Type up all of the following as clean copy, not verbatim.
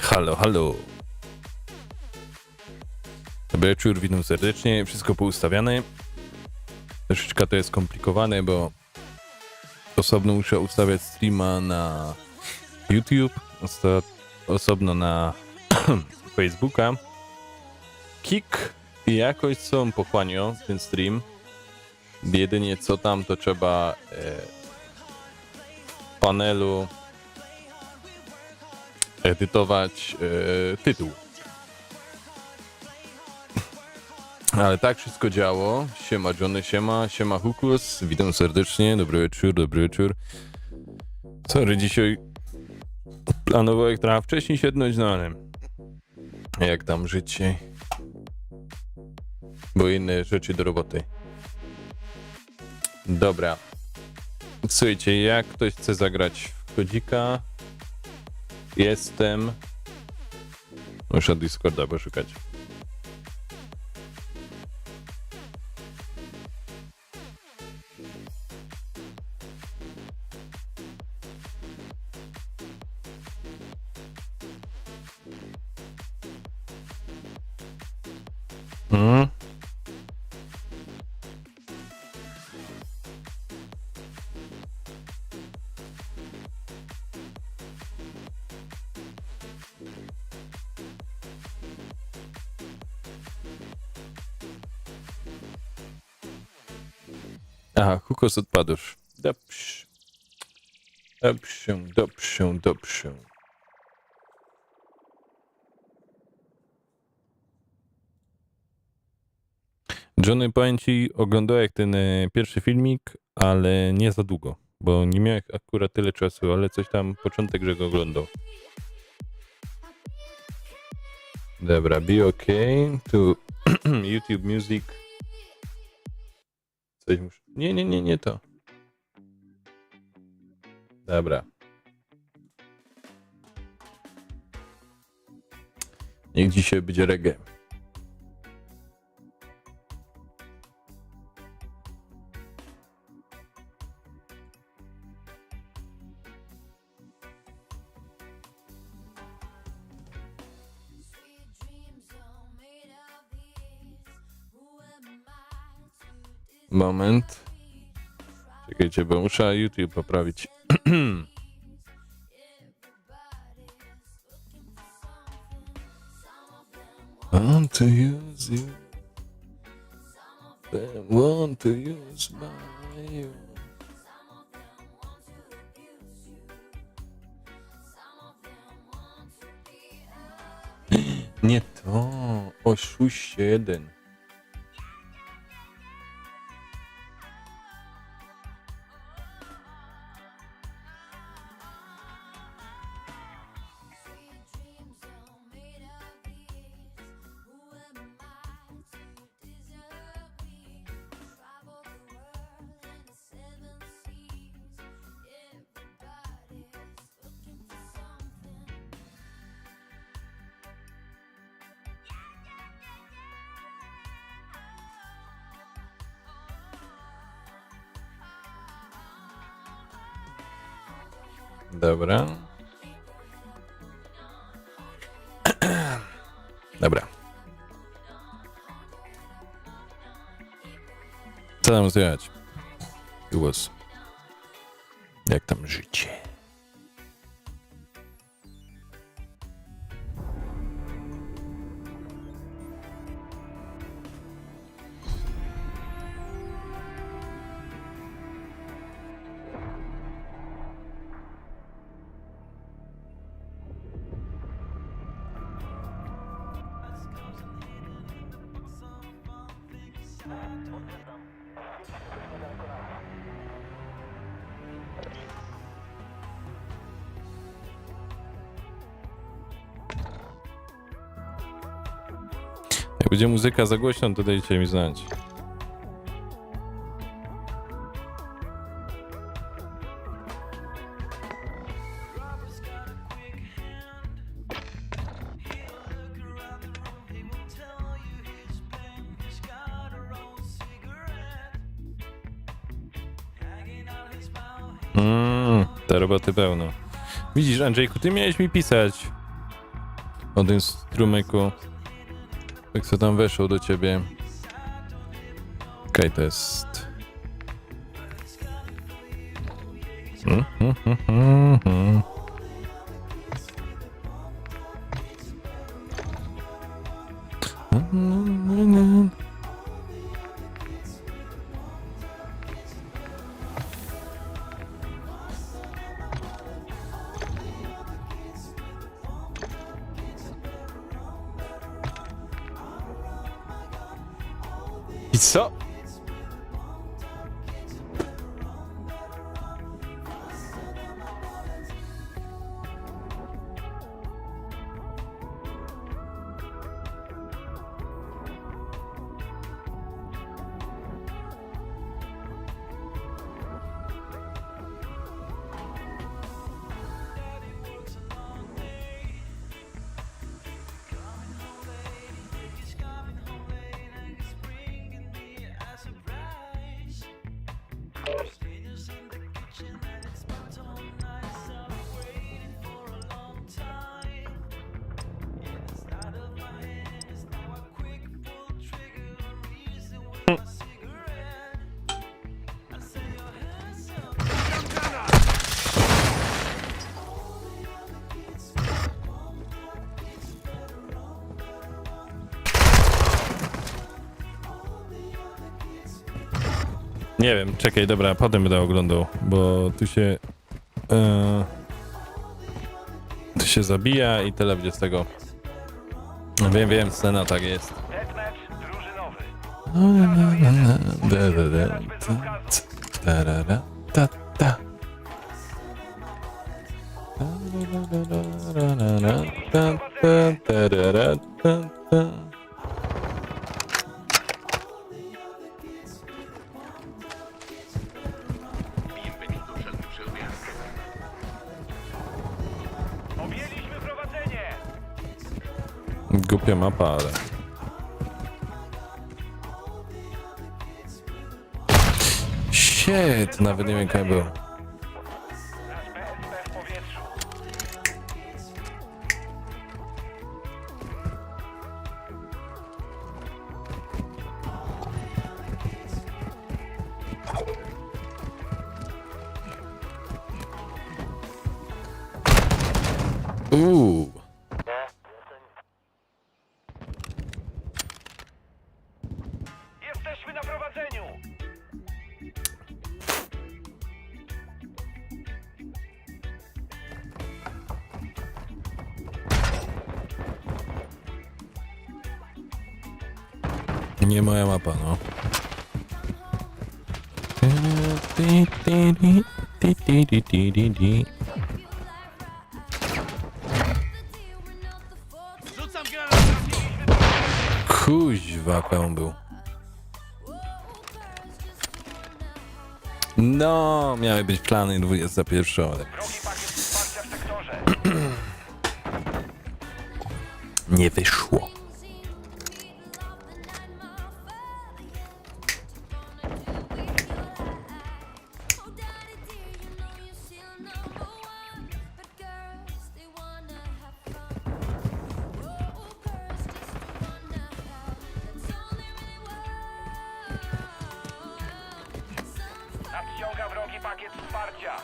Halo, halo. Dobry wieczór, witam serdecznie. Wszystko poustawiane. Troszeczkę to jest skomplikowane, bo osobno muszę ustawiać streama na YouTube, osobno na Facebooka. Kik i jakoś są pochłanią ten stream. Jedynie co tam, to trzeba w panelu edytować tytuł. Ale tak wszystko działo. Siema Johnny, siema Hukus. Witam serdecznie, dobry wieczór, dobry wieczór. Sorry, dzisiaj planowałem trochę wcześniej siednąć, no ale jak tam życie? Bo inne rzeczy do roboty. Dobra. Słuchajcie, jak ktoś chce zagrać w kodzika, jestem... Muszę Discorda poszukać. Aha, Hukos odpadów. Dobrze. Dobrze. Johnny, powiem ci, oglądałem ten pierwszy filmik, ale nie za długo, bo nie miałem akurat tyle czasu, ale coś tam, początek, że go oglądał. Dobra, be okay, to YouTube Music. Coś muszę... Nie to. Dobra. Niech dzisiaj będzie reggae. Moment. Czekajcie, bo muszę YouTube poprawić. Want to use you. They want to use my. Nie to. Oszuście jeden. Dobra. Dobra. Co tam słychać? Głos. Jak tam życie? Jak będzie muzyka za głośną, to dajcie mi znać. Te roboty pełno. Widzisz, Andrzejku, ty miałeś mi pisać o tym strumyku. Jak co tam weszło do ciebie. Okej, to jest... I co? Nie wiem, czekaj, dobra, potem będę oglądał, bo tu się... tu się zabija i tyle będzie z tego. Wiem, scena tak jest. Deathmatch drużynowy. Objęliśmy prowadzenie! Głupia mapa, ale... Shit, nawet nie wiem, jaka była. Nasz BSP w powietrzu. Uuu. Jesteśmy na prowadzeniu! Nie moja mapa, no. Rzucam granat! Kuźwa, pełen był. No, miały być plany 21, ale Wrogi pakiet wsparcia w sektorze. nie wyszło. Nadciąga wrogi pakiet wsparcia.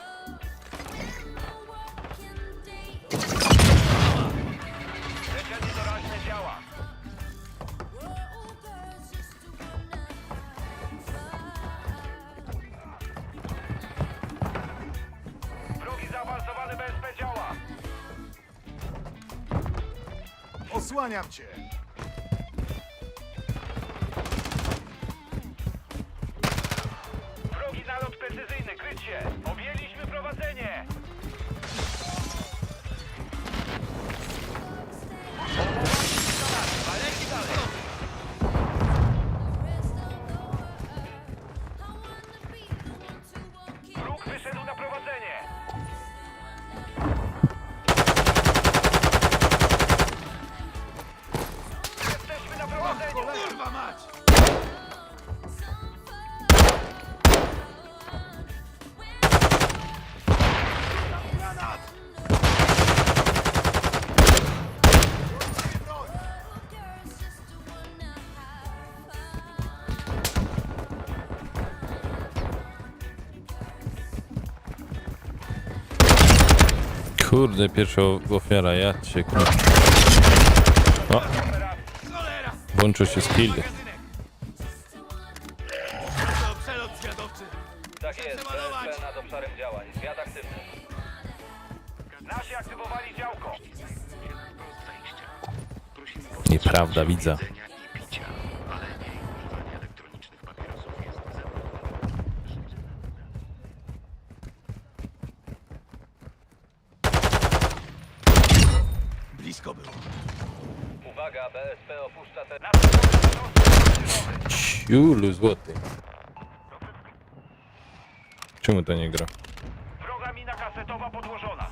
Leczenie doraźne działa. Wrogi zaawansowany BSP działa. Osłaniam cię! Wrogi nalot precyzyjny, kryć się. Objęliśmy prowadzenie. Waleki dalej. Wróg wyszedł na prowadzenie. Jesteśmy na prowadzeniu. Kurwa mać! Granat! Kurde, pierwsza ofiara, ja cię kurde. O, Cholera! włączył się skill. To przelot zwiadowczy! Tak jest, Przeładować! BSP nad obszarem działań. Zwiad aktywny. Nasi aktywowali działko. Nieprawda, widza. Blisko było. Uwaga, BSP opuszcza teren. Ciulu złoty. Czemu to nie gra? Wroga mina kasetowa podłożona.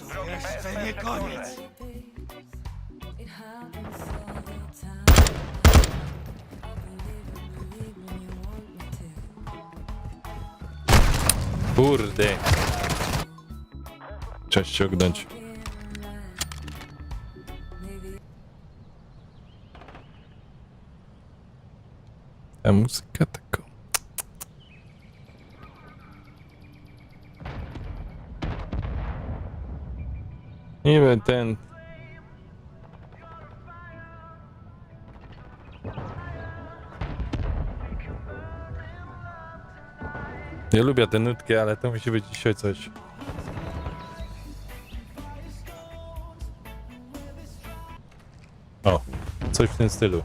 Wrogi Jeszcze BSP nie w sektorze. koniec. Kurde. Trzeba ściągnąć. Ta muzyka tylko... Nie wiem, ten... Ja lubię te nutki, ale to musi być dzisiaj coś. O, coś w tym stylu.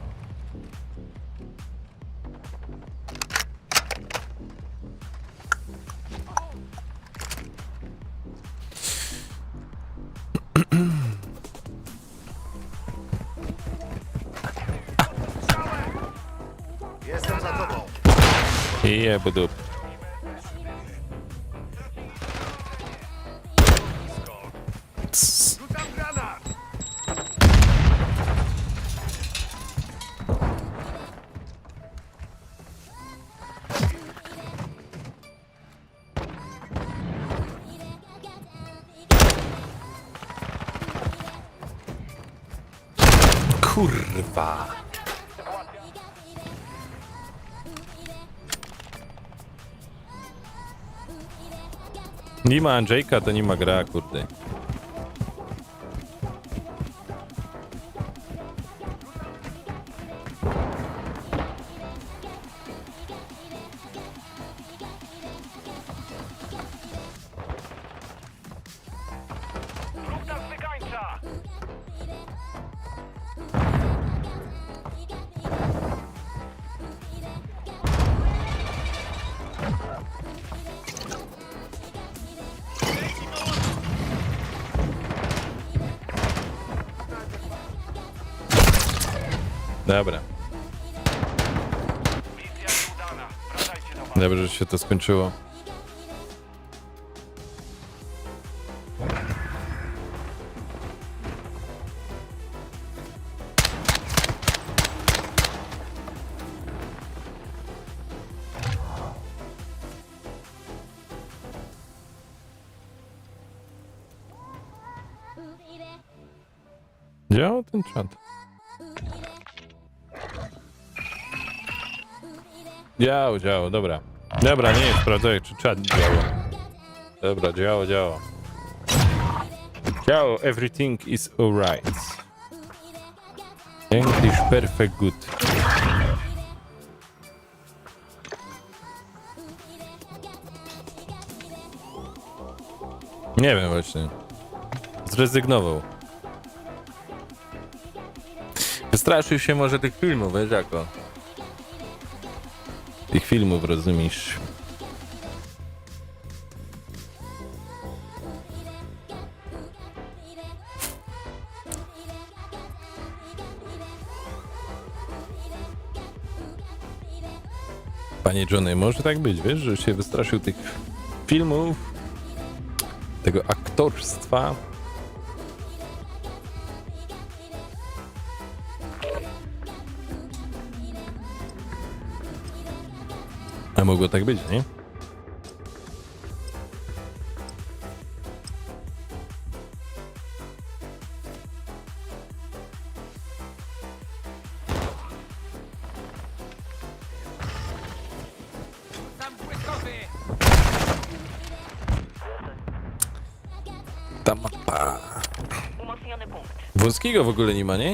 Jestem za tobą. Budu. Rzucam granat. Kurwa. Nie ma Andrzejka, to nie ma gra, kurde. Grup nas wykańcza! Dobra, Misja nieudana. Wracajcie do was. dobrze, że się to skończyło. Działał ten czat. Działał, dobra. Dobra, nie, sprawdzaj, czy czat działa. Dobra, działało. Działało, everything is alright. English perfect good. Nie wiem właśnie. Zrezygnował. Wystraszył się może tych filmów, wiesz jako. Tych filmów, rozumiesz? Panie Johnny, może tak być, wiesz, że się wystraszył tych filmów, tego aktorstwa. A mogło tak być, nie? Tam błyskowy. Ta mapa. Umocniony punkt. Wąskiego w ogóle nie ma, nie?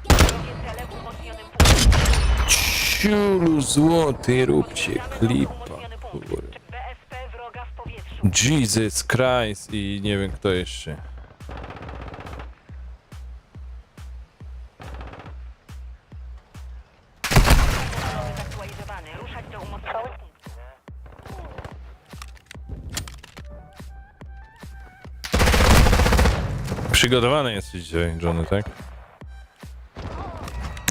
Wrogie cele w umocnionym punkcie. Ciulu złoty, róbcie klipa. Umocniony punkt. Kur- BSP wroga w powietrzu. Jesus Christ i nie wiem kto jeszcze. Nowy zaktualizowany. Ruszać do umocnionego punktu. Przygotowany jesteś dzisiaj, Johnny, tak?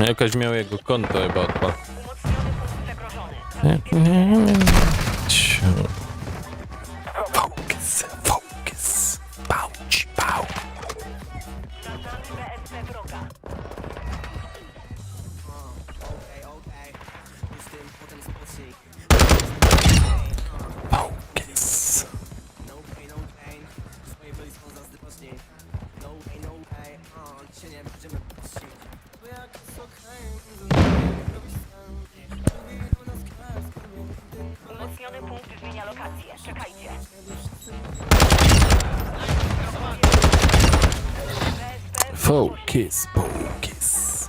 Jakaś miał jego konto chyba odpadł. Umocniony punkt zagrożony. Focus. Pałci, pał. Zaznamy BSP wroga. Focus. Focus, focus.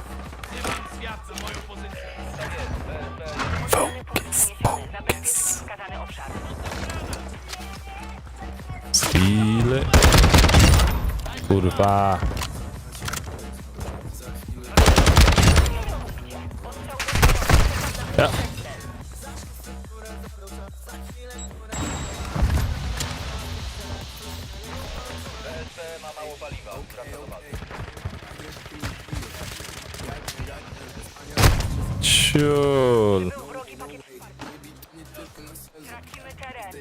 Focus, focus. Wskazany obszar. Chwilę. Kurwa. Ja. BSP ma mało paliwa. Wraca do bazy. Ciul. Był wrogi pakiet wsparcia. Tracimy teren.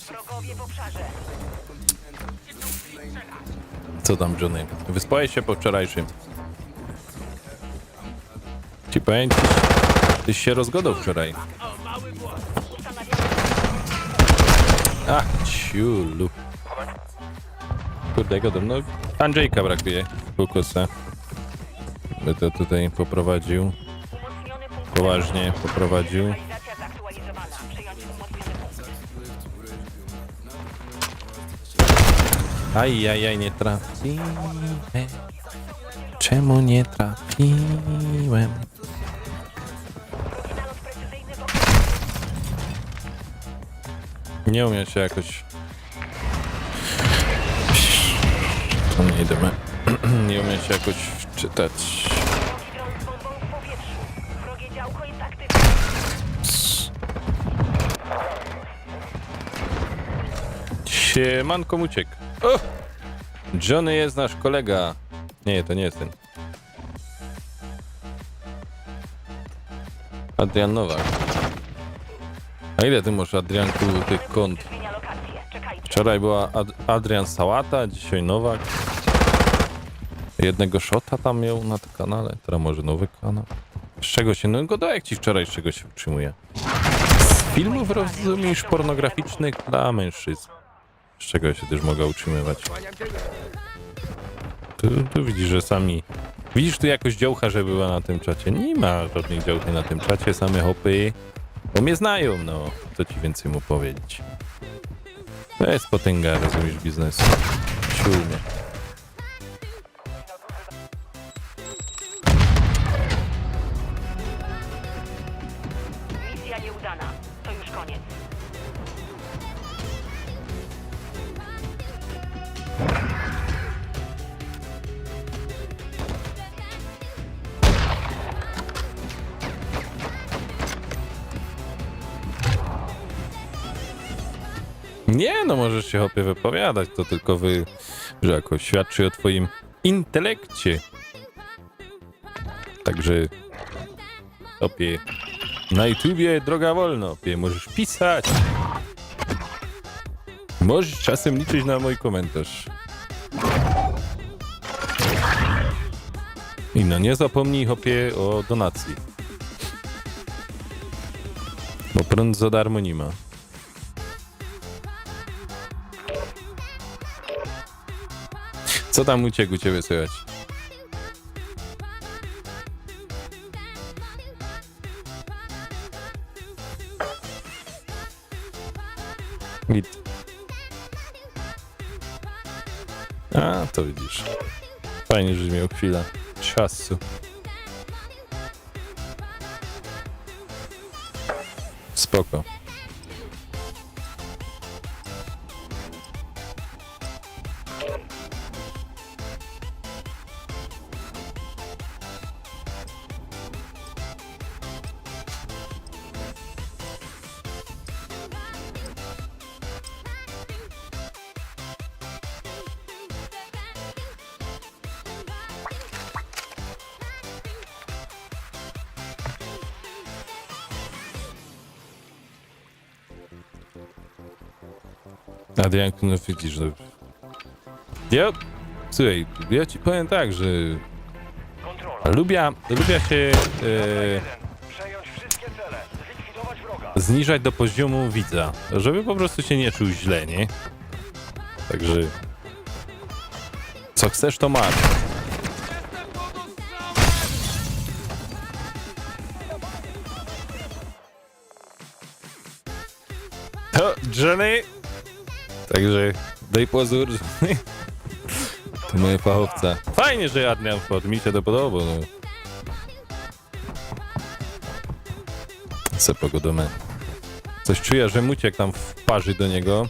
Wrogowie w obszarze. Co tam, Johnny? Wyspałeś się po wczorajszym? Ci powiem, tyś się rozgodał wczoraj. Ach, ciulu. Kurde, jak no Andrzejka brakuje w Kukusa. By to tutaj poprowadził. Umocniony punkt. Poważnie poprowadził. Lokalizacja zaktualizowana. Przyjąć umocniony punkt. Ajajaj, nie trafiłem. Czemu nie trafiłem? Nalot precyzyjny w obszarze. Nie umiem się jakoś... To nie idziemy. Nie umiem się jakoś wczytać. Wrogi dron z bombą w powietrzu. Wrogie działko jest aktywne. Siemanko uciekł. O! Johnny jest nasz kolega. Nie, to nie jest ten. Adrian Nowak. A ile ty masz, Adrianku, tych kont? Zmienia lokację. Czekajcie. Wczoraj była Adrian Sałata, dzisiaj Nowak. Jednego shota tam miał na tym kanale, teraz może nowy kanał. Z czego się, no go jak ci wczoraj, z czego się utrzymuje? Z filmów, rozumiesz, pornograficznych dla mężczyzn. Z czego się też mogę utrzymywać? Tu widzisz, że sami... Widzisz tu jakoś działcha, że była na tym czacie? Nie ma żadnej działchy na tym czacie, same hopy. Bo mnie znają, no. Co ci więcej mu powiedzieć? To jest potęga, rozumiesz, biznesu. Siulnie. Misja nieudana. To już koniec. Nie, no możesz się hopie wypowiadać, to tylko że jakoś świadczy o twoim intelekcie. Także hopie, na YouTubie droga wolno, hopie, możesz pisać. Możesz czasem liczyć na mój komentarz. I no nie zapomnij, hopie, o donacji. Bo prąd za darmo nie ma. Co tam uciekł u ciebie słychać? Git. A, to widzisz. Fajnie, że miał chwilę czasu. Spoko. Adrianku, no widzisz, no... Słuchaj, ja ci powiem tak, że... Kontrola. Lubię się Przejąć wszystkie cele. Zlikwidować wroga. zniżać do poziomu widza, żeby po prostu się nie czuł źle, nie? Także... Co chcesz, to masz. To Johnny! Także daj pozór, Johnny. To moje fachowca. Fajnie, że Adrian wpadł, mi się to podoba. No. Se pogodomę. Coś czuję, że Muciek tam wparzy do niego.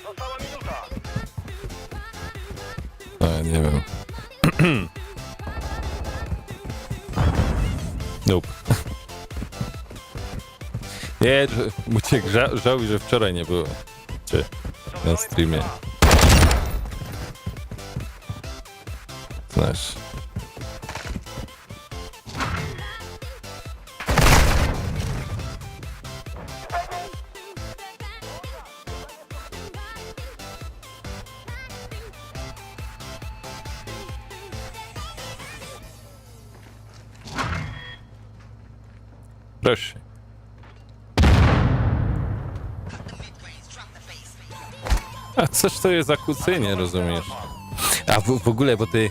Została minuta. A, nie wiem. Nope. Nie, Muciek żałuj, że wczoraj nie było. Czy na streamie. Znasz. Proszę. A coś to jest za kłócenie, rozumiesz? A w ogóle, bo ty...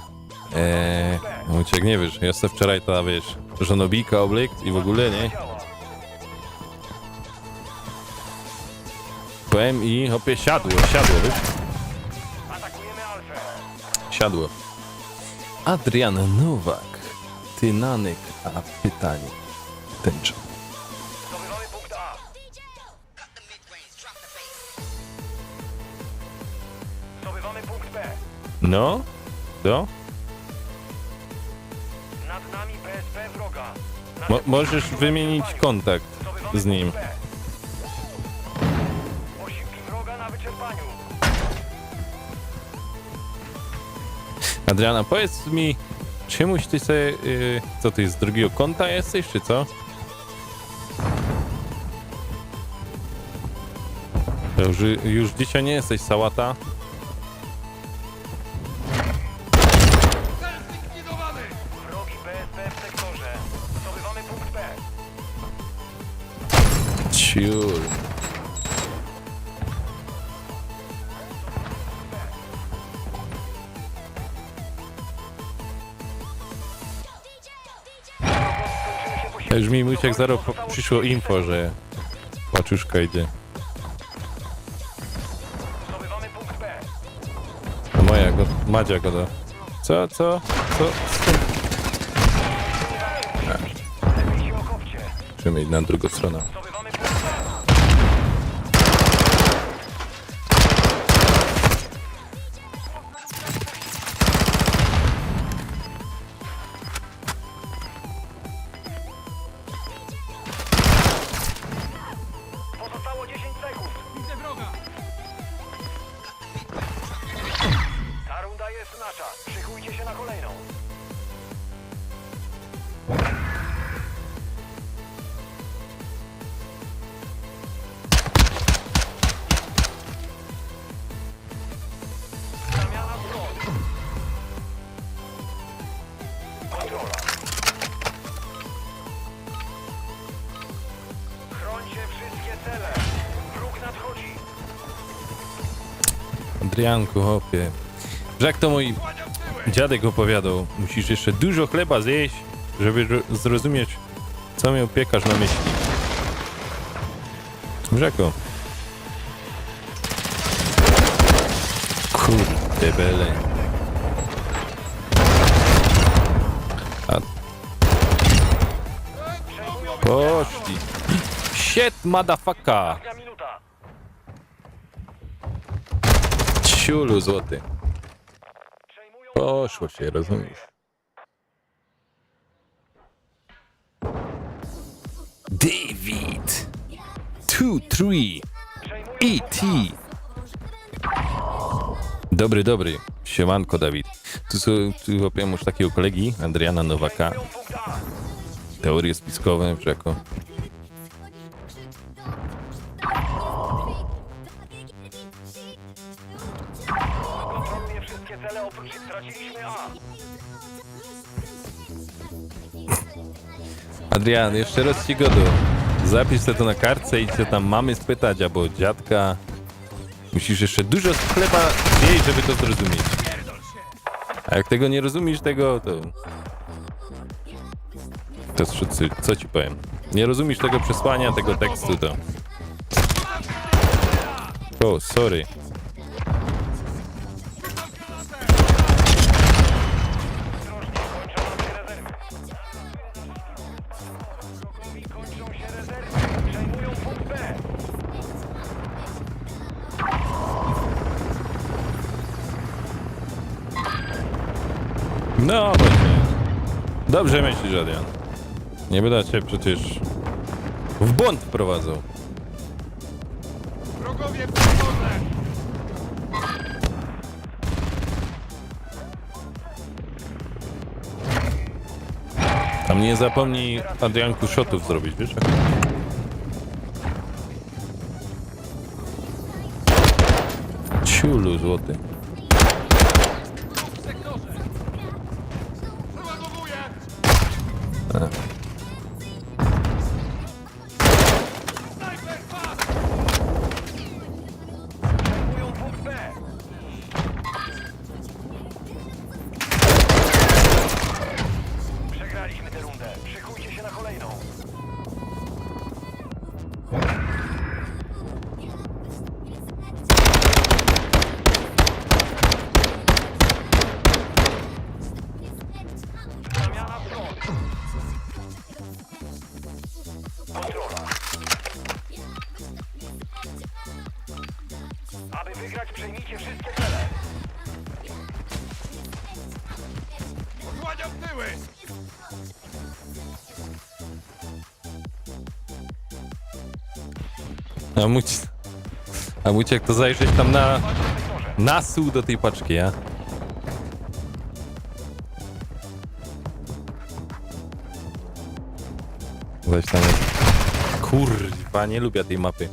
Uciek, nie wiesz, ja sobie wczoraj to, wiesz, żonobijka oblikt i w ogóle, nie? Powiem i hopie, siadło, wiesz? Atakujemy Alfę. Siadło. Adrian Nowak. Ty Nanek, a pytanie. Tęcza. Zdobywamy punkt A. Zdobywamy punkt B. No? Do? Nad nami PSP wroga. Nasze Możesz wymienić kontakt zdobywamy z nim. punkt B. Posiłki wroga na wyczerpaniu. Adriana, powiedz mi, czemuś ty sobie, co ty z drugiego konta jesteś, czy co? To już dzisiaj nie jesteś sałata? Wrogi PSP w sektorze. Zdobywamy punkt B. Ciul. Skończyły się Już mi Muciek zaraz przyszło info, że paczuszka idzie. Zdobywamy punkt B. A moja, Madzia go da. Co? Lepiej się okopcie. Musimy iść na drugą stronę. Zdobywamy punkt B. Pozostało 10 sekund. Widzę wroga! Ta runda jest nasza. Szykujcie się na kolejną. Zamiana zbroi. Kontrola. Chrońcie wszystkie cele. Wróg nadchodzi. Adrianku, hopie. Że jak to mój dziadek opowiadał, musisz jeszcze dużo chleba zjeść, żeby zrozumieć, co miał piekarz na myśli. Rzeko. Kurde bele. A... Poszli. Shit, motherfucker. Ostatnia minuta. Ciulu złoty. Przejmują Poszło się, rozumiesz? David 2-3 E.T. Dobry. Siemanko, Dawid. Tu łapiłem już takiego kolegi, Adriana Nowaka. punkt A. Teorie spiskowe w rzeko. Kontroluje wszystkie cele oprócz straciliśmy A. Adrian, jeszcze raz ci godu. Zapisz sobie to na kartce i cię tam mamy spytać, albo dziadka. Musisz jeszcze dużo chleba zjeść, żeby to zrozumieć. A jak tego nie rozumiesz, to co ci powiem? Nie rozumiesz tego przesłania, tego tekstu, to... O, sorry. No właśnie. Dobrze myślisz, Adrian. Nie będę cię przecież w błąd wprowadzał. Wrogowie w podwórze! Tam nie zapomnij, Adrianku, shotów zrobić, wiesz? Ciulu złoty. W sektorze! Przeładowuję! Snajper, pas! Zajmują punkt B. Przegraliśmy tę rundę. Szykujcie się na kolejną. Zamiana stron. Kontrola. Aby wygrać, przejmijcie wszystkie cele. Osłaniam tyły! A Muciek to zajrzeć tam na Walczą w sektorze. nasół do tej paczki, ja? Weź tam jest. Kurwa, nie lubię tej mapy.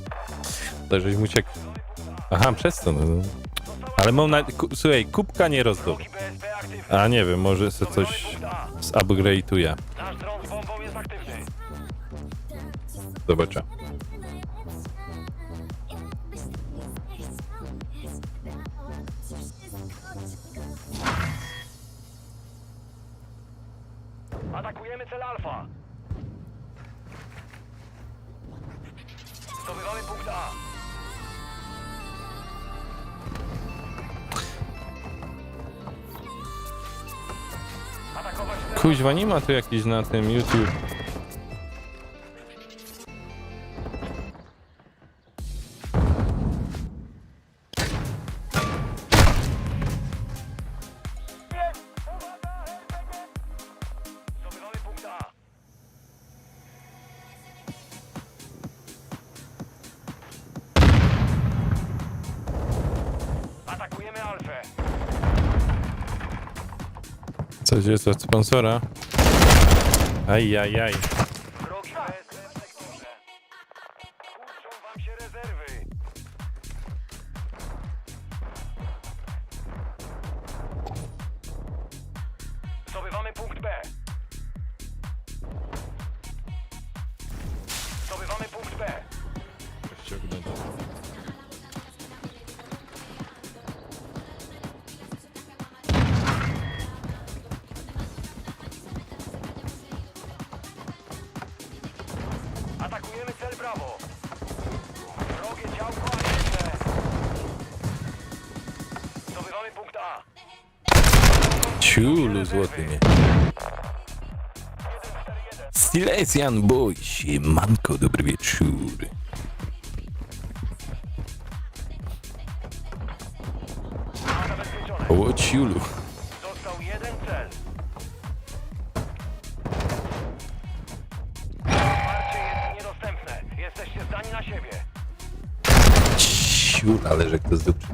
To żeś Muciek... Aha, przez to, no. Ale mam na... Słuchaj, kubka nie rozdał. Drugi BSP aktywny. A nie wiem, może se coś zupgrade'uje. Nasz dron z bombą jest aktywny. Zobaczę. Atakujemy cel Alfa. Zdobywamy punkt A. Atakować cel. Kuźwa, nie ma tu jakiś na tym YouTube. Zdobywamy punkt A. Atakujemy Alfę. Coś jest od sponsora. Ajajaj. Wrogi BSP w sektorze. Kurczą wam się rezerwy. Zdobywamy punkt B. Zdobywamy punkt B. Atakujemy cel Brawo. Wrogie działko aktywne. Zdobywamy punkt A. Ciulu złoty, nie. 1-4-1. Silesian Boy, siemanko, dobry wieczór. A zabezpieczone. O, ciulu. Został jeden cel. Wsparcie jest niedostępne. Jesteście zdani na siebie. Ciul, ale że kto zdupczy.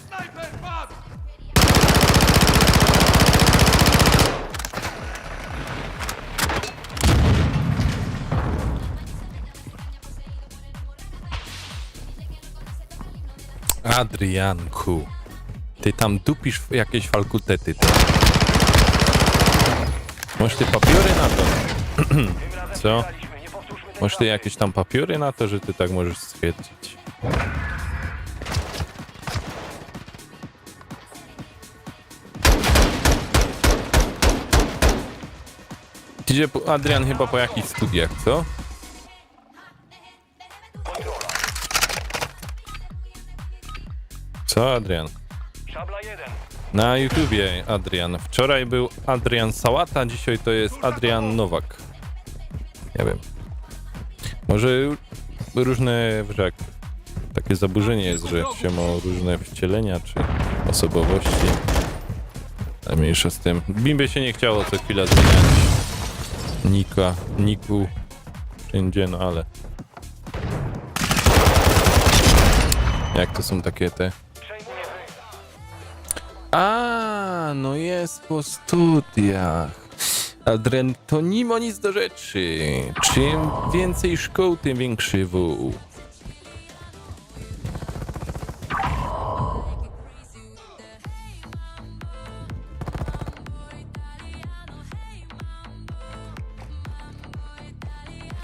Snajper, pas! Adrianku, ty tam dupisz jakieś falkutety. Ty. Masz ty papiery na to? Tym razem Co? przegraliśmy. Nie powtórzmy tej Masz ty pracy. jakieś tam papiery na to, że ty tak możesz stwierdzić? Idzie Adrian chyba po jakichś studiach, co? Kontrola. Co, Adrian? Szabla 1. Na YouTubie Adrian. Wczoraj był Adrian Sałata, dzisiaj to jest Adrian Nowak. Nie wiem. Może różne, jak takie zaburzenie jest, że się ma różne wcielenia, czy osobowości. A mniejsza z tym. Bimby się nie chciało co chwila zmieniać niku wszędzie, no ale jak to są takie te... A, no jest po studiach. Adrian, to nie ma nic do rzeczy. Czym więcej szkół, tym większy wół.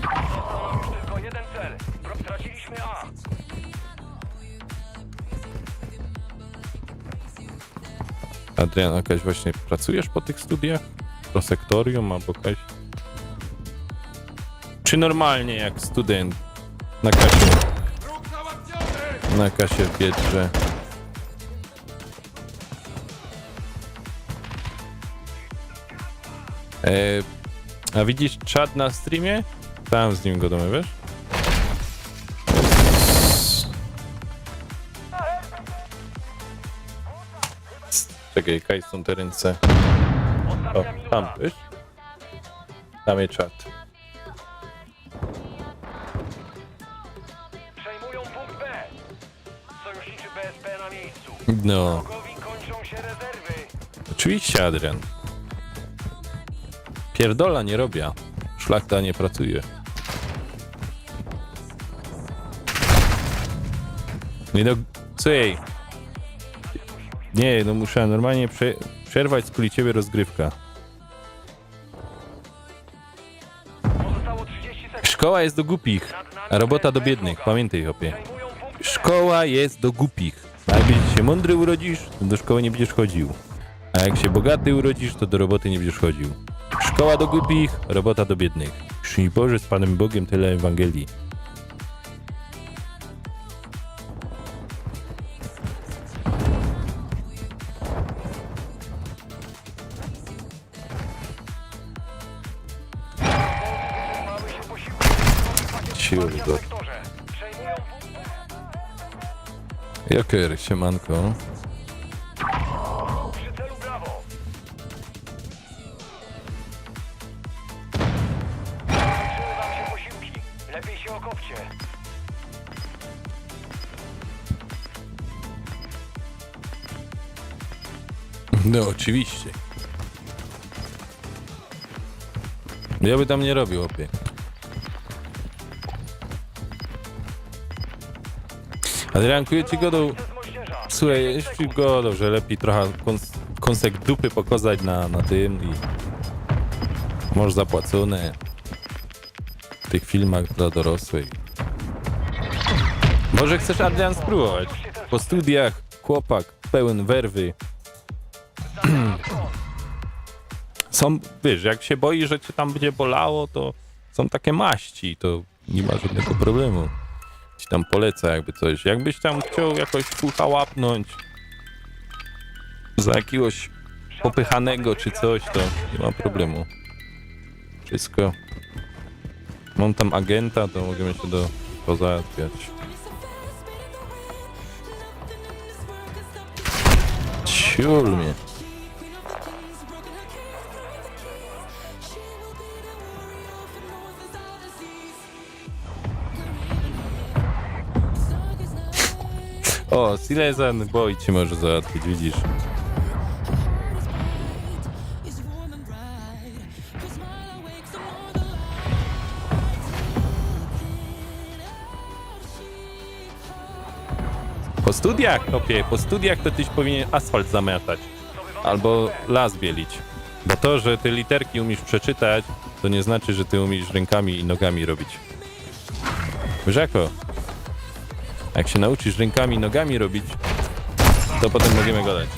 Został nam już tylko jeden cel. Straciliśmy A. Adrian, jakaś właśnie pracujesz po tych studiach? Prosektorium albo jakaś? Czy normalnie jak student na kasie Wróg załatwiony! w Biedrze? A widzisz czat na streamie? Tam z nim gadamy, wiesz? Czekaj, kaj są te ręce. O, Ostatnia minuta. tam, wiesz? Tam jest czat. Przejmują punkt B. Sojuszniczy BSP na miejscu. No, Wrogowi kończą się rezerwy. oczywiście, Adrian. Pierdola nie robię. Szlachta nie pracuje. Nie no, co jej? Nie, no muszę normalnie przerwać z kuli ciebie rozgrywka. Pozostało 30 sekund. Szkoła jest do głupich, a robota do biednych. Pamiętaj, chłopie. Przejmują punkt B. Szkoła jest do głupich. A jak się mądry urodzisz, to do szkoły nie będziesz chodził. A jak się bogaty urodzisz, to do roboty nie będziesz chodził. Szkoła do głupich, robota do biednych. Szczęść Boże, z Panem Bogiem tyle Ewangelii. Mały się posiłki. Siły W go. sektorze. Przejmują punkt B. Joker, siemanko. Przy celu brawo. Skończyły wam się posiłki. Lepiej się okopcie. No oczywiście. Ja by tam nie robił, opie. Adrianku, ja ci godą... Z moździerza. Słuchaj, jeśli godą, że lepiej trochę kąsek dupy pokazać na tym i... Może zapłacone w tych filmach dla dorosłych. Może chcesz, Adrian, spróbować? Po studiach, chłopak, pełen werwy. Są, wiesz, jak się boisz, że cię tam będzie bolało, to są takie maści, to nie ma żadnego problemu. Ci tam poleca jakby coś. Jakbyś tam chciał jakoś fucha łapnąć za jakiegoś popychanego czy coś, to nie ma problemu. Wszystko. Mam tam agenta, to możemy się pozałatwiać. Ciul mnie. O, Silesian Boy ci może załatwić, widzisz. Po studiach, opie, po studiach to tyś powinien asfalt zamiatać. Albo las bielić. Bo to, że ty literki umiesz przeczytać, to nie znaczy, że ty umiesz rękami i nogami robić. Wyrzeko. Jak się nauczysz rękami i nogami robić, to potem możemy gadać.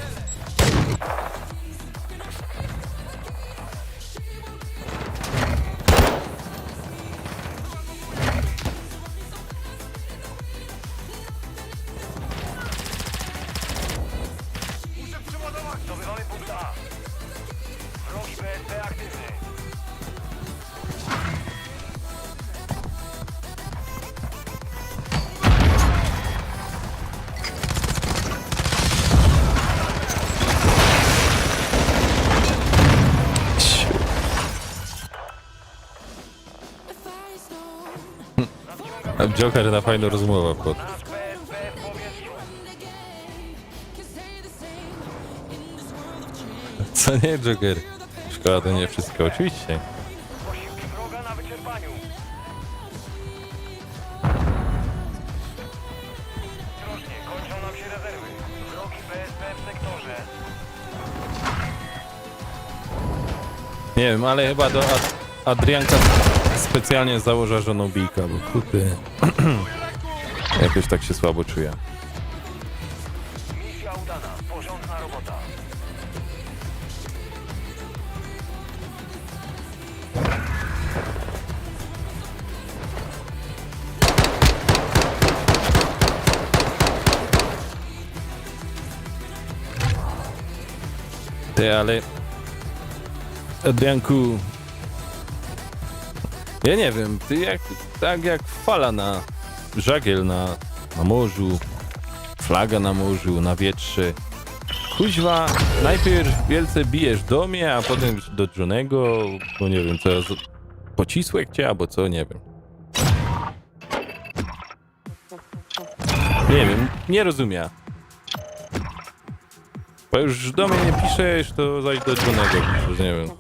Muszę przeładować! Zdobywamy punkt A. Wrogi BSP aktywny. Joker na fajną rozmowę pod. Nasz PSP w powietrzu. Co nie, Joker? Szkoda, to nie wszystko, oczywiście. Posiłki wroga na wyczerpaniu. Ostrożnie, kończą nam się rezerwy. Wrogi PSP w sektorze. Nie wiem, ale chyba do Adrianka specjalnie założa żoną Bijka, bo kurde. Jakoś tak się słabo czuję. Misja udana. Porządna robota. Ty, ale... Adrianku... Ja nie wiem, ty tak jak fala na... Żagiel na morzu, flaga na morzu, na wietrze. Kuźwa, najpierw wielce bijesz do mnie, a potem do Johnego, bo nie wiem, co pocisłek cię, albo co, nie wiem. Nie wiem, nie rozumiem. Bo już do mnie nie piszesz, to zaś do Johnego piszesz, nie wiem.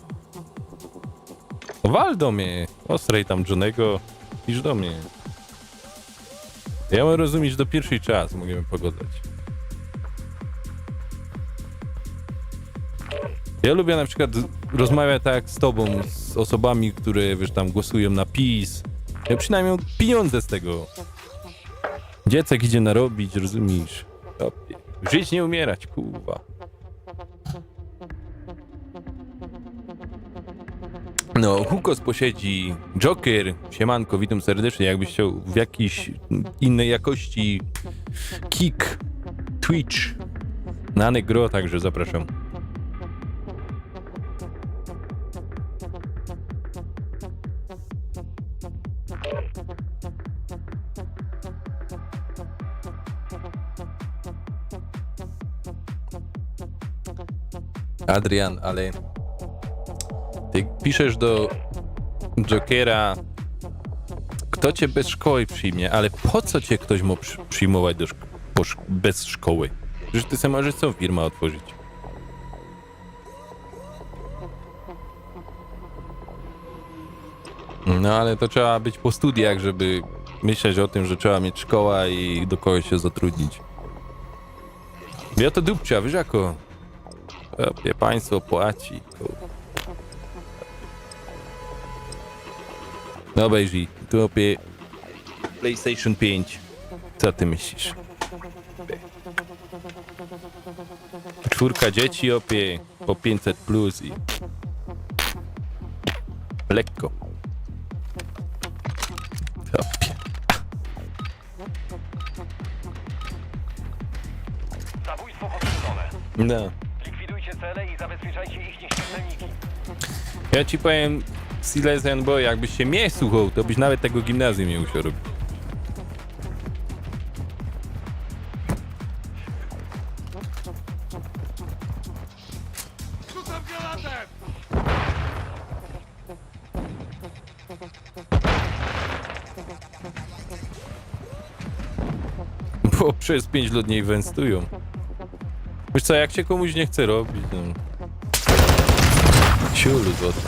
Wal do mnie, ostrej tam Johnego, pisz do mnie. Ja mam rozumieć do pierwszej czas, możemy pogadać. Ja lubię na przykład rozmawiać tak z tobą, z osobami, które wiesz tam głosują na PiS. Ja przynajmniej mam pieniądze z tego. Dziecek idzie narobić, rozumiesz? Żyć, nie umierać, kurwa. No, Hukos posiedzi, Joker, siemanko, witam serdecznie, jakbyś chciał w jakiejś innej jakości Kick, Twitch, na Negro, także zapraszam. Adrian, ale ty piszesz do Jokera, kto cię bez szkoły przyjmie, ale po co cię ktoś ma przyjmować bez szkoły? Przecież ty sam możesz tą firmę otworzyć. No ale to trzeba być po studiach, żeby myśleć o tym, że trzeba mieć szkoła i do kogoś się zatrudnić. Ja to dupcia, wiesz jako? Opie, państwo płaci. No obejrzyj, tu opie PlayStation 5. Co ty myślisz? 4 dzieci opie po 500 plus i lekko. Opie. Zabójstwo potwierdzone. No. Likwidujcie cele i zabezpieczajcie ich nieśmiertelniki. Ja ci powiem, Silesian Boy, jakbyś się mnie słuchał, to byś nawet tego gimnazjum nie musiał robić. Rzucam granatem! Bo przez 5 lat nie inwestują. Wiesz co, jak się komuś nie chce robić, no... Siulu złoty.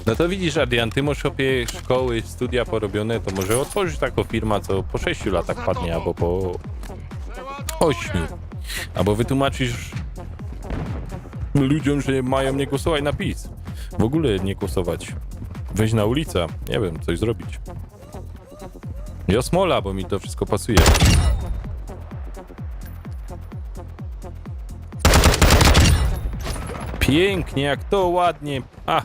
No to widzisz, Adrian, ty masz opie szkoły, studia porobione, to może otworzyć taką firmę, co po 6 latach padnie, albo po 8. Albo wytłumaczysz ludziom, że mają nie głosować na PiS. W ogóle nie głosować. Wejść na ulicę, nie wiem, coś zrobić. Ja smola, bo mi to wszystko pasuje. Pięknie, jak to ładnie. A.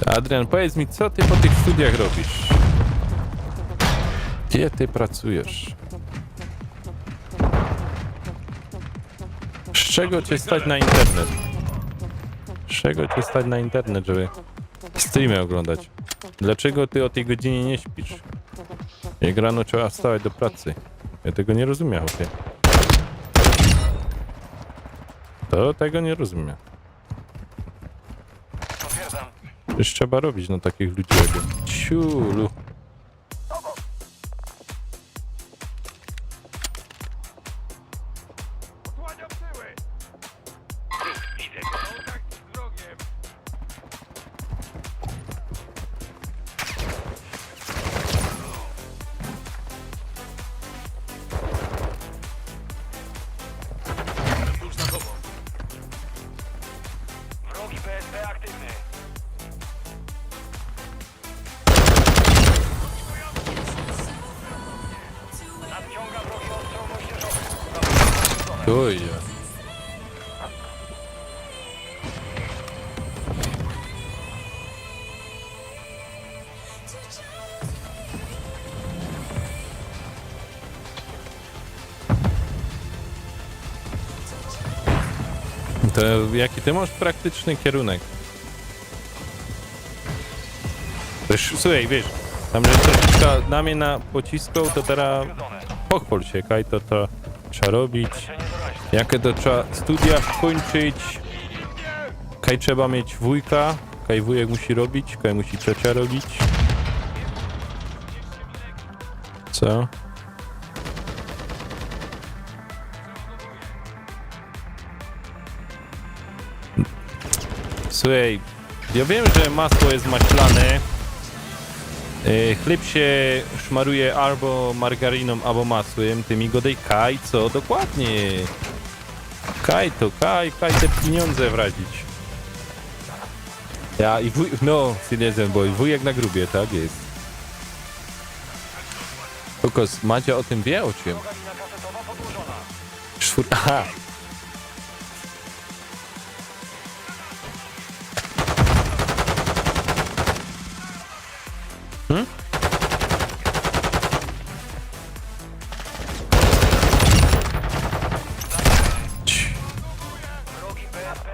Adrian, powiedz mi, co ty po tych studiach robisz? Gdzie ty pracujesz? Z czego cię stać na internet? Z czego cię stać na internet, żeby streamy oglądać? Dlaczego ty o tej godzinie nie śpisz? Jak rano trzeba wstawać do pracy. Ja tego nie rozumiem, chłopie. To tego nie rozumiem. Potwierdzam. Przecież trzeba robić na takich ludzi jak ja. Ciulu. Odsłaniam tyły! Widzę go. Kontakt z wrogiem! Tuż za tobą. Wrogi PSP aktywny. Nadciąga wrogi ostrzał moździerzowy. Oj. To jaki ty masz praktyczny kierunek? Też, słuchaj, wiesz, tam że troszeczkę na mnie pociskał, to teraz pochwal się, kaj to trzeba robić, jakie to trzeba studia skończyć, kaj trzeba mieć wujka, kaj wujek musi robić, kaj musi ciocia robić. Co? Słuchaj, ja wiem, że masło jest maślane. Chleb się szmaruje albo margaryną, albo masłem. Ty mi go daj kaj, co? Dokładnie. Kaj to, kaj te pieniądze wrazić. Ja i wuj... No, Silesian Boy, wujek na grubie, tak jest. Tylko Madzia o tym wie, o czym? Lina kasetowa podłożona. Aha. Wrogi PSP.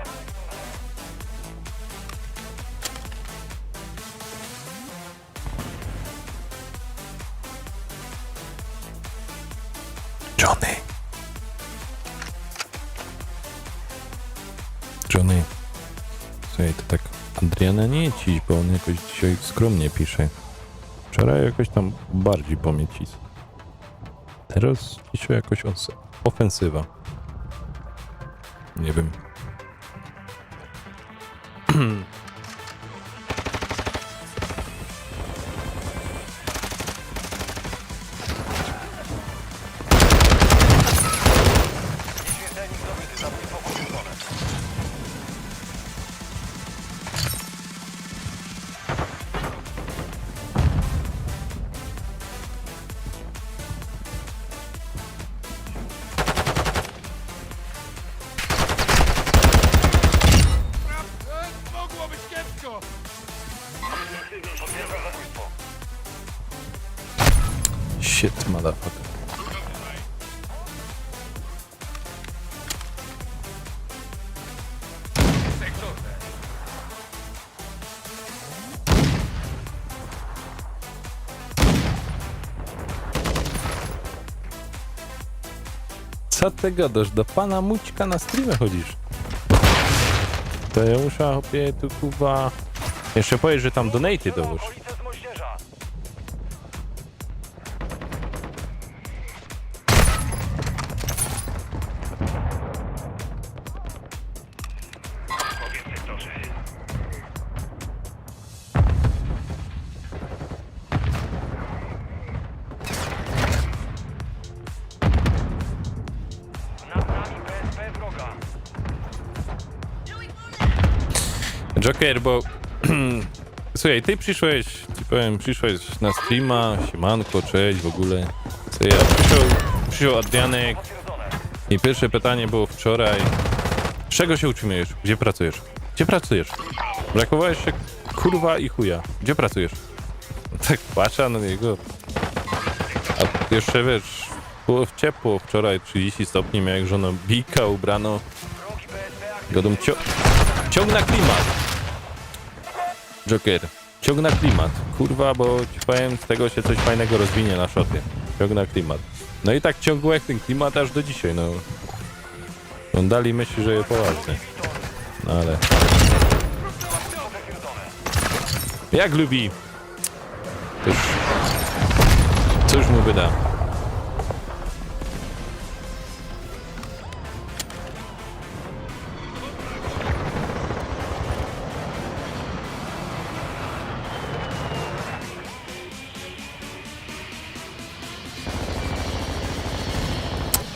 Johnny. Johnny. Słuchaj, to tak Adriana nie ciś, bo on jakoś dzisiaj skromnie pisze. Wczoraj jakoś tam bardziej pomiecis. Teraz dzisiaj jakoś ofensywa. Nie wiem. Wyświetlenie zdobyty. Zabójstwo potwierdzone. Mogło być kiepsko! Potwierdzam zabójstwo. Shit, motherfucker. Sektorze! Co ty gadasz? Do pana Mućka na streamie chodzisz? To ja muszę, hopie, tu kuwa... Jeszcze powiedz, że tam donaty dołóż. Okolice z moździerza. Wrogie w sektorze. Nad nami PSP wroga. Joker, bo... Słuchaj, ty przyszłeś, ci powiem, przyszłeś na streama, siemanko, cześć w ogóle. Co ja, przyszedł Adrianek Potwierdzone. i pierwsze pytanie było wczoraj. Z czego się utrzymujesz? Gdzie pracujesz? Gdzie pracujesz? Brakowałeś się kurwa i chuja. Gdzie pracujesz? Tak patrzę na niego. A jeszcze wiesz, było ciepło wczoraj, 30 stopni, miał jak żona bika ubrano. Wrogi PSP aktywny. Godą ciąg na klimat. Joker, ciąg na klimat. Kurwa, bo ci powiem, z tego się coś fajnego rozwinie na szoty. Ciąg na klimat. No i tak ciągło jak ten klimat aż do dzisiaj, no. On dali myśli, że je poważnie. No ale... Jak lubi? Cóż mu wyda?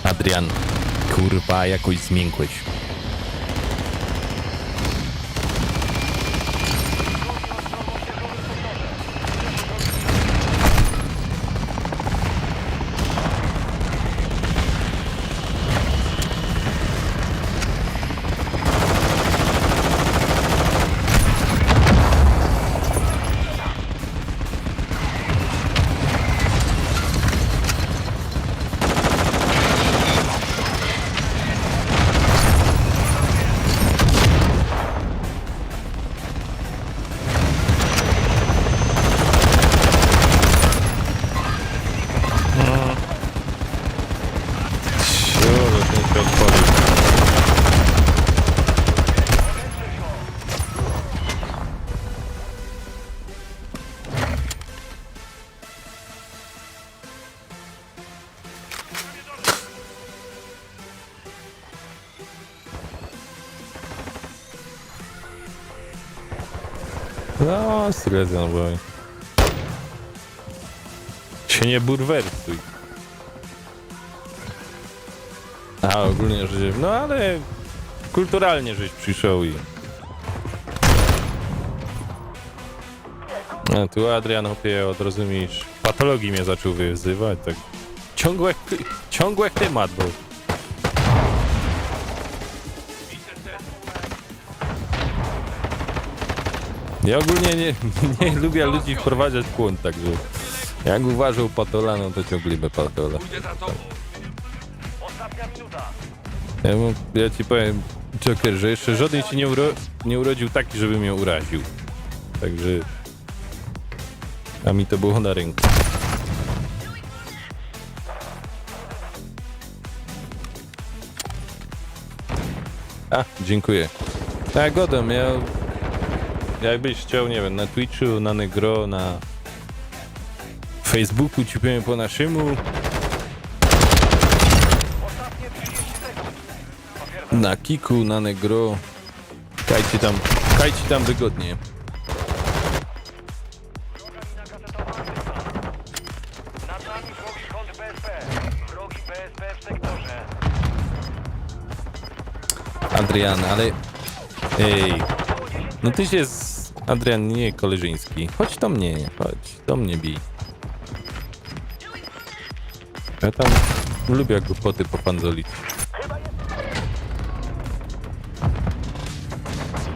Adrian, kurwa, jakoś zmiękłeś. No, Silesian boy. Się nie burwersuj. A, ogólnie, że... No, ale... Kulturalnie żeś przyszedł i... A tu Adrian, hopie, odrozumiesz. Patologii mnie zaczął wyzywać, tak... Ciągłe temat, bo... Ja ogólnie nie lubię ludzi wprowadzać w błąd, także... Jak uważał Patola, no to ciągliby Patola. Pójdę za tobą. Ostatnia minuta. Ja ci powiem, Joker, że jeszcze żaden się nie urodził taki, żeby mnie uraził. Także... A mi to było na rynku. A, dziękuję. Tak, godem, jakbyś chciał, nie wiem, na Twitchu, na Negro, na Facebooku ci powiem po naszemu. Na Kiku, na Negro. Kajcie tam wygodnie. Nad nami wrogi kąt BSP. Wrogi BSP w sektorze. Adrian, ale... Ej... No ty się z... Adrian, nie koleżeński. Chodź do mnie, bij. Ja tam lubię głupoty popandzolić.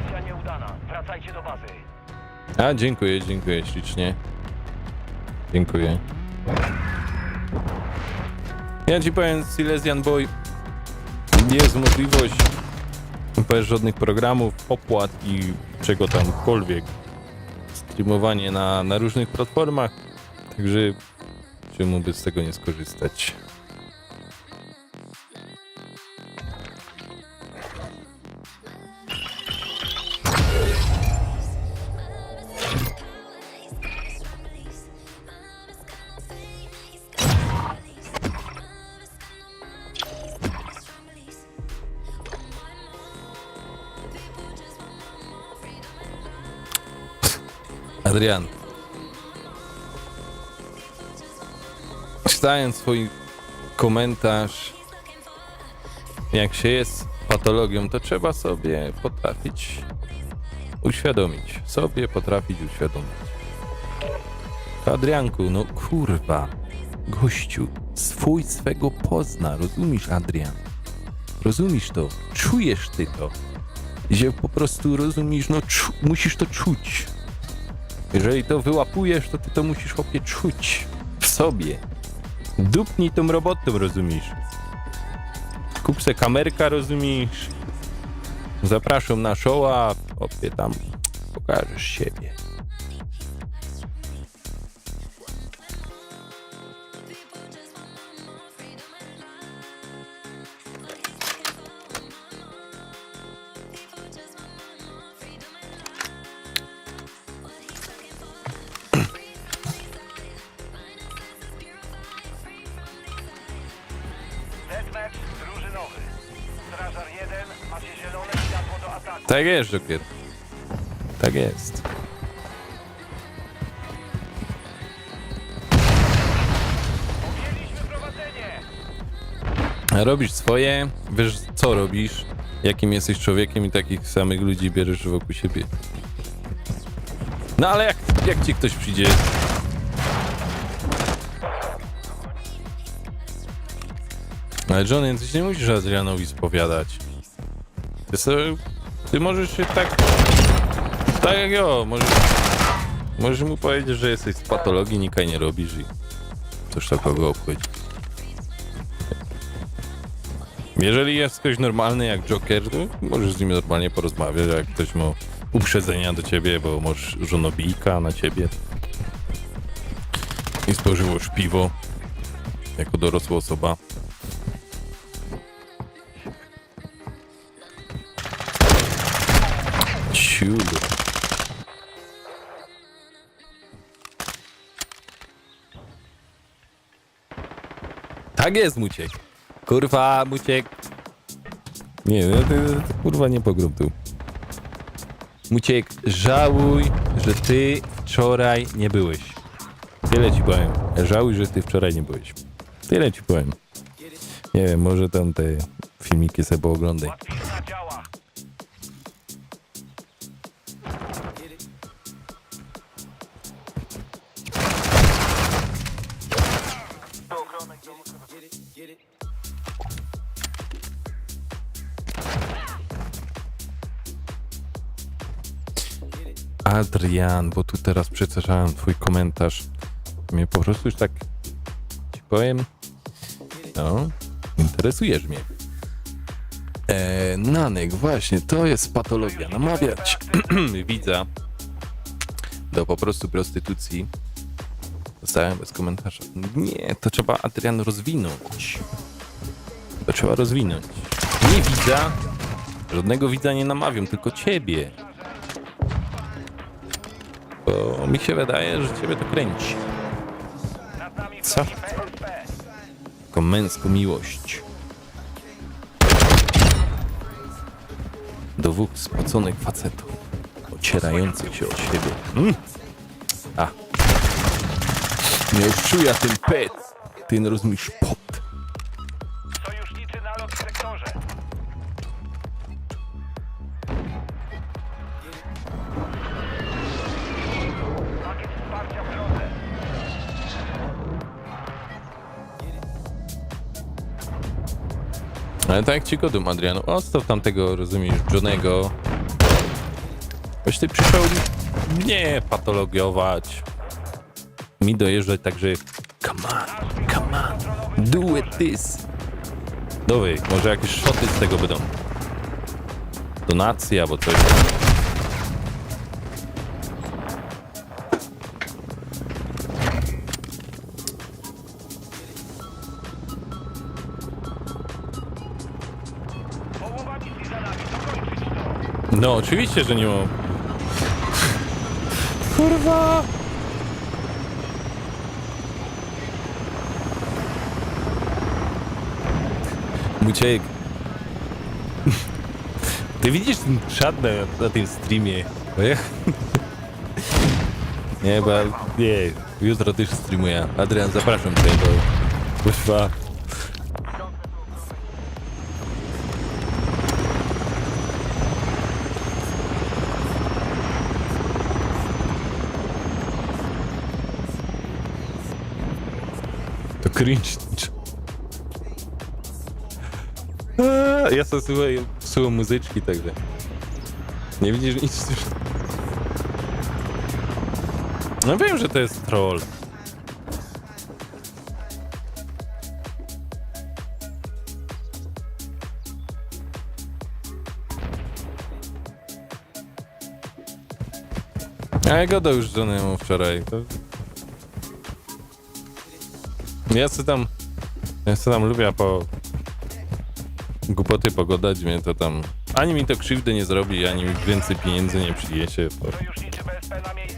Misja nieudana. Wracajcie do bazy. A, dziękuję ślicznie. Dziękuję. Ja ci powiem, Silesian Boy, jest możliwość bez żadnych programów, opłat i czego tamkolwiek. Streamowanie na różnych platformach, także czemu by z tego nie skorzystać. Adrian, czytając swój komentarz, jak się jest patologią, to trzeba sobie potrafić uświadomić. Adrianku, no kurwa, gościu, swój swego pozna, rozumiesz, Adrian? Rozumiesz to? Czujesz ty to? Że po prostu rozumiesz, no musisz to czuć. Jeżeli to wyłapujesz, to ty to musisz chłopie czuć w sobie. Dupnij tą robotą, rozumiesz? Kup se kamerka, rozumiesz? Zapraszam na showa, chłopie, tam pokażesz siebie. Deathmatch drużynowy. Strażar 1, macie zielone światło do ataku. Tak jest, Joker. Tak jest. Objęliśmy prowadzenie. Robisz swoje, wiesz co robisz, jakim jesteś człowiekiem i takich samych ludzi bierzesz wokół siebie. No ale jak ci ktoś przyjdzie... Ale Johnny, ty się nie musisz Adrianowi spowiadać. Ty możesz się tak jak ja, możesz mu powiedzieć, że jesteś z patologii, nikaj nie robisz i coś takiego obchodzi. Jeżeli jest ktoś normalny jak Joker, to możesz z nim normalnie porozmawiać, jak ktoś ma uprzedzenia do ciebie, bo masz żonobijka na ciebie i spożywasz piwo jako dorosła osoba. Ciul. Tak jest, Muciek. Kurwa, Muciek. Nie, ty kurwa nie pogrób tu. Muciek, żałuj, że ty wczoraj nie byłeś. Tyle ci powiem. Żałuj, że ty wczoraj nie byłeś. Tyle ci powiem. Nie wiem, może tam te filmiki sobie pooglądaj. Łatwizna działa. Adrian, bo tu teraz przeczytałem twój komentarz. Mnie po prostu już tak ci powiem. No, interesujesz mnie. Nanek, właśnie, to jest patologia. Namawiać widza do po prostu prostytucji. Zostałem bez komentarza. Nie, to trzeba Adrian rozwinąć. To trzeba rozwinąć. Nie widza. Żadnego widza nie namawiam, tylko ciebie. Bo mi się wydaje, że ciebie to kręci. Nad nami Co? wrogi PSP. Taką męską miłość. Do dwóch spoconych facetów, ocierających się o siebie. A. Nie czuję ten pet. Ty nie rozumiesz pot. Sojuszniczy nalot w sektorze. Pakiet wsparcia w drodze. Ale tak jak ci godum, Adrianu. Odstaw tamtego, rozumiesz, Johnego. Boś ty przyszedł mnie patologiować. Mi dojeżdżać, także come on, do it this. Dowej, może jakieś szoty z tego będą. Donacja albo coś. Połowa misji za nami. Dokończyć to. No, oczywiście, że nie mam. Kurwa! Muciek. Ty widzisz ten czat na tym streamie? Bo ja... Nie, bo... Nie, jutro też streamuję. Adrian, zapraszam cię, bo... Kurwa... To cringe. Ja sobie słucham muzyczki, także... Nie widzisz nic już. No wiem, że to jest troll. A ja gadał już z Johnny'emu wczoraj. To... Ja sobie tam lubię głupoty pogadać, mnie to tam... Ani mi to krzywdy nie zrobi, ani mi więcej pieniędzy nie przyniesie. To... Sojuszniczy PSP na miejscu.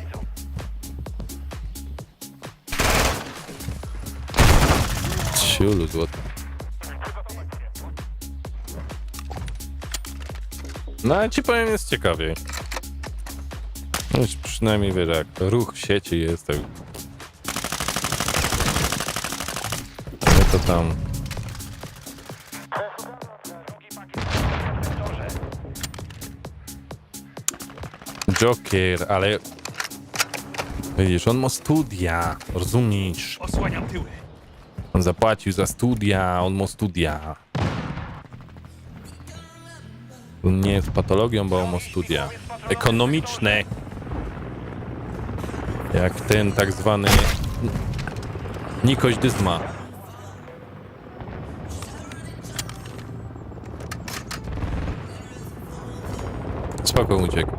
Ciulu złoto. No ale ci powiem, jest ciekawiej. No, już przynajmniej wiesz, jak ruch w sieci jest, tak. No to tam. Joker, ale widzisz, on ma studia, rozumiesz? Osłaniam tyły. On zapłacił za studia, on ma studia. On nie jest patologią, bo on ma studia ekonomiczne. Jak ten tak zwany Nikoś Dyzma. Spoko uciekł.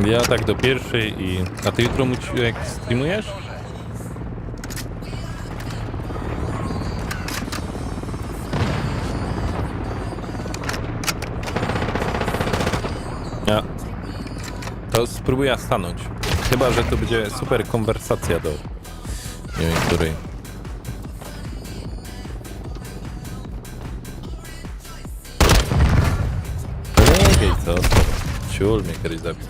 Ja tak do pierwszej i... A ty jutro jak streamujesz? Ja. To spróbuję stanąć. Chyba, że to będzie super konwersacja do... Nie wiem, której. Lepiej, co? Ciul mnie kiedyś zabił.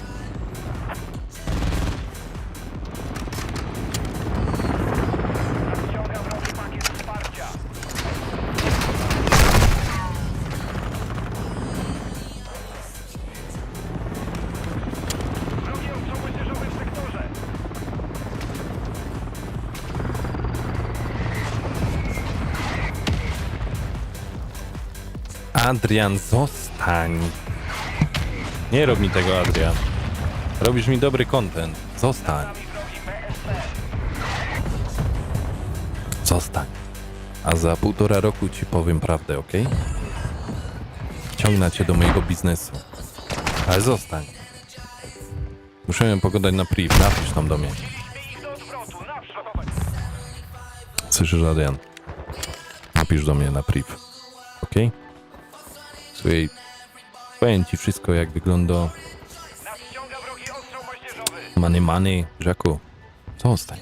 Ściąga wrogi pakiet wsparcia. Wrogi ostrzał moździerzowy w sektorze. Adrian, zostań. Nie rób mi tego, Adrian. Robisz mi dobry content. Zostań. Zostań. A za 1,5 roku ci powiem prawdę, ok? Ciągnę cię do mojego biznesu. Ale zostań. Muszę ją pogadać na priv. Napisz tam do mnie. Ich do odwrotu, naprzód. Słyszysz, Adrian? Napisz do mnie na priv. Ok? Słuchaj, powiem ci wszystko, jak wygląda Nadciąga wrogi ostrzał moździerzowy. money, Żaku.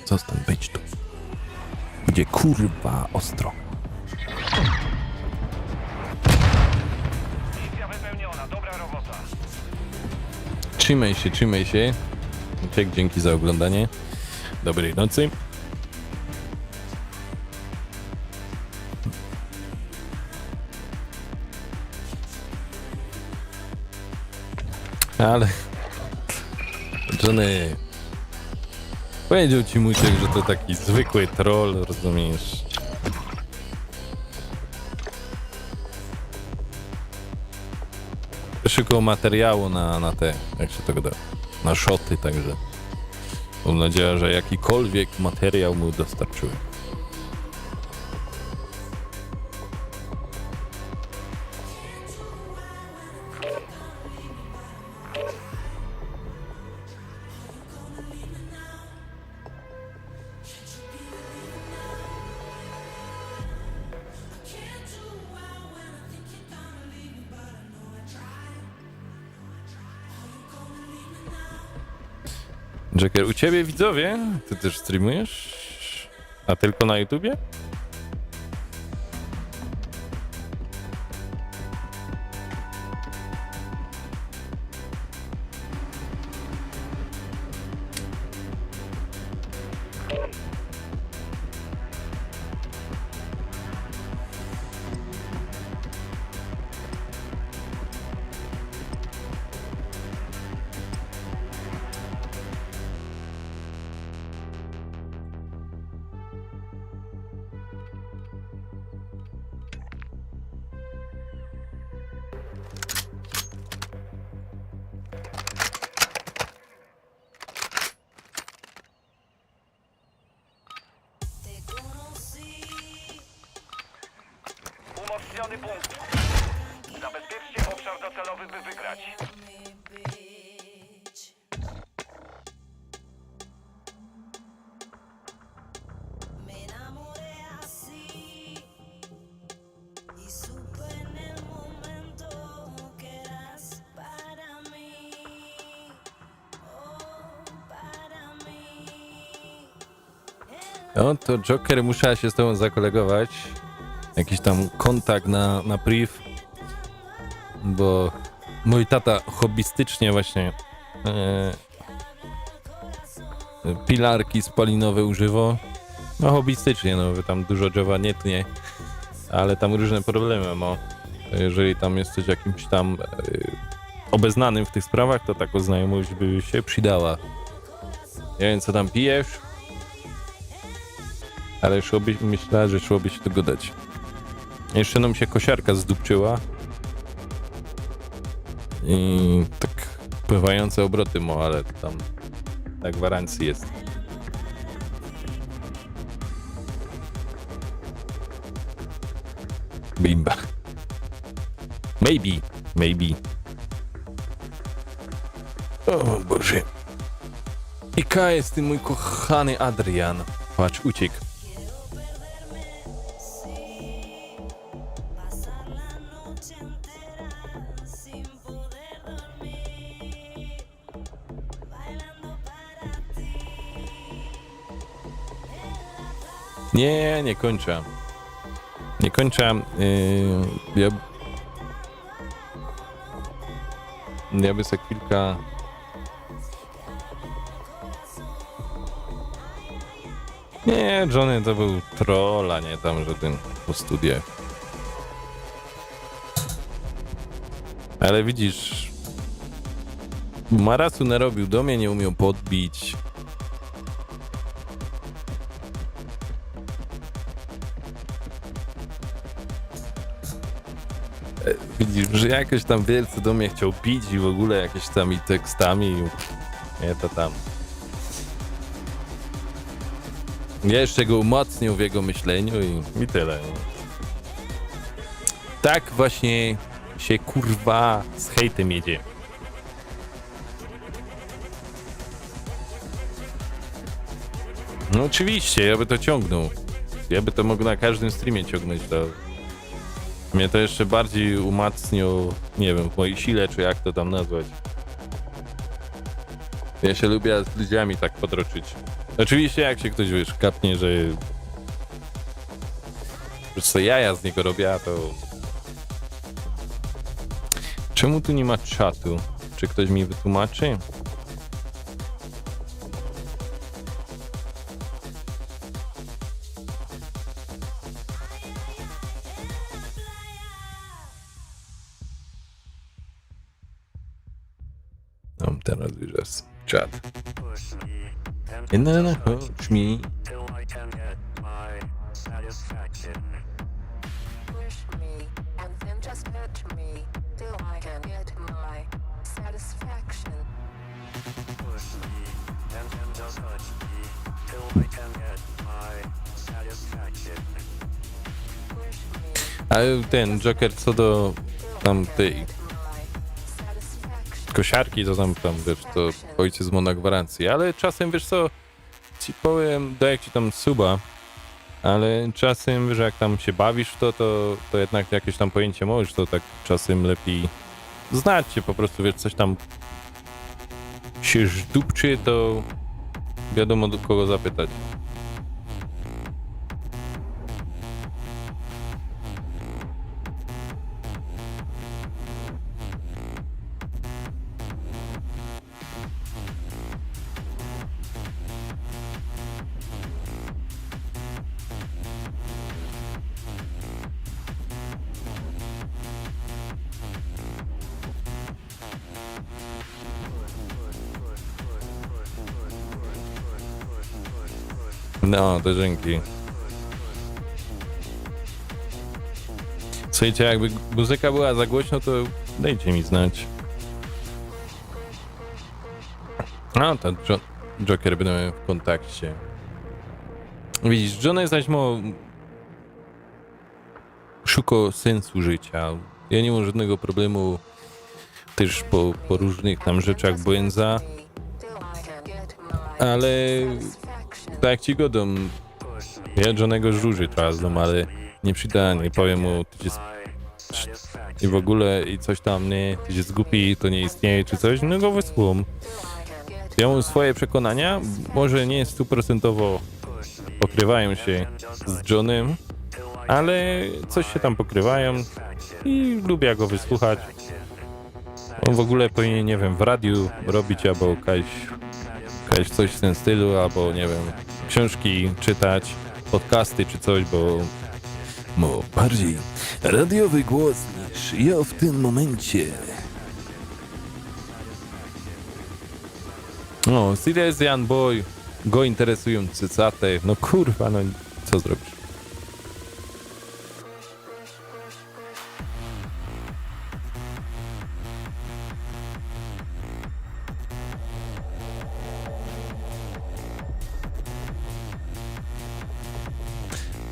Zostań, wejdź tu. Będzie kurwa ostro. Misja wypełniona, dobra robota. Trzymaj się. Dzięki za oglądanie. Dobrej nocy. Ale... Johnny... Powiedział ci Muciek, że to taki zwykły troll, rozumiesz? Szukał materiału na te, jak się to gada, na szoty, także mam nadzieję, że jakikolwiek materiał mu dostarczyłem. Joker, u ciebie widzowie? Ty też streamujesz? A tylko na YouTubie? Umocniony punkt. Zabezpieczcie obszar docelowy, by wygrać. Me enamoré así y supe en el momento que eras para mí, oh, para mí. No to Joker, muszę się z tobą zakolegować. Jakiś tam kontakt na priv. bo mój tata hobbystycznie właśnie pilarki spalinowe używa. No hobbystycznie, no tam dużo drzewa nie tnie, ale tam różne problemy ma. Jeżeli tam jesteś jakimś tam obeznanym w tych sprawach, to taka znajomość by się przydała. Nie wiem co tam pijesz, ale myślę, że szłoby się tego dać. Jeszcze nam się kosiarka zdupczyła i tak pływające obroty ma, ale tam na gwarancji jest. Bimba. Maybe. O Boże. I K jest ten mój kochany Adrian. Patrz, uciekł. pasar la noche entera sin poder dormir, bailando para ti. Nie kończę. Nie kończę. Ja by sobie kilka... Nie, Johnny to był troll, a nie tam żaden po studiach. Ale widzisz, Marasu narobił do mnie, nie umiał podbić. Widzisz, że jakoś tam wielce do mnie chciał bić i w ogóle jakieś tam i tekstami. Nie, to tam. Ja jeszcze go umocnił w jego myśleniu i tyle. Tak właśnie się kurwa z hejtem jedzie. No oczywiście, ja by to ciągnął. Ja by to mógł na każdym streamie ciągnąć. To mnie to jeszcze bardziej umacnił, nie wiem, w mojej sile, czy jak to tam nazwać. Ja się lubię z ludziami tak podroczyć. Oczywiście jak się ktoś, wiesz, kapnie, że po prostu jaja z niego robię, to... Czemu tu nie ma czatu? Czy ktoś mi wytłumaczy? No, teraz już jest czat. No, chodź mi. Push me and then just touch me till I can get my satisfaction. Push me, and then just touch me, till I can get my satisfaction. Push me Ale ten Joker co do tam tej my satisfaction. kosiarki, to tam wiesz, to ojciec ma na gwarancji, ale czasem wiesz co, ci powiem, daj ci tam suba, ale czasem, wiesz, jak tam się bawisz w to jednak jakieś tam pojęcie możesz, to tak czasem lepiej znać się po prostu, wiesz, coś tam się żdupczy, to wiadomo do kogo zapytać. No, to dzięki. Słuchajcie, jakby muzyka była za głośno, to dajcie mi znać. A, to Joker będę w kontakcie. Widzisz, Johnny zaś szuka sensu życia. Ja nie mam żadnego problemu też po różnych tam rzeczach błędza, Till I can get my ale satisfaction. tak jak ci godą, ja Johnnego żuży teraz, no ale nie przyda, nie powiem mu, ty się i w ogóle i coś tam, nie, ty się zgubi, to nie istnieje czy coś, no go wysłam. Ja mam swoje przekonania, może nie stuprocentowo pokrywają się z Johnem, ale coś się tam pokrywają i lubię go wysłuchać. On w ogóle powinien, nie wiem, w radiu robić albo jakaś coś w tym stylu, albo nie wiem, książki czytać, podcasty czy coś, bo bardziej radiowy głos niż ja w tym momencie. No, Silesian Boy, go interesują cycaty, no kurwa, no co zrobisz?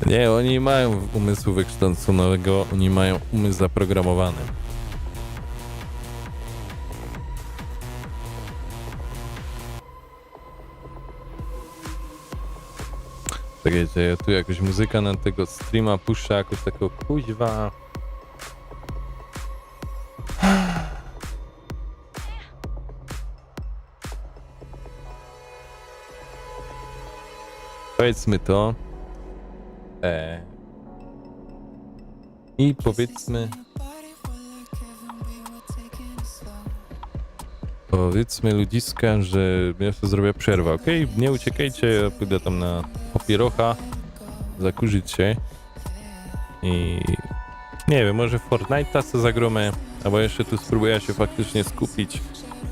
Nie, oni mają umysłu wykształconego, oni mają umysł zaprogramowany. Czekajcie, ja tu jakoś muzyka na tego streama puszcza jakoś takiego kuźwa. Powiedzmy to. I powiedzmy ludziska, że ja sobie zrobię przerwę, okej? Nie uciekajcie, ja pójdę tam na papierocha, zakurzyć się i nie wiem, może w Fortnite'a co zagromę, albo jeszcze tu spróbuję się faktycznie skupić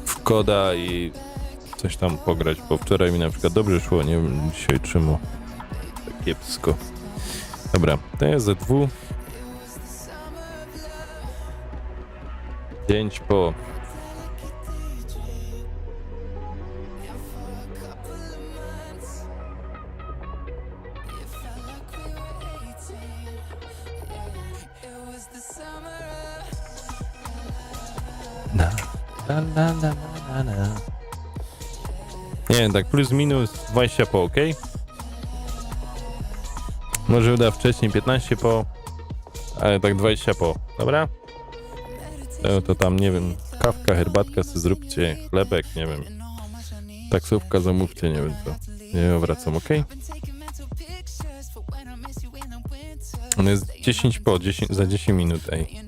w koda i coś tam pograć, bo wczoraj mi na przykład dobrze szło, nie wiem dzisiaj czemu tak kiepsko. Dobra, to jest ZW. 5 po. Nie wiem, tak plus minus 20 po, ok? Może uda wcześniej 15 po, ale tak 20 po, dobra? To tam, nie wiem, kawka, herbatka sobie zróbcie, chlebek, nie wiem. Taksówka zamówcie, nie wiem co. Nie wracam, ok? On jest 10 po, 10, za 10 minut, ej.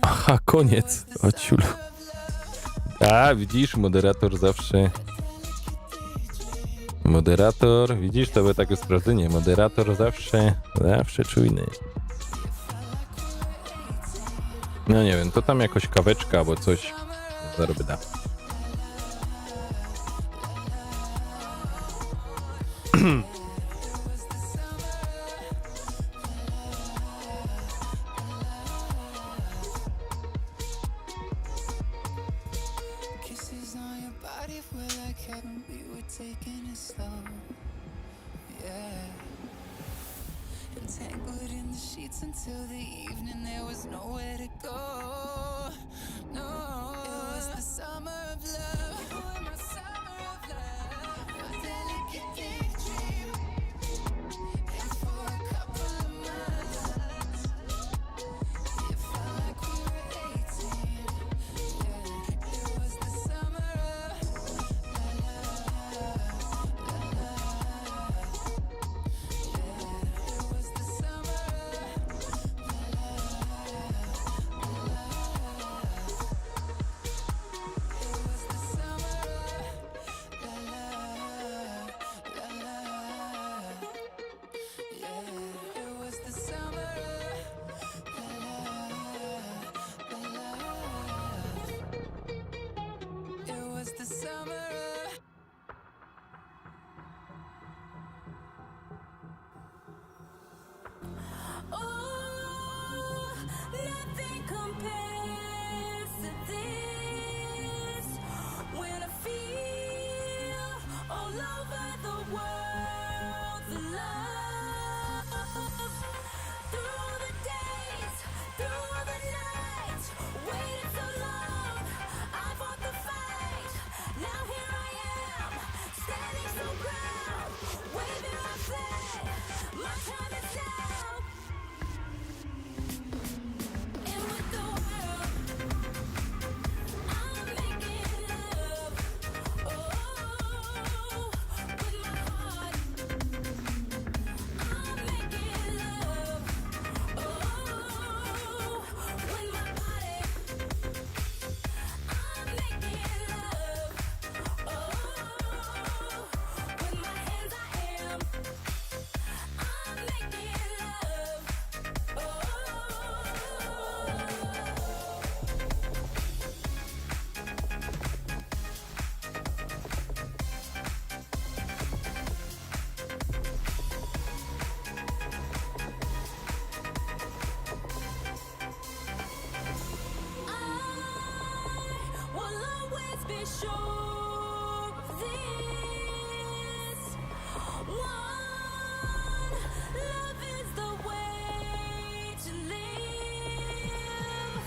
Aha, koniec. O ciulu. A, widzisz, moderator zawsze... Moderator, widzisz, to było takie sprawdzenie. Moderator zawsze czujny. No nie wiem, to tam jakoś kaweczka albo coś zarobię da. Kisses on your body were like heaven, we were taking it slow. Yeah. Entangled in the sheets until the evening, there was nowhere to go. No, it was the summer of love. You were my summer of love. A delicate daydream. And for a couple of months, it felt like we were 18. Yeah, it was the summer of sure of this. One, love is the way to live.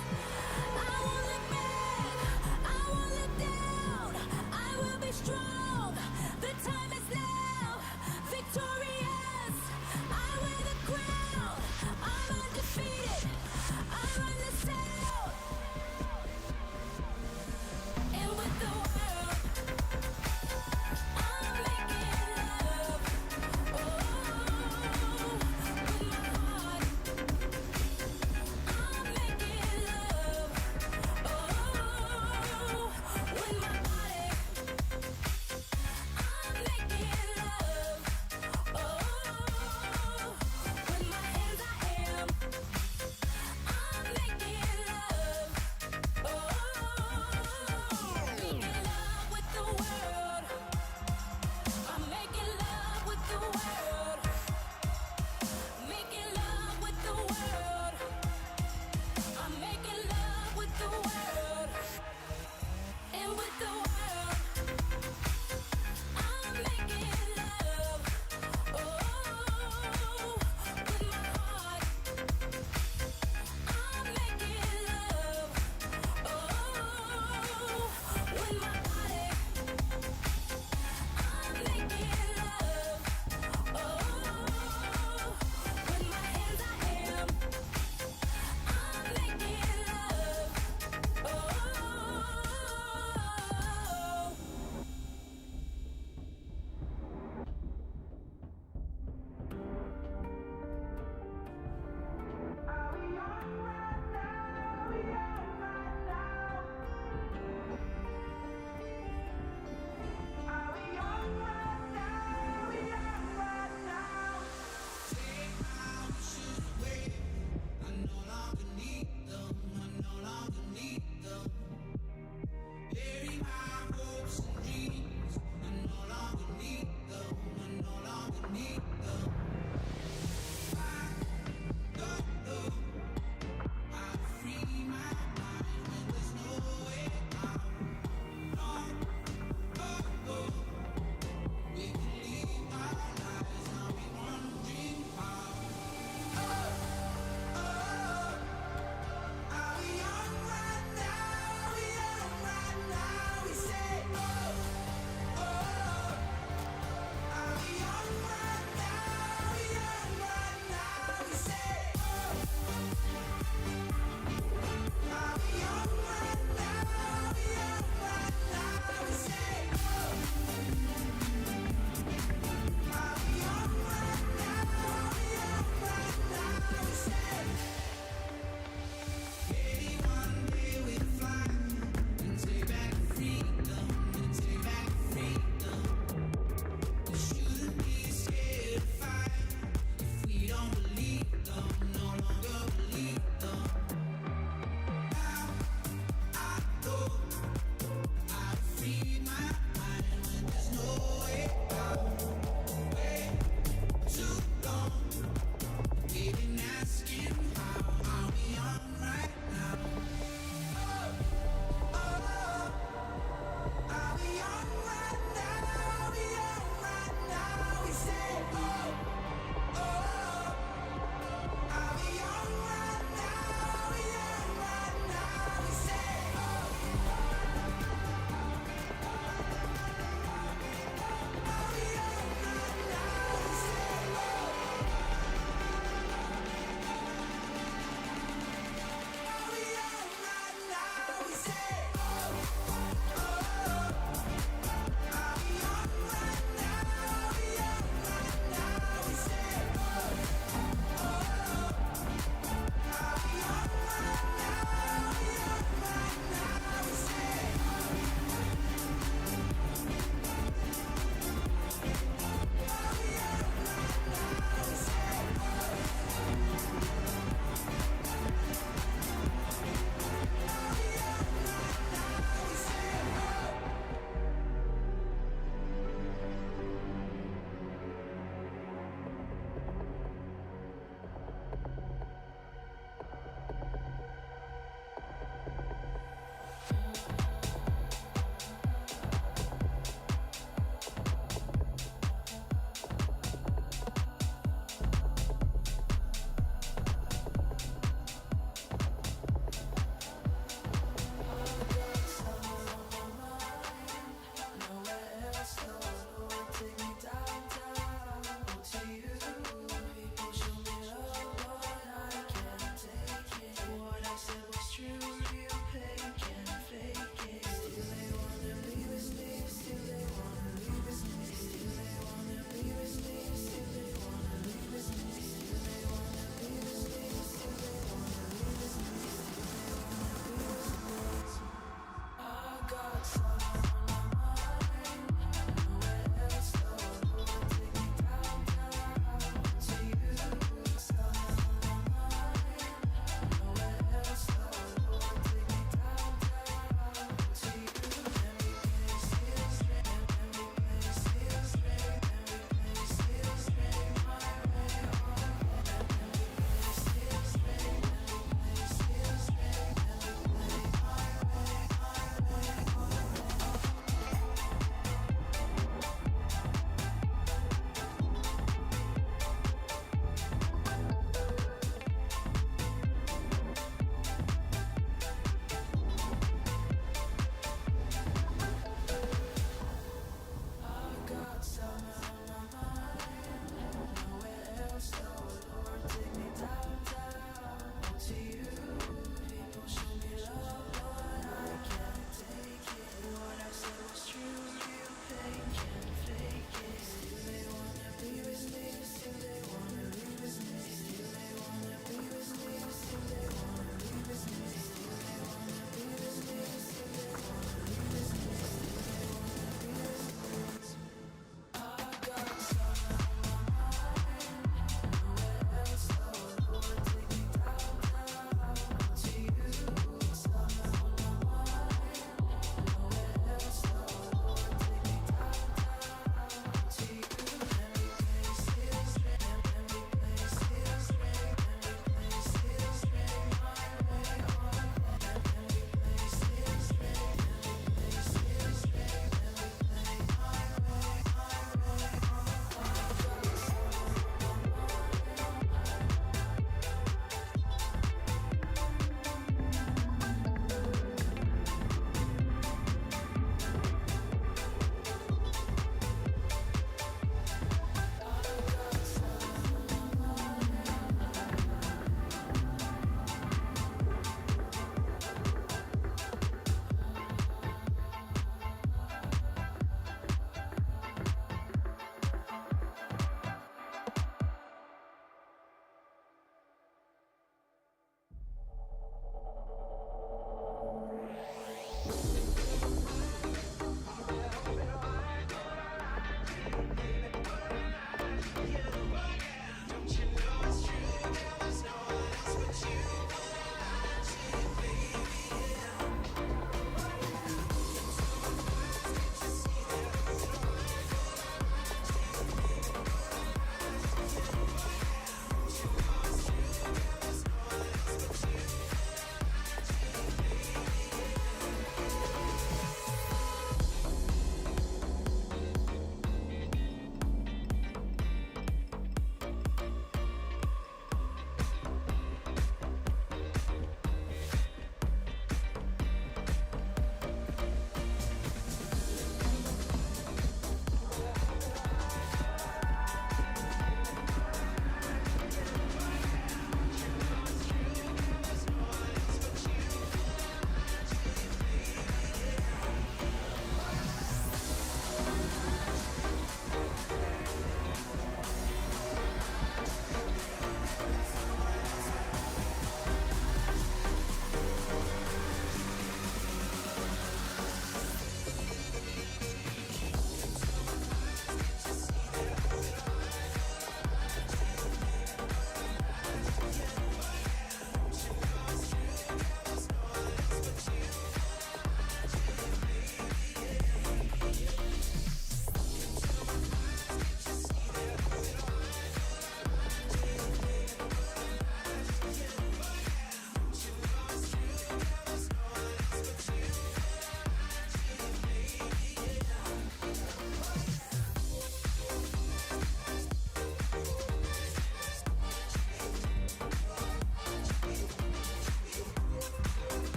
I won't look back, I won't look down. I will be strong. The time is now, victorious. I wear the crown. I'm undefeated. I run the sound. And with the world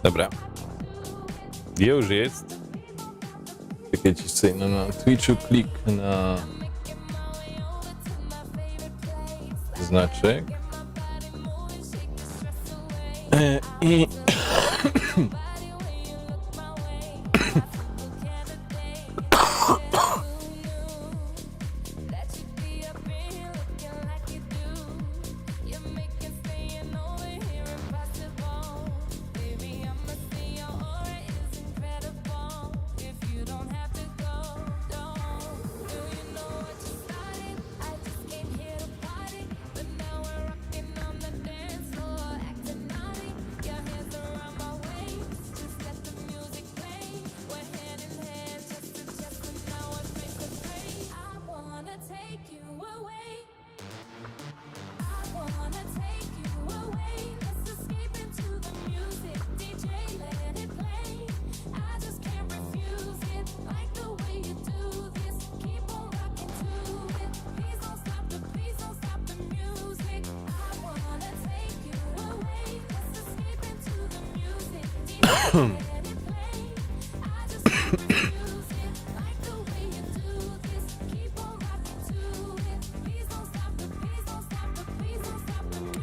Dobra. Już jest. Czekaj, ci sobie na Twitchu klik na znaczek. I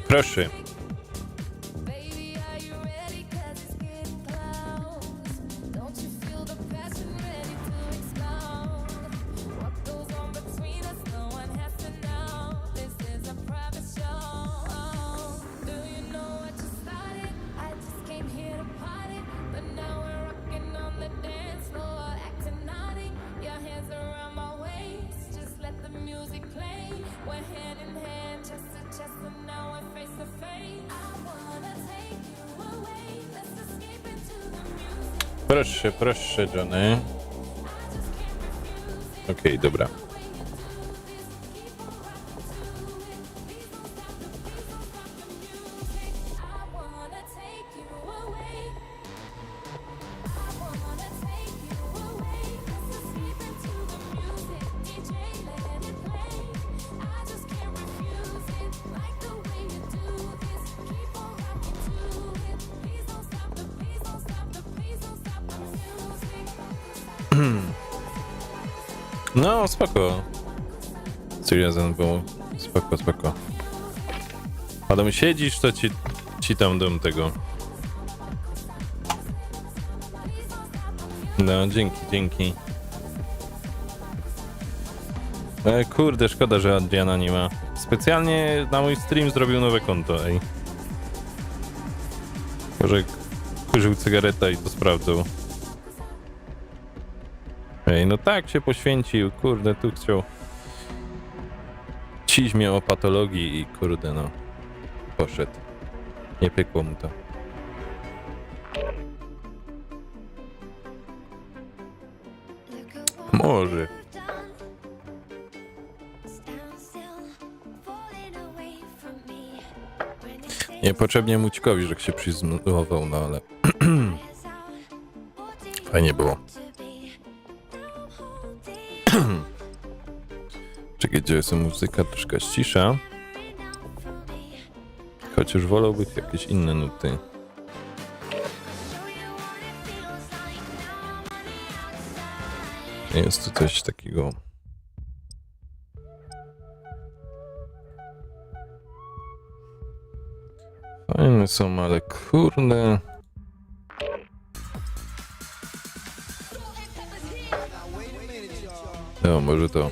proszę. Baby, are you ready? 'Cause it's getting close. Don't you feel the passion ready to explode? What goes on between us, no one has to know. This is a private show. Do you know what you started? I just came here to party, but now we're rocking on the dance floor, acting naughty. Your hands around my waist, just let the music play. We're hand in hand, chest to chest, and now we're face to face. I wanna take you away. Let's escape into the music. Proszę, proszę, Johnny. Okej, dobra. I wanna take you away. I wanna take you away. Let's escape into the music. DJ, let it play. I just can't refuse it. Like the way you do this. Keep on rocking to it. Please don't stop the, please don't stop the, please don't stop the music. No, spoko. Seriozem było. Spoko, spoko. Adam, siedzisz, to ci tam dam tego. No, dzięki, dzięki. Kurde, szkoda, że Adriana nie ma. Specjalnie na mój stream zrobił nowe konto, ej. Może kurzył cygareta i to sprawdzał. Ej, no tak się poświęcił, kurde, tu chciał ciźmie o patologii i kurde, no, poszedł. Nie pykło mu to. Może. Niepotrzebnie Mućkowi, że się przyzmował, no ale fajnie było. Czekaj, gdzie jest muzyka, troszkę cisza. Chociaż wolałbym jakieś inne nuty. Jest tu coś takiego. Fajne są, ale kurde. No, może to.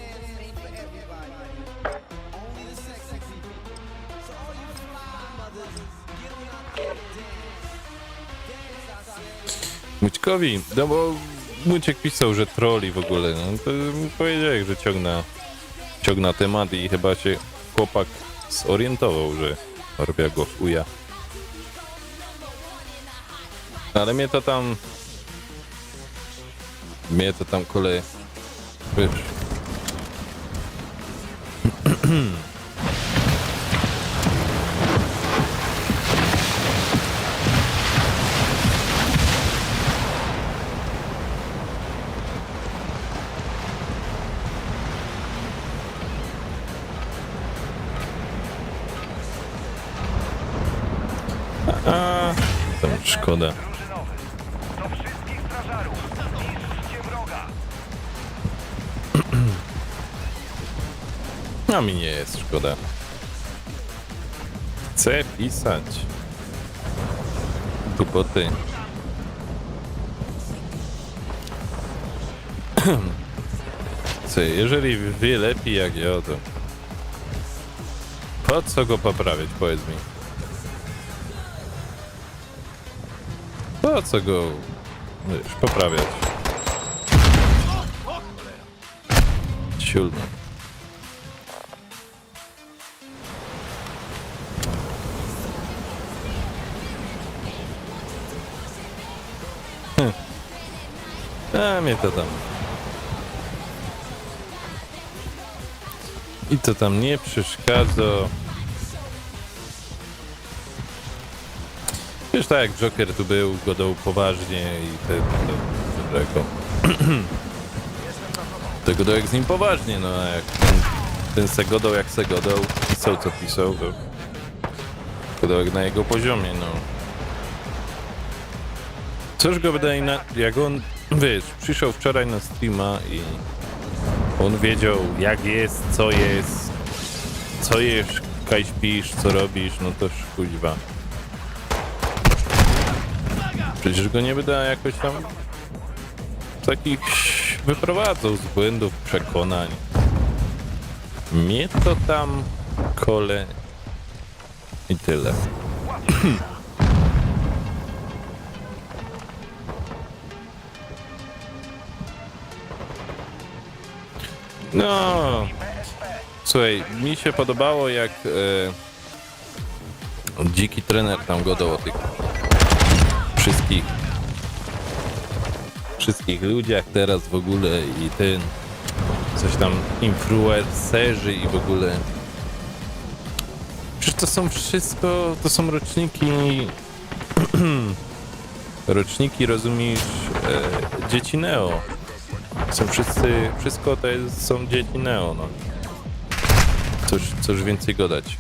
Mućkowi, no bo Muciek pisał, że troli w ogóle, no to powiedziałeś, że ciągna temat i chyba się chłopak zorientował, że robię go w uja. Ale mnie to tam kolej, wiesz. Tam szkoda. Drużynowy. A mi nie jest szkoda. Chcę pisać. Głupoty. Co, jeżeli wie lepiej jak ja, to po co go poprawiać, powiedz mi? Po co go, wiesz, poprawiać? Ciulno. A mnie to tam. I to tam nie przeszkadza. Wiesz, tak jak Joker tu był, godał poważnie i tego. To godał jak z nim poważnie, no a jak ten se godał jak se godał, pisał co pisał, to godał jak na jego poziomie, no. Coś go wydaje na... jak on, wiesz, przyszedł wczoraj na streama i on wiedział jak jest, co jesz, kaj śpisz, co robisz, no to kuźwa. Przecież go nie wyda jakoś tam takich wyprowadzał z błędów, przekonań. Mnie to tam kole i tyle. No, słuchaj, mi się podobało jak dziki trener tam godał o tych wszystkich ludziach teraz w ogóle i ten coś tam influencerzy i w ogóle. Przecież to są wszystko, to są roczniki roczniki, rozumiesz, dzieci Neo. Są wszystko to jest, są dzieci Neo, no. Cóż więcej gadać.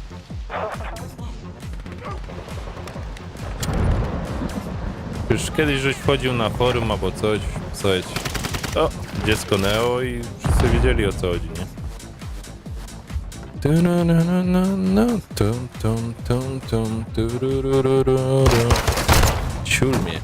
Już kiedyś żeś wchodził na forum albo coś, pisałeś o, dziecko Neo i wszyscy wiedzieli o co chodzi, nie? Ciul mnie.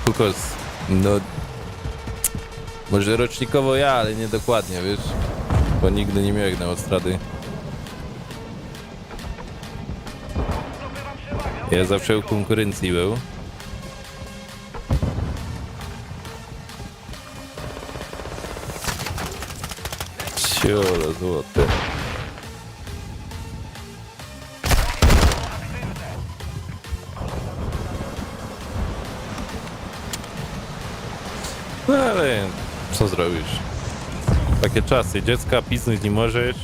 Kukos, no może rocznikowo ja, ale nie dokładnie, wiesz, bo nigdy nie miałem na Ostrady. Ja zawsze u konkurencji był. Ciolo złote. No ale co zrobisz? Takie czasy, dziecka piznąć nie możesz.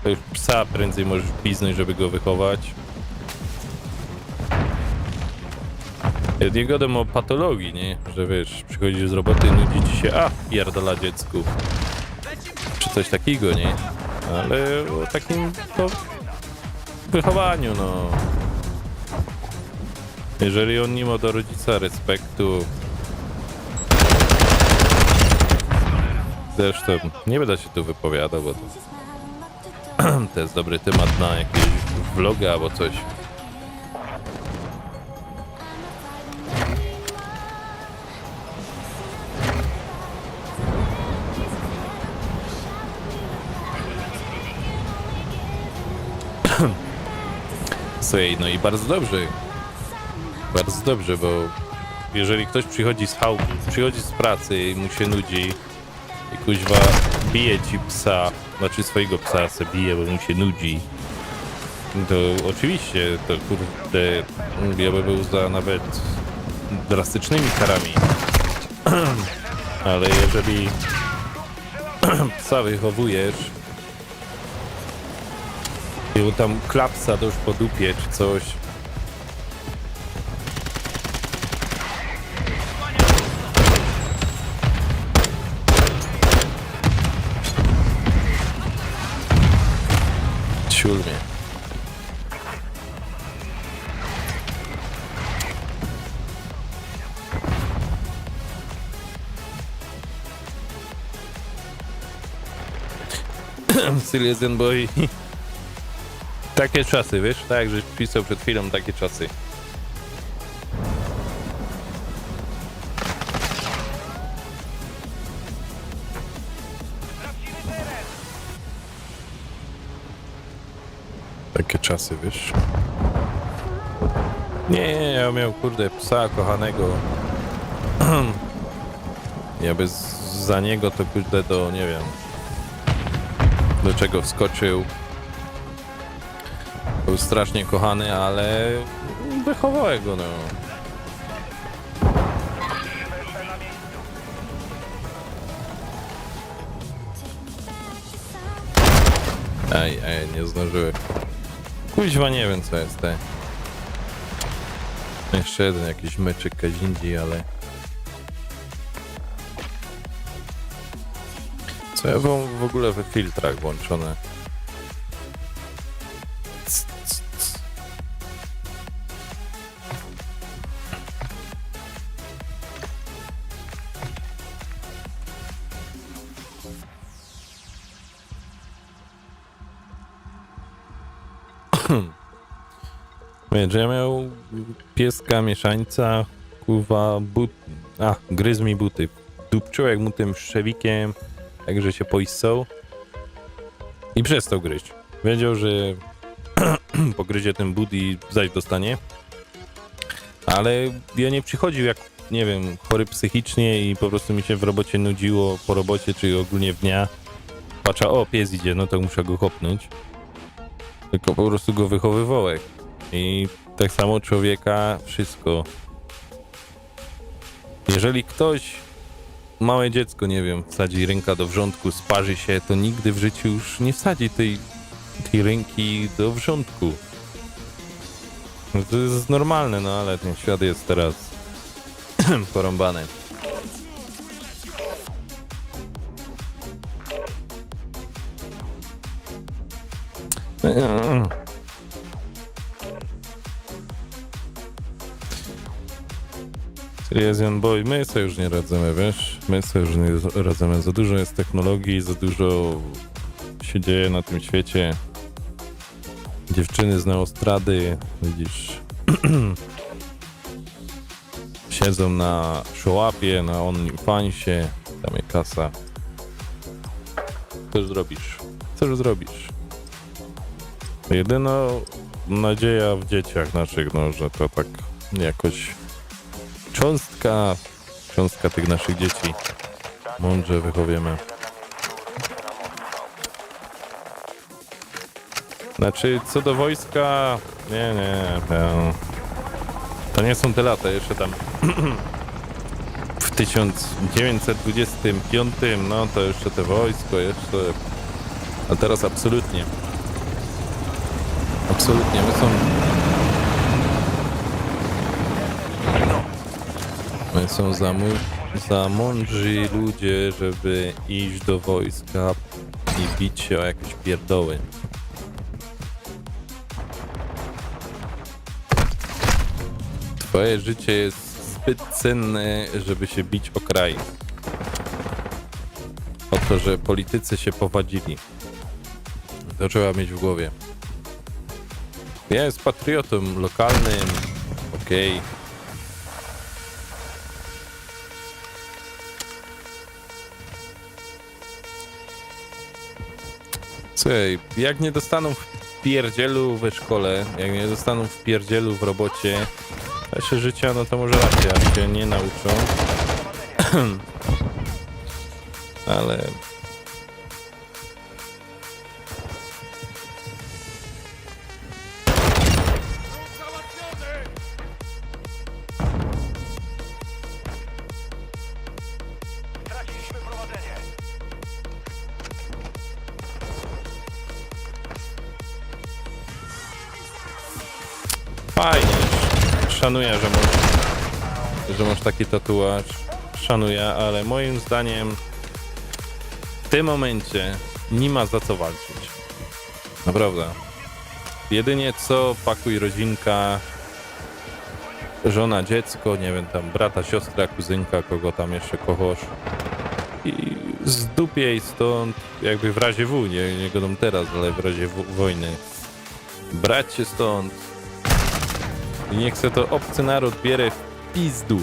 To już psa prędzej możesz piznąć, żeby go wychować. Ja nie gadam o patologii, nie? Że wiesz, przychodzisz z roboty, nudzi ci się, a pierdala dziecku. Czy coś takiego, nie? Ale o takim to wychowaniu, no. Jeżeli on nie ma do rodzica respektu, zresztą nie będę się tu wypowiadał, bo to jest dobry temat na jakieś vloga albo coś. Słuchaj, no i bardzo dobrze, bo jeżeli ktoś przychodzi z chałupy, przychodzi z pracy i mu się nudzi i kuźwa bije ci psa, znaczy swojego psa se bije, bo mu się nudzi, to oczywiście to kurde, ja bym był za nawet drastycznymi karami. Ale jeżeli psa wychowujesz i mu tam klapsa dość po dupie czy coś, ciul mnie. Silesian Boy. Takie czasy, wiesz? Tak, jak żeś pisał przed chwilą, takie czasy. Takie czasy, wiesz? Nie, ja miał, kurde, psa kochanego. Ja by za niego to, kurde, do, nie wiem, do czego wskoczył. Był strasznie kochany, ale wychowałem go, no. Ej, nie zdążyłem. Kuźwa, nie wiem co jest te. Jeszcze jeden jakiś meczyk Kazindzi, ale... Co ja mam w ogóle we filtrach włączone? Wiesz, ja miał pieska mieszańca, kurwa, gryzł mi buty. Dupczył jak mu tym szczewikiem, jakże się poissał i przestał gryźć. Wiedział, że pogryzie ten but i zaś dostanie, ale ja nie przychodził jak, nie wiem, chory psychicznie i po prostu mi się w robocie nudziło po robocie, czy ogólnie w dnia. Patrzę, o, pies idzie, no to muszę go kopnąć. Tylko po prostu go wychowywałem. I tak samo człowieka, wszystko. Jeżeli ktoś, małe dziecko, nie wiem, wsadzi ręka do wrzątku, sparzy się, to nigdy w życiu już nie wsadzi tej ręki do wrzątku. No to jest normalne, no ale ten świat jest teraz porąbany. Silesian Boy, my sobie już nie radzimy, wiesz? My sobie już nie radzimy. Za dużo jest technologii, za dużo się dzieje na tym świecie. Dziewczyny z Neostrady, widzisz, siedzą na Showupie, na OnlyFansie, tam jest kasa. Co już zrobisz? Co już zrobisz? Jedyna nadzieja w dzieciach naszych, no, że to tak jakoś cząstka tych naszych dzieci mądrze wychowiemy. Znaczy, co do wojska, nie, to nie są te lata, jeszcze tam w 1925, no to jeszcze te wojsko, a teraz absolutnie, my są za mądrzy ludzie, żeby iść do wojska i bić się o jakieś pierdoły. Twoje życie jest zbyt cenne, żeby się bić o kraj. O to, że politycy się powadzili. To trzeba mieć w głowie. Ja jest patriotą lokalnym, okej. Słuchaj, jak nie dostaną w pierdzielu we szkole, jak nie dostaną w pierdzielu w robocie, jeszcze życia, no to może racja, się nie nauczą. Ale... Załatwiony! Traciliśmy prowadzenie. Fajnie. Szanuję, że masz taki tatuaż. Szanuję, ale moim zdaniem w tym momencie nie ma za co walczyć. Naprawdę. jedynie co, pakuj rodzinka, żona, dziecko, nie wiem, tam brata, siostra, kuzynka, kogo tam jeszcze kochasz. I zdupiej stąd, jakby w razie W, nie godą teraz, ale w razie wojny. Brać się stąd. I niech se to obcy naród bierze w pizdu.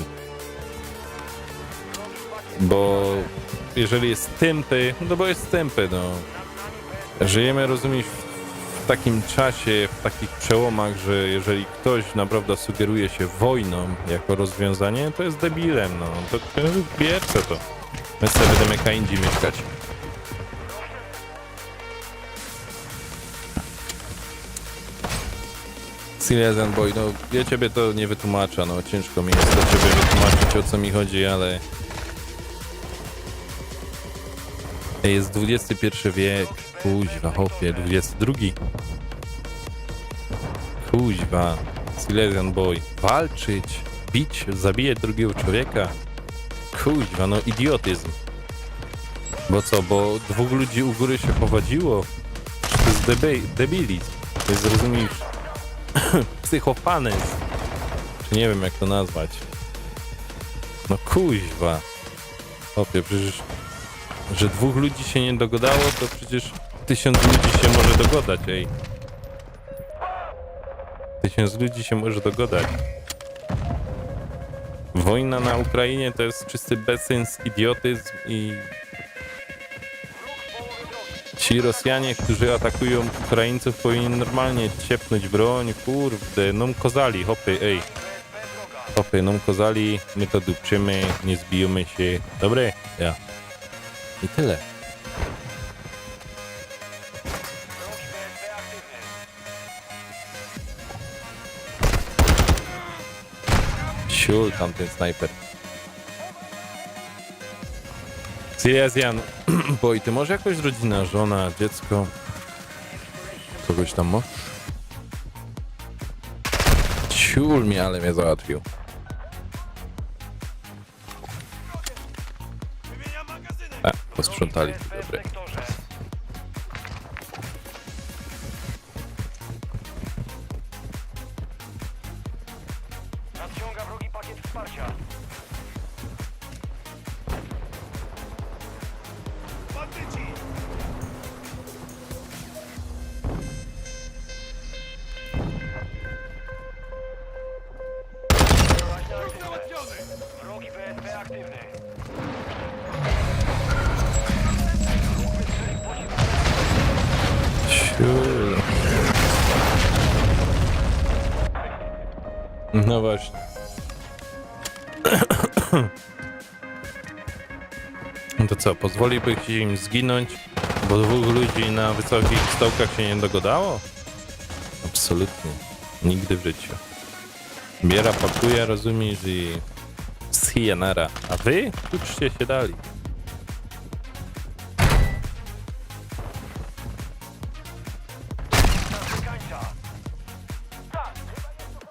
Bo jeżeli jest tępy, no bo jest tępy, no. Żyjemy, rozumiesz, w takim czasie, w takich przełomach, że jeżeli ktoś naprawdę sugeruje się wojną jako rozwiązanie, to jest debilem, no. To bierze to. My sobie będziemy kaindzi mieszkać. Silesian Boy, no ja ciebie to nie wytłumaczę, no ciężko mi jest do ciebie wytłumaczyć, o co mi chodzi, ale... Jest XXI wiek, kuźwa, hopie, XXII. Kuźwa, Silesian Boy, walczyć, bić, zabijać drugiego człowieka. Kuźwa, no idiotyzm. Bo co, bo dwóch ludzi u góry się powadziło? Czy to jest debilizm? To jest, rozumiesz, psychofanezm. Czy nie wiem jak to nazwać. No kuźwa. Opie, przecież, że dwóch ludzi się nie dogadało, to przecież 1000 ludzi się może dogadać, ej. 1000 ludzi się może dogadać. Wojna na Ukrainie to jest czysty bezsens, idiotyzm i ci Rosjanie, którzy atakują Ukraińców, powinni normalnie ciepnąć broń, kurde, no kozali, hopy, ej. Hopy, no kozali, my to dupczymy, nie zbijemy się. Dobre? Ja. I tyle. Siul, tam ten snajper. Silesian Boy, ty może jakoś rodzina, żona, dziecko? Kogoś tam masz? Siul mnie, ale mnie załatwił. Wymieniam magazyny! A, posprzątali, dobre. Nadciąga wrogi pakiet wsparcia. Bandyci! Wróg załatwiony! Wrogi PSP aktywny. Siul. No właśnie. No to co, pozwoliłbyś im zginąć, bo dwóch ludzi na wysokich stołkach się nie dogadało? Absolutnie. Nigdy w życiu. Biera, pakuje, rozumiesz, i sayonara. A wy? Uczcie się dalej.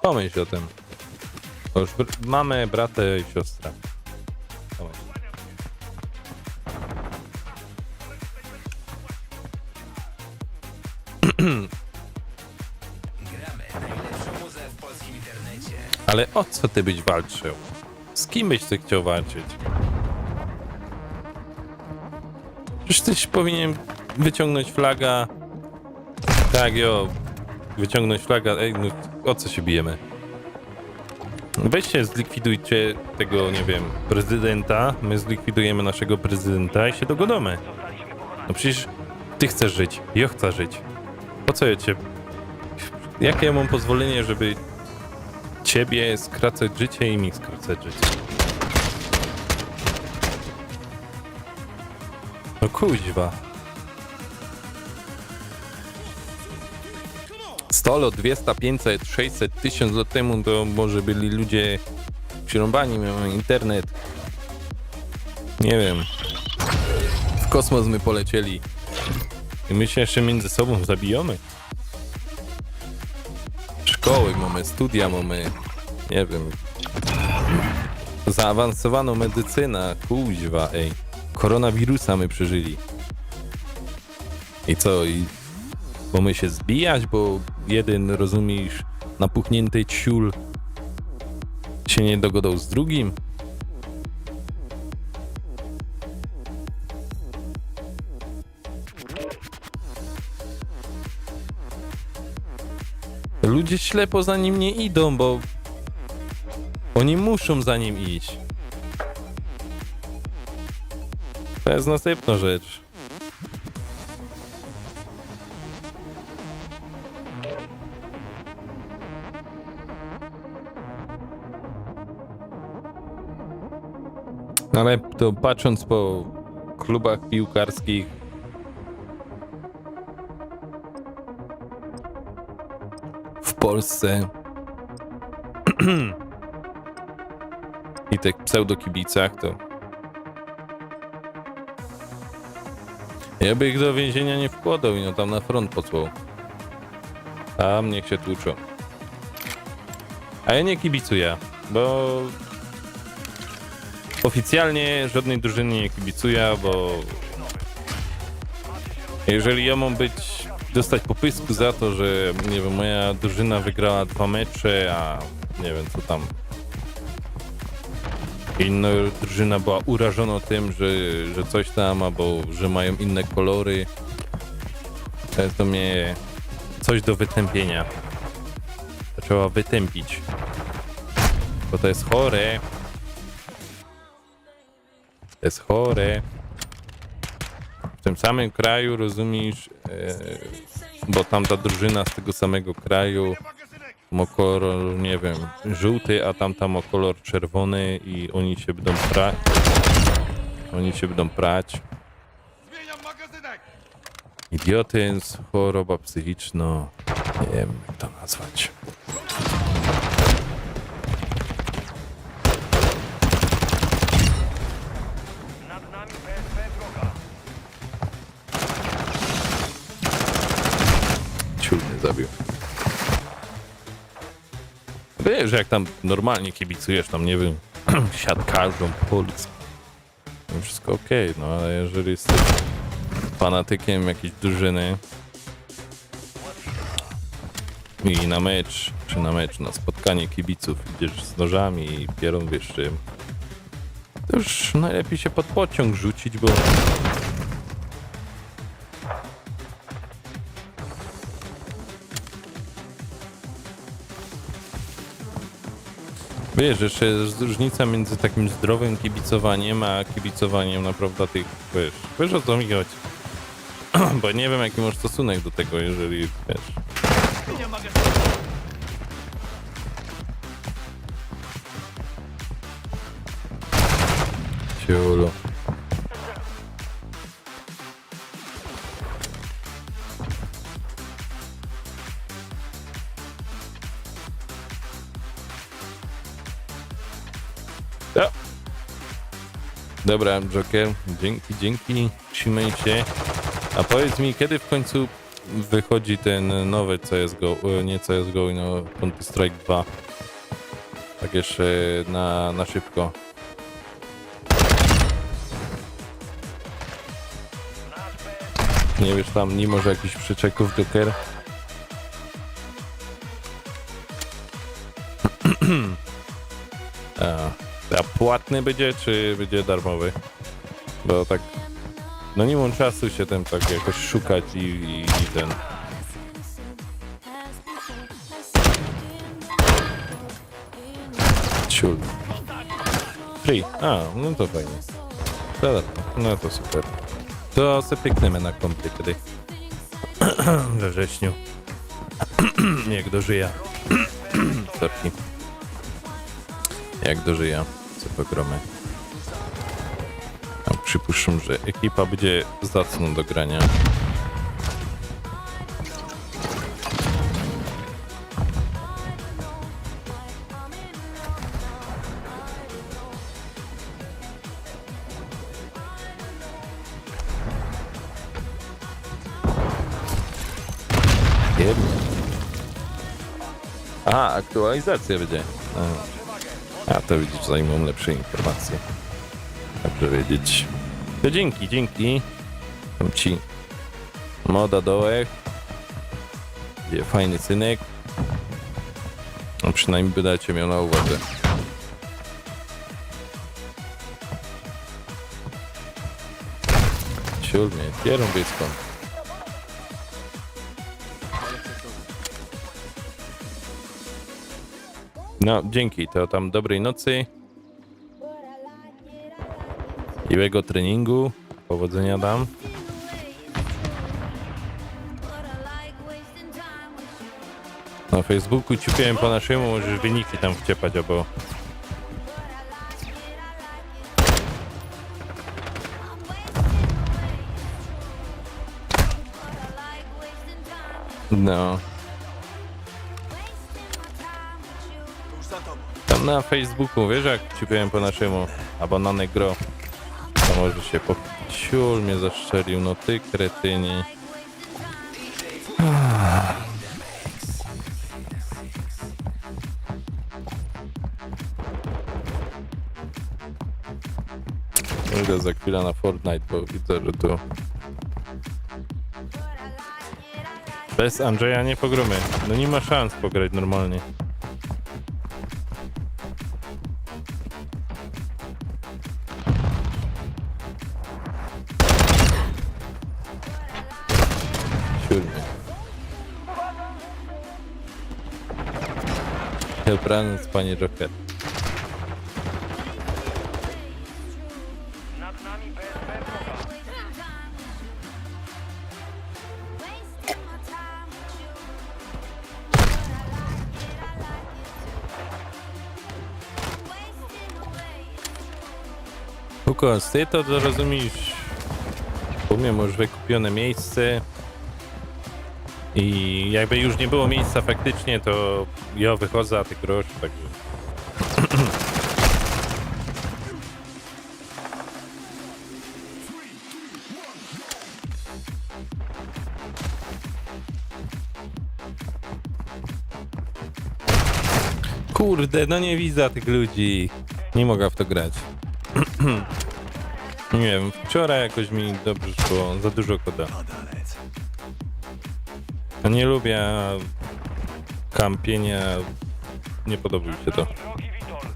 Pomyśl o tym. To już mamy brata i siostrę. Pomyśl. Ale o co ty byś walczył? Z kim byś ty chciał walczyć? Przecież tyś powinien wyciągnąć flaga. Tak, jo. Wyciągnąć flaga. Ej, no, o co się bijemy? Weźcie, zlikwidujcie tego, nie wiem, prezydenta. My zlikwidujemy naszego prezydenta i się dogadamy. No przecież ty chcesz żyć. Ja chcę żyć. Po co ja cię... Jakie ja mam pozwolenie, żeby ciebie skracać życie i mi skracać życie? No kuźwa. 100 lat, 200, 500, 600, 1000 lat temu to może byli ludzie przyrąbani, miałem internet. Nie wiem. W kosmos my polecieli. I my się jeszcze między sobą zabijamy. Szkoły mamy, studia mamy, nie wiem. Zaawansowaną medycynę, kuźwa, ej. Koronawirusa my przeżyli. I co? I my się zbijać, bo jeden, rozumiesz, napuchnięty ciul się nie dogadał z drugim. Ludzie ślepo za nim nie idą, bo oni muszą za nim iść. To jest następna rzecz. Ale to patrząc po klubach piłkarskich, w Polsce i tych pseudokibicach, to ja by ich do więzienia nie wkładał i no tam na front posłał. Tam niech się tłuczą. A ja nie kibicuję, bo oficjalnie żadnej drużyny nie kibicuję, bo jeżeli ja mam dostać popysku za to, że nie wiem, moja drużyna wygrała 2 mecze, a nie wiem co tam, inna drużyna była urażona tym, że coś tam, albo że mają inne kolory, to jest do mnie coś do wytępienia. To trzeba wytępić, bo to jest chore. To jest chore. W tym samym kraju, rozumiesz, bo tamta drużyna z tego samego kraju ma kolor, nie wiem, żółty, a tamta ma kolor czerwony i oni się będą prać. Oni się będą prać. Idiotyzm, choroba psychiczna, nie wiem jak to nazwać. Nad nami PSP wroga. Ciul mnie zabił. Wiesz, że jak tam normalnie kibicujesz, tam nie wiem, siatkarzom, policji, to wszystko okej, no ale jeżeli jesteś fanatykiem jakiejś drużyny i na mecz, na spotkanie kibiców idziesz z nożami i pierą wiesz czym, to już najlepiej się pod pociąg rzucić, bo wiesz, jeszcze jest różnica między takim zdrowym kibicowaniem, a kibicowaniem naprawdę tych, wiesz o co mi chodzi. Bo nie wiem jaki masz stosunek do tego, jeżeli, wiesz. Ciulo. Ja. Dobra, Joker, dzięki, trzymaj się. A powiedz mi, kiedy w końcu wychodzi ten nowy CSGO, nie CSGO, no Counter-Strike 2. Tak jeszcze na szybko. Nie wiesz tam, nie może jakichś przyczeków, Joker? A płatny będzie, czy będzie darmowy? Bo tak, no nie mam czasu się tym tak jakoś szukać i ten. Ciul. Free. A, no to fajnie. No to super. To se pykniemy na kompie kiedy. We wrześniu. Jak dożyję. Sorki. Jak dożyję, co pogromy. A przypuszczam, że ekipa będzie zacna do grania. Aha, aktualizacja będzie. A to widzisz, zajmą lepsze informacje. Dobrze wiedzieć. To dzięki. Tam ci moda dołek. Takie fajny synek. No przynajmniej by dajcie miał na uwadze. Ciul mnie, pierą byską. No, dzięki, to tam dobrej nocy. Miłego treningu. Powodzenia dam. Na Facebooku ciupiłem po naszemu, możesz wyniki tam wciepać, albo... No. Tam na Facebooku, wiesz, jak ciupiłem po naszemu, albo na Negro, to może się po... Ciul mnie zaszczelił, no ty kretynie. Idę za chwilę na Fortnite, bo widzę, że tu... Bez Andrzeja nie pogramy. No nie ma szans pograć normalnie. Siódmy. Dobranoc, panie Joker. Nad nami BSP wroga. Hukos, ty to rozumiesz. U mnie masz wykupione miejsce. I jakby już nie było miejsca faktycznie, to ja wychodzę, a ty grosz, także... Kurde, no nie widzę tych ludzi. Nie mogę w to grać. Nie wiem, wczoraj jakoś mi dobrze szło, za dużo koda. Ja nie lubię kampienia, nie podoba mi się to. Wrogi Vitor.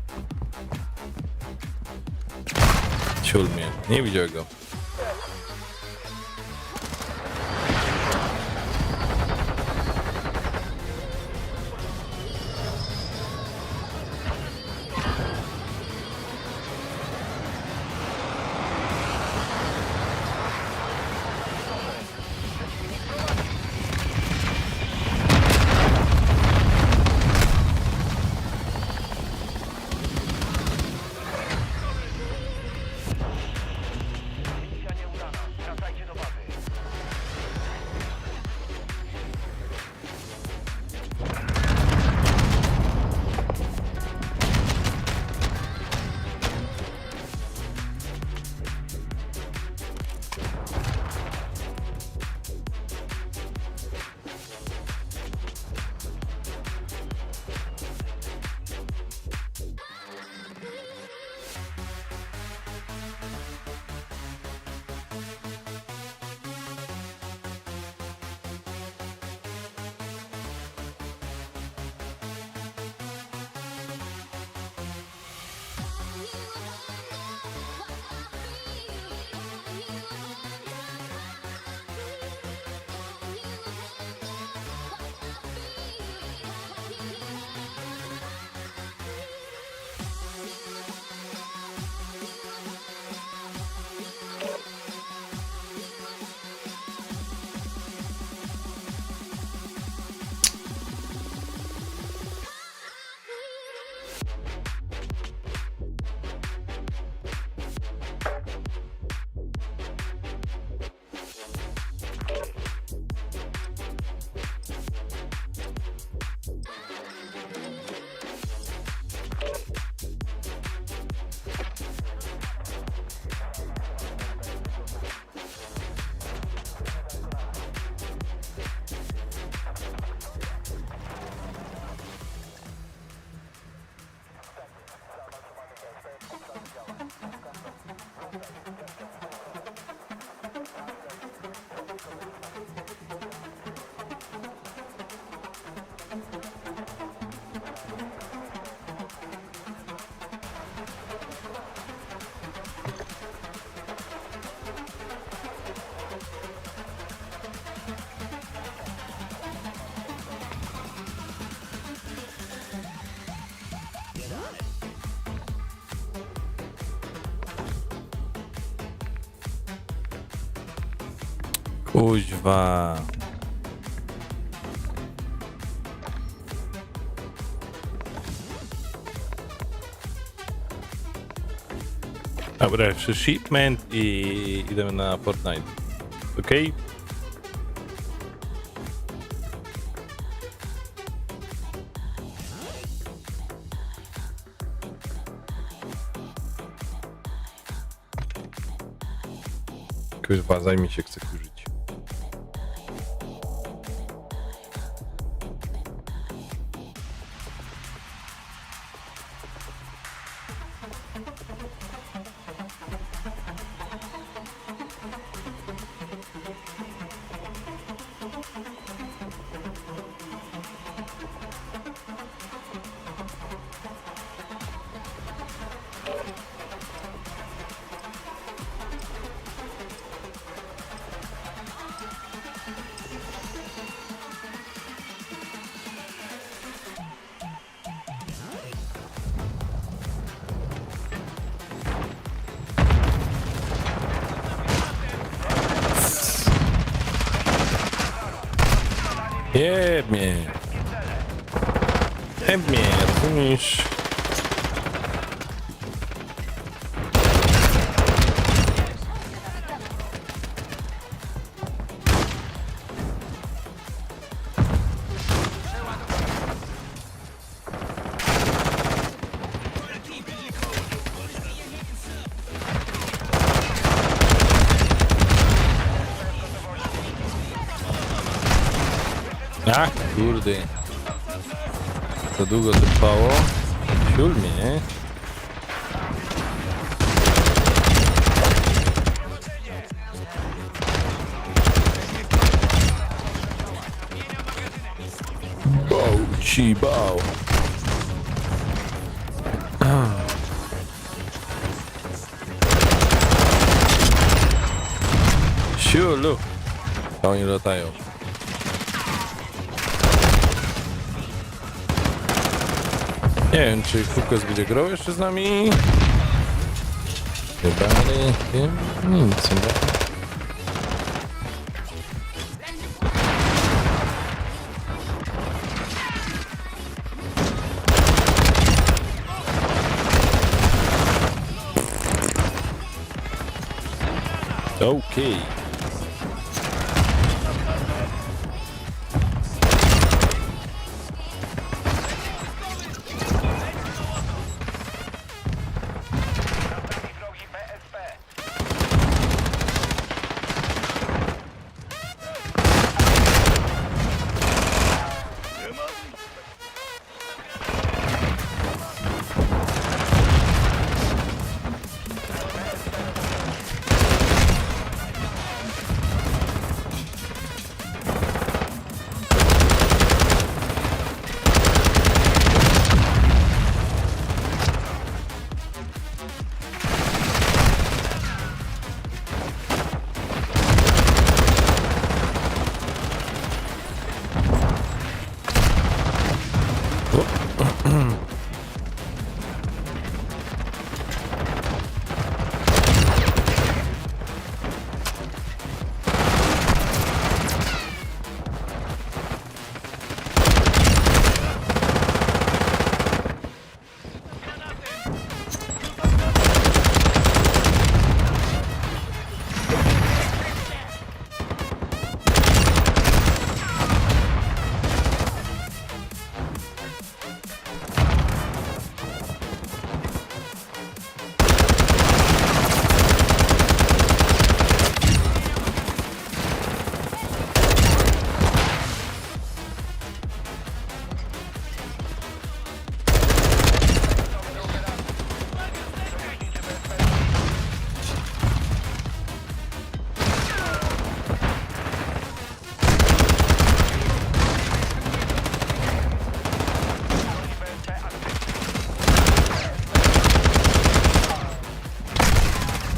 Ciul mnie, nie widział go. Kuźwa. Dobra, jeszcze shipment i idziemy na Fortnite. Okej? Kurwa, zajmij się, chcę kurzyć. Jeb mnie. Jeb mnie, rozumiesz? Ach, kurde. To długo trwało. Siul mnie. Bał ci, bał. Siulu. To oni latają. Nie wiem, czy Kukas będzie grał jeszcze z nami. Chyba, ale nic nie. Okej. Wrogi BSP.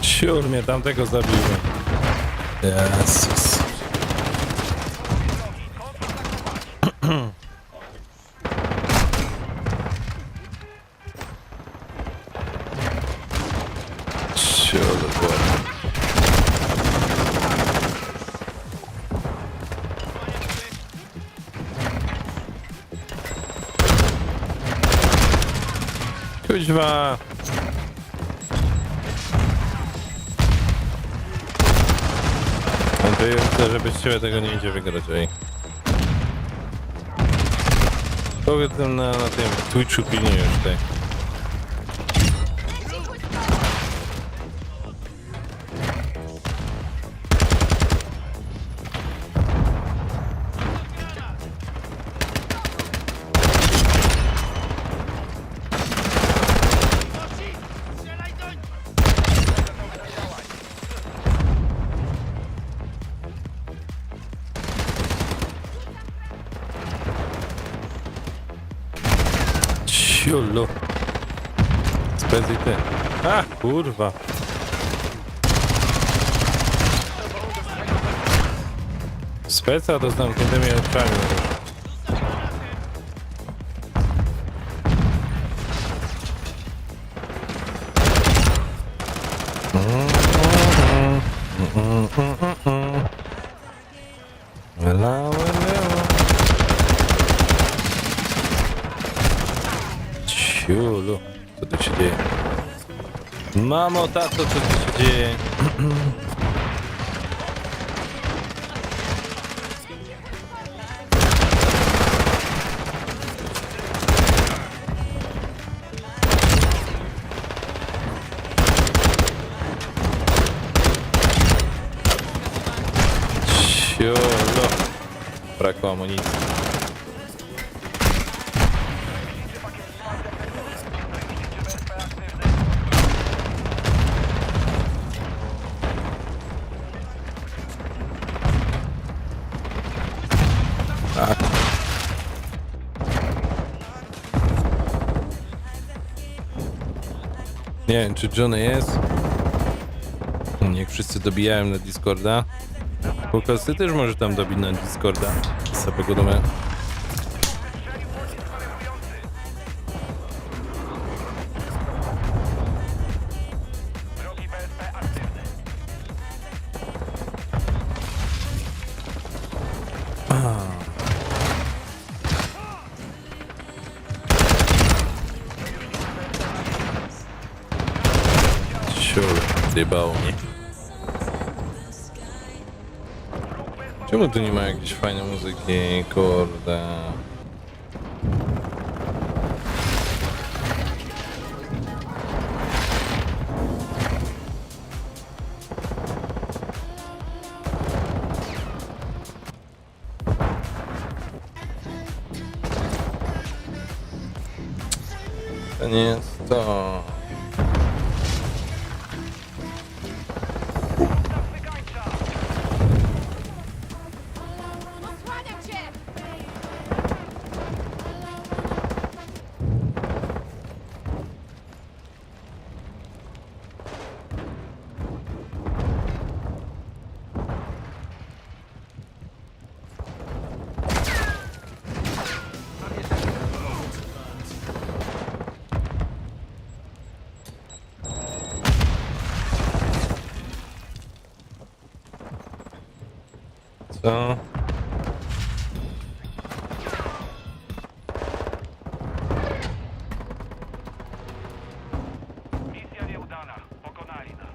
Siur mnie tamtego zabiłem. Jezus. Siur, Kuźwa! No to ja widzę, że bez ciebie tego nie idzie wygrać, ej. Powiedz tam na tym Twitchu pilnujesz, ty. Ciulu. Spędzaj ty. A, kurwa. Speca to z zamkniętymi oczami. Ciulu, co tu się dzieje? Mamo, tato, co tu się dzieje? Ciulu, brakło amunicji. Nie wiem, czy Johnny jest. Niech wszyscy dobijają na Discorda. Łukasz, ty też możesz tam dobić na Discorda. Z samego domu. Wrogi BSP aktywny. Ciul, zjebało mnie. Czemu tu nie ma jakiejś fajnej muzyki? Kurde. To nie jest to. Osłaniam cię! Co? Misja nieudana. Pokonali nas.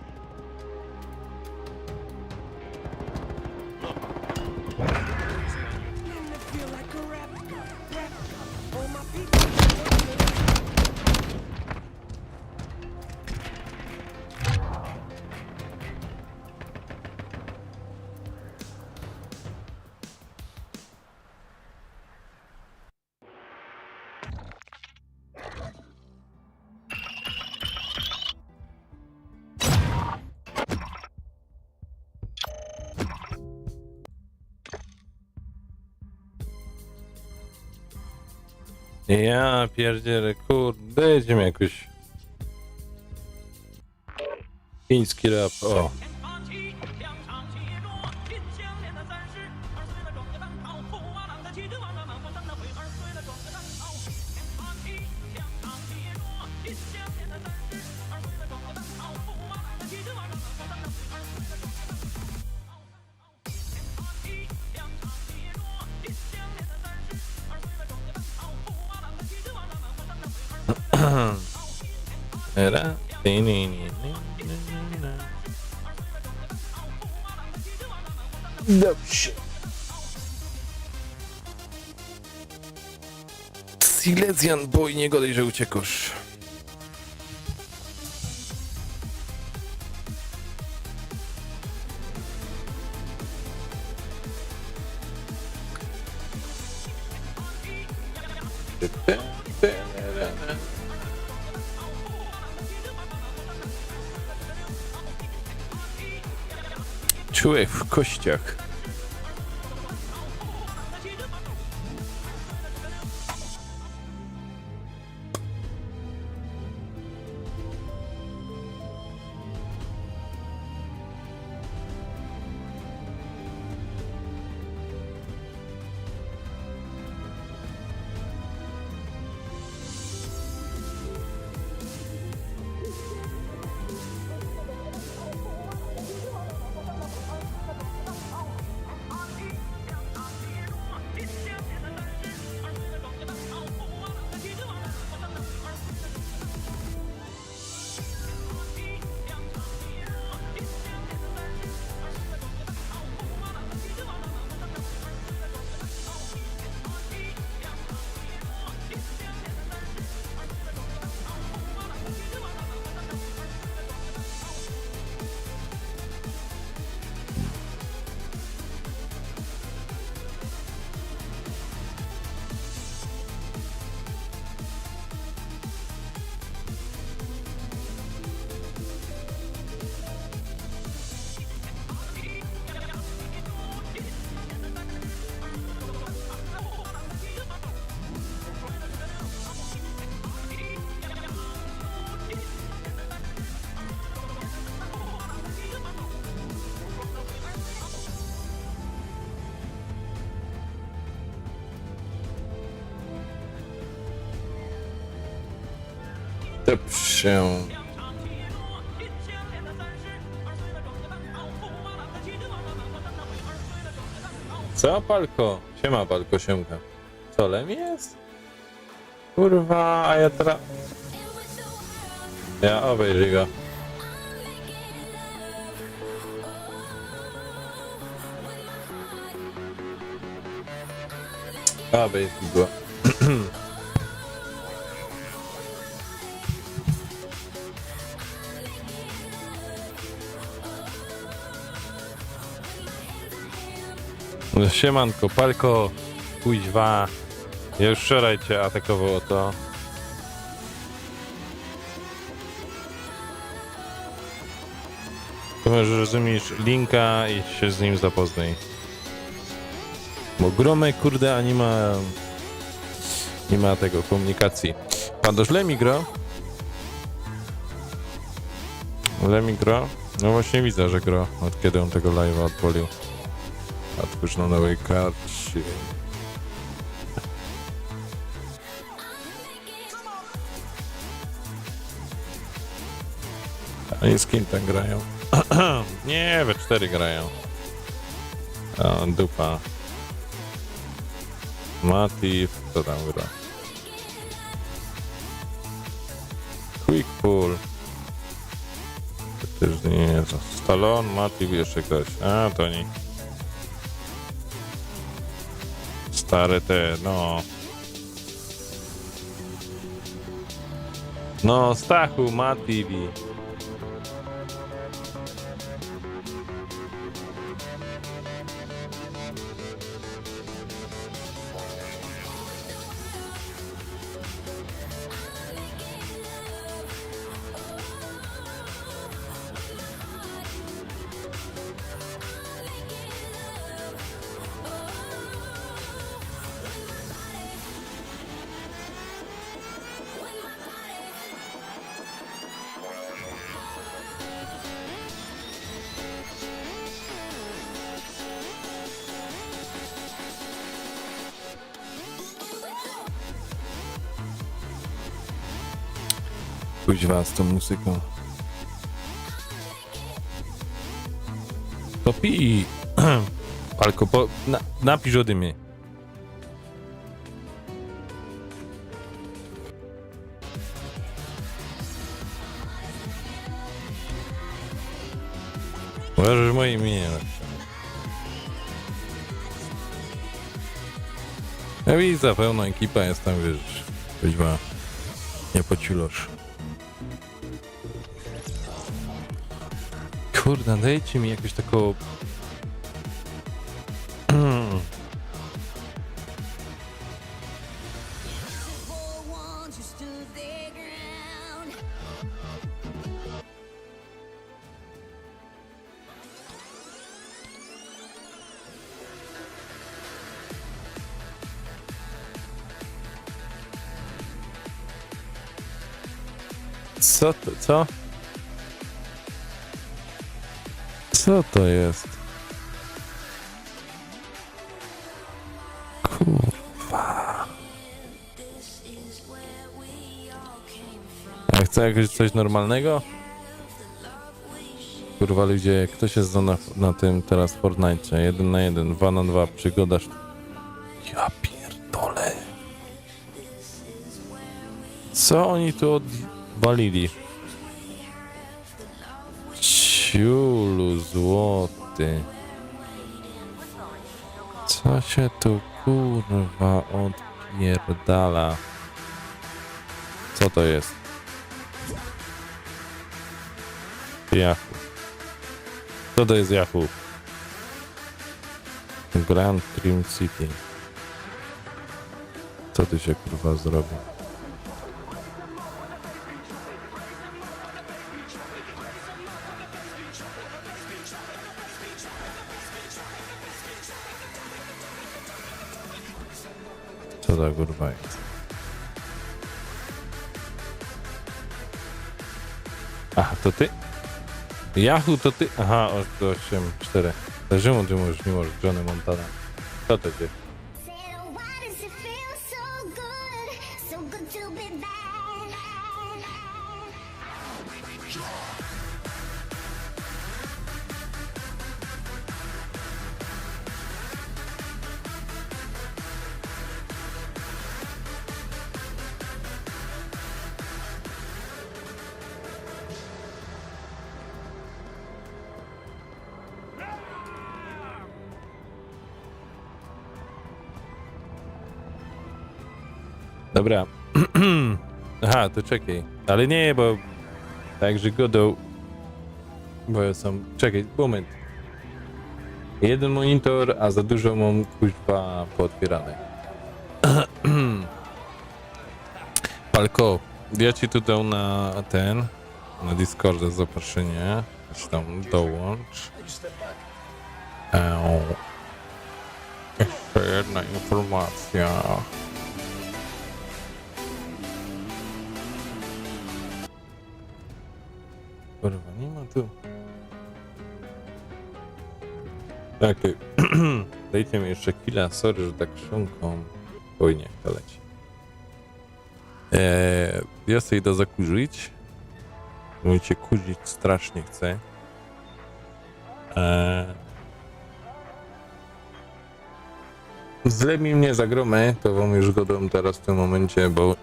Ja pierdzielę, kurde, jedziemy jakoś. Chiński rap, o. Dobrze. Silesian Boy, nie godaj, że uciekasz. Czuję w kościach. Dobrze. Co, Palko? Siema, Palko, siemka. Co, Lem jest? Kurwa, a ja teraz... Ja obejrzyj go. Obejrzyj go. Siemanko, Palko, kuźwa. Ja już wczoraj cię atakowało to. To może rozumiesz linka i się z nim zapoznaj. Bo Gromek, kurde, a nie ma tego, komunikacji. Pandoż Lemi gro? Lemi gro? No właśnie widzę, że gro, od kiedy on tego live'a odpalił. Otwórz na nowej karcie. A i z kim tam grają? Nie, we 4 grają. O, dupa. Matif, co tam gra? Quick pull. To też nie jest. Stallone, Matif, jeszcze ktoś. A, to nie. Stare te, no. No, Stachu, Matif. Kuźwa z tą muzyką. To pij. Palko, napisz ode mnie. Możesz moje imię. Ja widzę, pełna ekipa jest tam, wiesz, kuźwa, nie pociulosz. Kurde, dajcie mi jakąś taką... Co to, co? Co to jest? Kurwa. Ja chcę jakoś coś normalnego? Kurwa ludzie, jak ktoś jest na tym teraz Fortnite, 1 na 1, 2 na 2, przygoda. Ja pierdolę. Co oni tu odwalili? Ciulu złoty. Co się tu kurwa odpierdala? Co to jest? Yahoo. Co to jest Yahoo? Grand Dream City. Co ty się kurwa zrobi? Co za kurwa jest? Aha, to ty? Yahoo to ty? Aha, 8-4. Zdarzyło ty możesz, nie możesz, Johnny Montana. Co to ty? Why does it feel so good? So good to be back. Dobra. Aha, to czekaj. Ale nie, bo... Także godą... Bo ja sam... Czekaj, moment. Jeden monitor, a za dużo mam kuźwa pootwierane. Palko, ja ci tu dał na ten... Na Discordzie zaproszenie. Czy tam dołącz. Jeszcze jedna informacja. Kurwa, nie ma tu. Okej. Dajcie mi jeszcze chwilę, sorry, że tak szumką. Oj, nie, to leci. Ja sobie idę zakurzyć. Mówicie, kurzyć strasznie chcę. Zle mi mnie zagromę, to wam już godą teraz w tym momencie, bo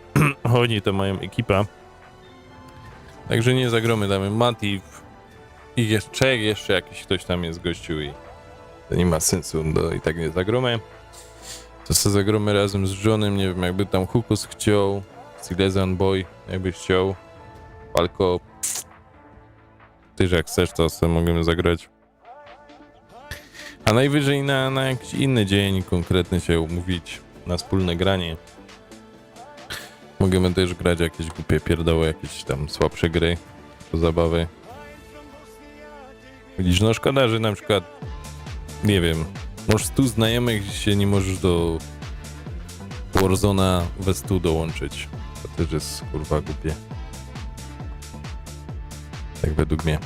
oni to mają ekipa. Także nie zagromy, damy Mati i jeszcze jakiś ktoś tam jest gościu i to nie ma sensu, i tak nie zagromy. To sobie zagromy razem z Johnem, nie wiem, jakby tam Hukus chciał, Silesian Boy, jakby chciał, Palko, ty, że jak chcesz, to sobie możemy zagrać. A najwyżej na jakiś inny dzień konkretny się umówić, na wspólne granie. Możemy też grać jakieś głupie pierdoły, jakieś tam słabsze gry do zabawy. Widzisz, no szkoda, że na przykład, nie wiem, masz 100 znajomych, się nie możesz do Warzona we 100 dołączyć. To też jest kurwa głupie. Tak według mnie.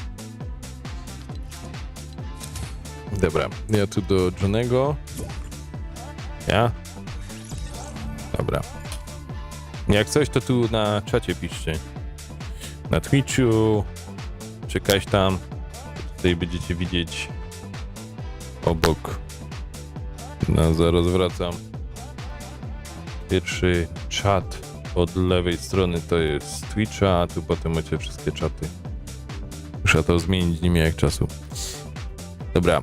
Dobra, ja tu do Johnego. Ja? Dobra. Jak coś, to tu na czacie piszcie. Na Twitchu, czy kaś tam. Tutaj będziecie widzieć obok. No, zaraz wracam. Pierwszy czat od lewej strony to jest Twitcha, a tu potem macie wszystkie czaty. Muszę to zmienić, nie miałem jak czasu. Dobra.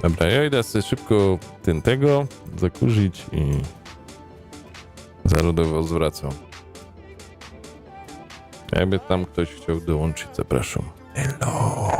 Dobra, ja idę sobie szybko tego zakurzyć i zarodowo zwracam. Jakby tam ktoś chciał dołączyć, zapraszam. Hello.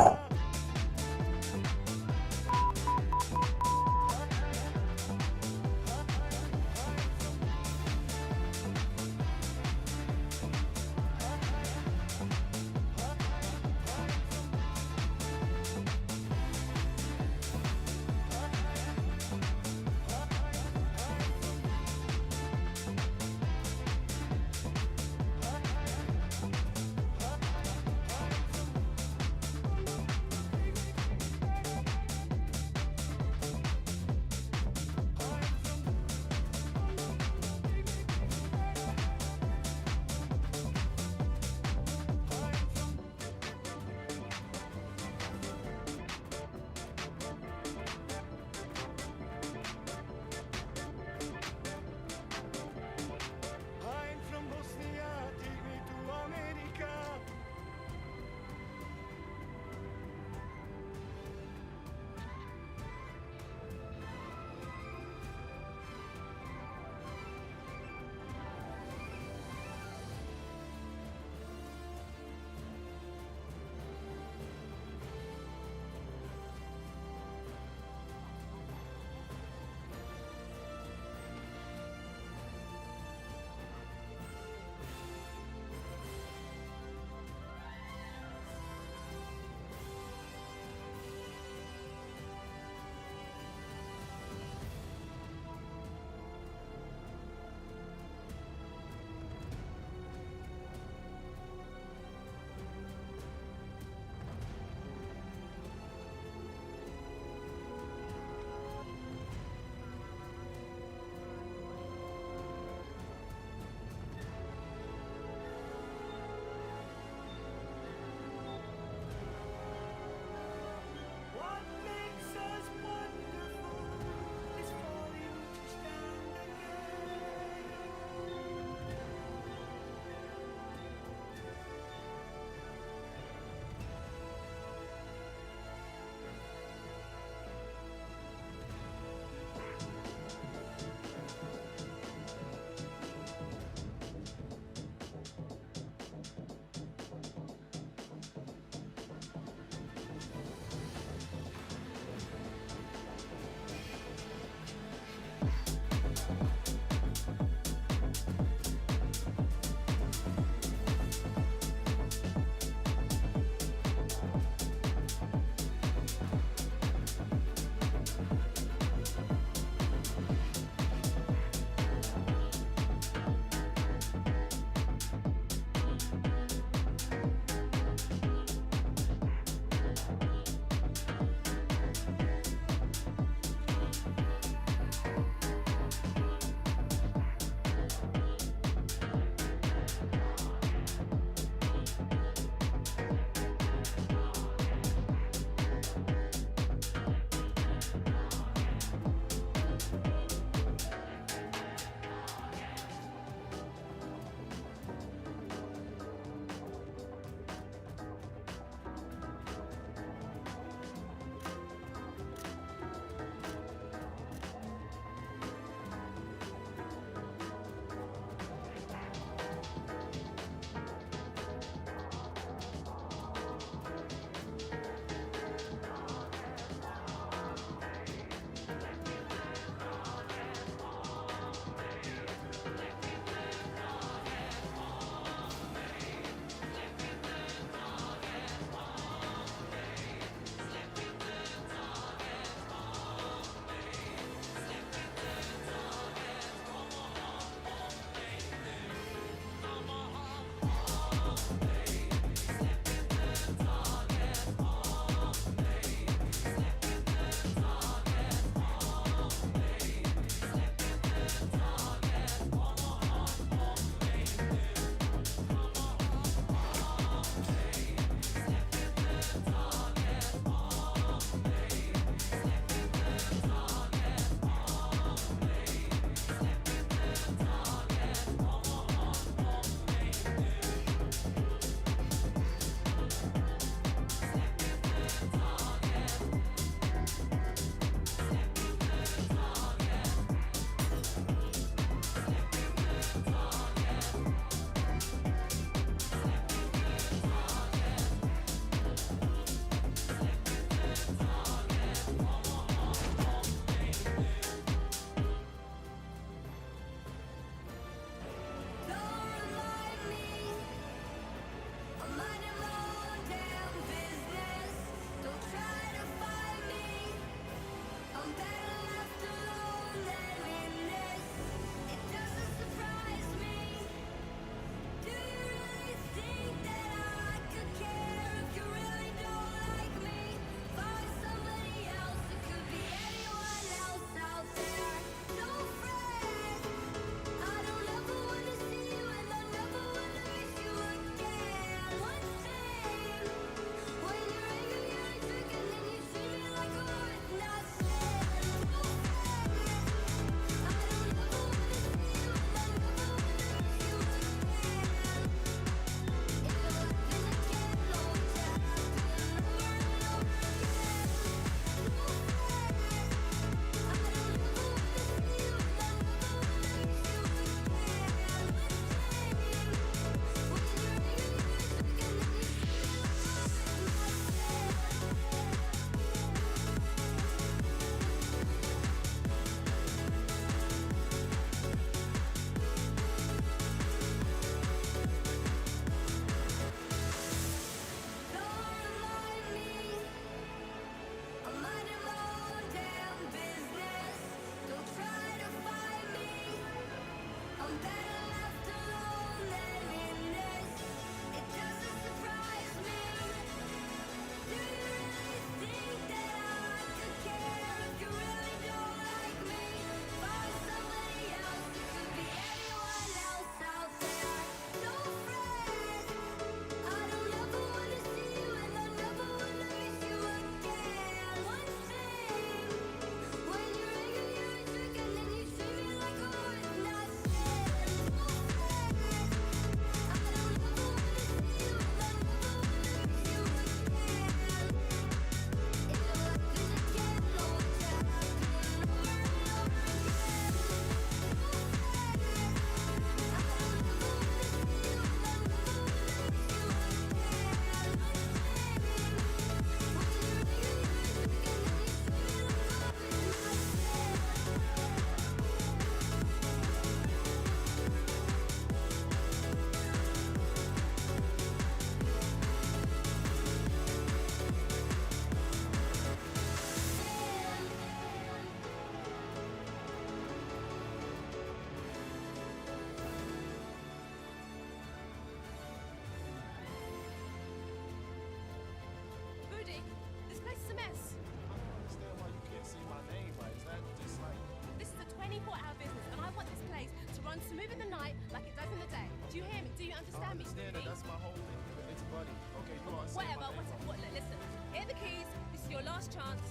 I me, understand that. Ruby. That's my whole thing. It's buddy. Okay, you are saying Whatever, my name whatever. wrong. What, look, listen. Here are the keys. This is your last chance.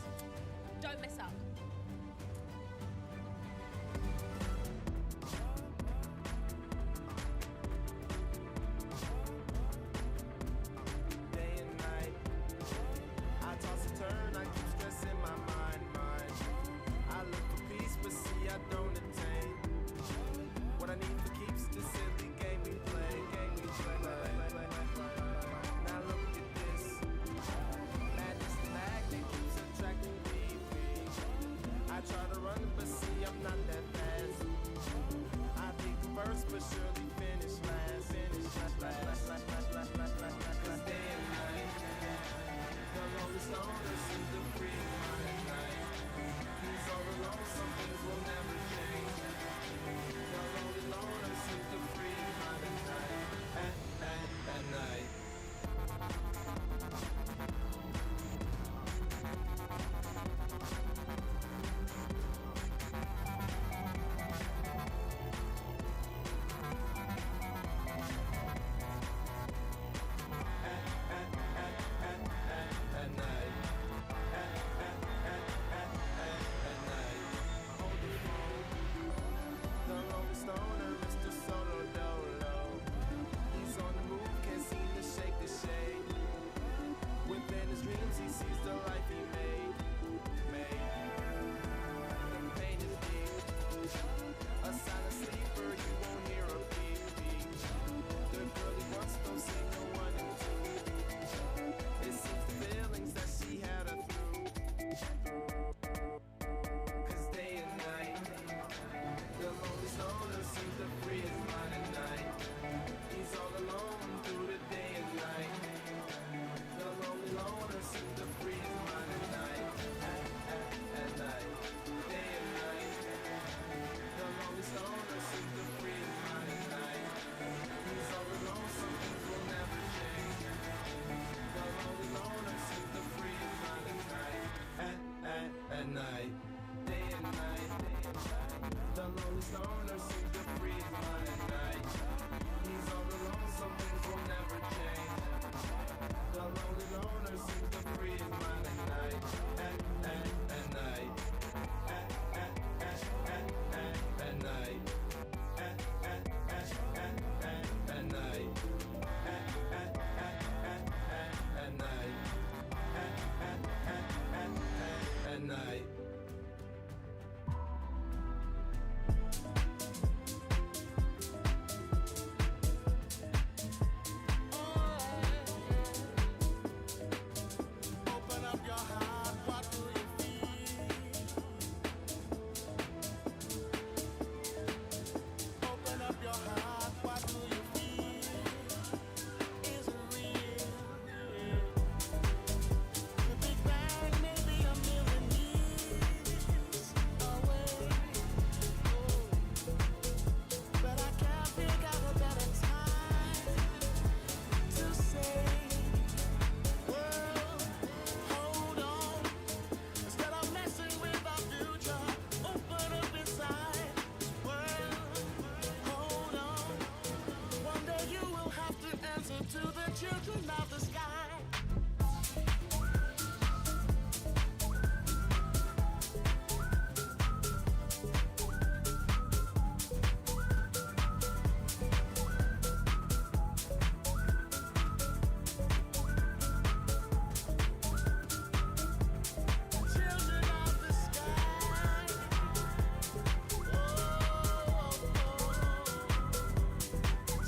Don't mess up. Day and night, I toss and turn, I keep stressing my mind. I look for peace, but see I don't attain. What I need for keeps the silly game we play. Now look at this, madness and magnet keeps attracting me. I try to run, but see I'm not that fast. I think first, but surely finish last. Cause day and night, the longest loner seems to free mind at night. He's all alone, some things will never change. The lonely loner seems to free mind at night. At night. At night, day and night, the lonely loner seems to free his mind at night. He's all alone, some things will never change. The lonely loner seems to free his mind at night. At night, at night, at night, at night. At night. Open up your heart, what do you feel? Open up your heart, what do you feel? Is it real? The Big Bang may be a million years away, but I can't figure out a better time to say, world, hold on. Instead of messing with our future, open up inside. World, hold on. One day you will have to answer to the children of the sky. Children of the sky.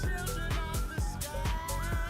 Children of the sky.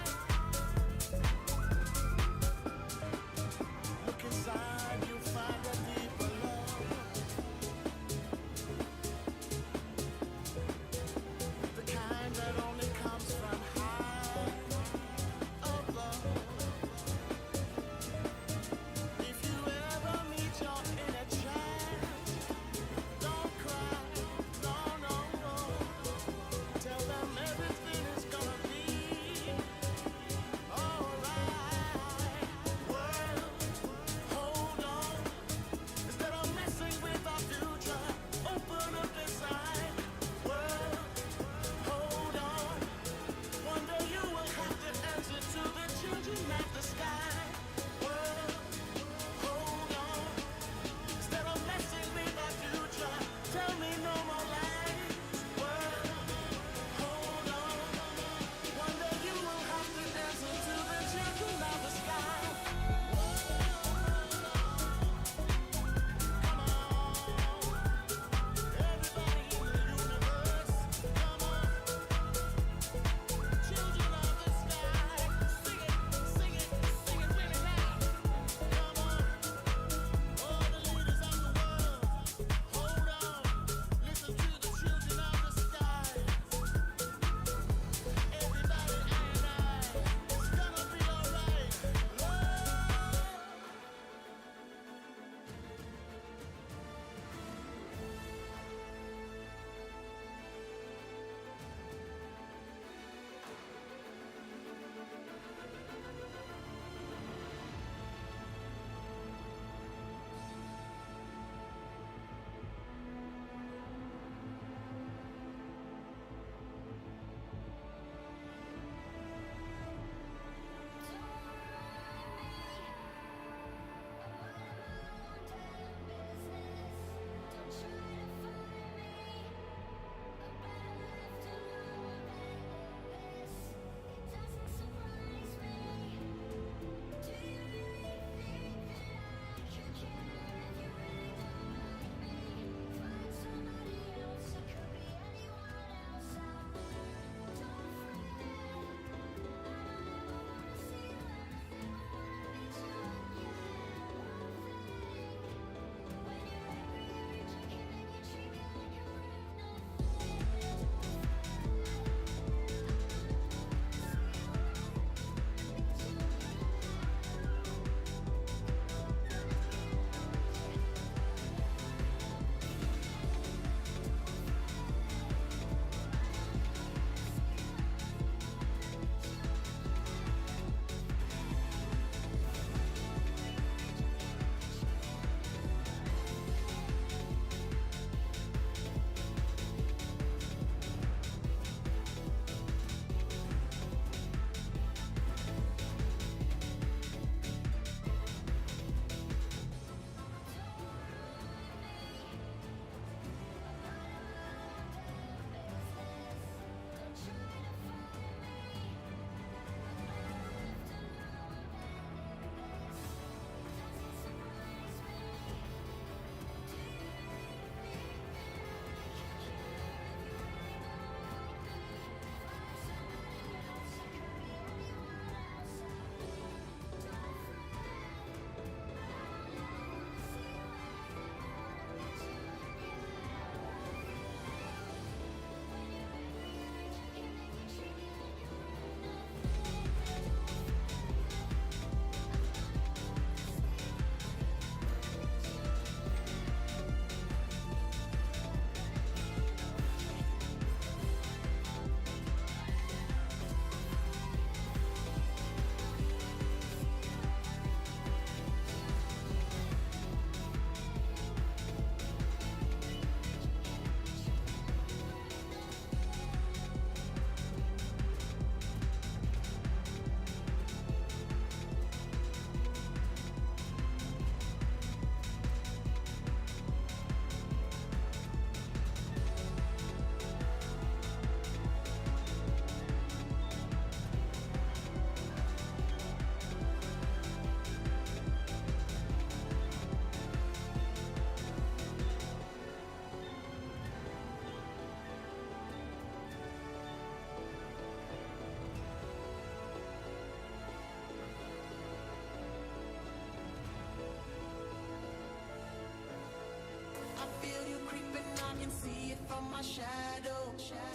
see it from my shadow.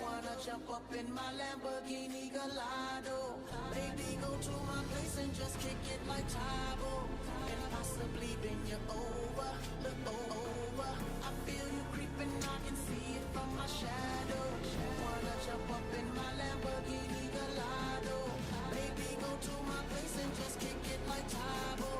Wanna jump up in my Lamborghini Gallardo. Maybe go to my place and just kick it like Tybo. And possibly bend you over, look over. I feel you creeping, I can see it from my shadow. Wanna jump up in my Lamborghini Gallardo. Maybe go to my place and just kick it like Tybo.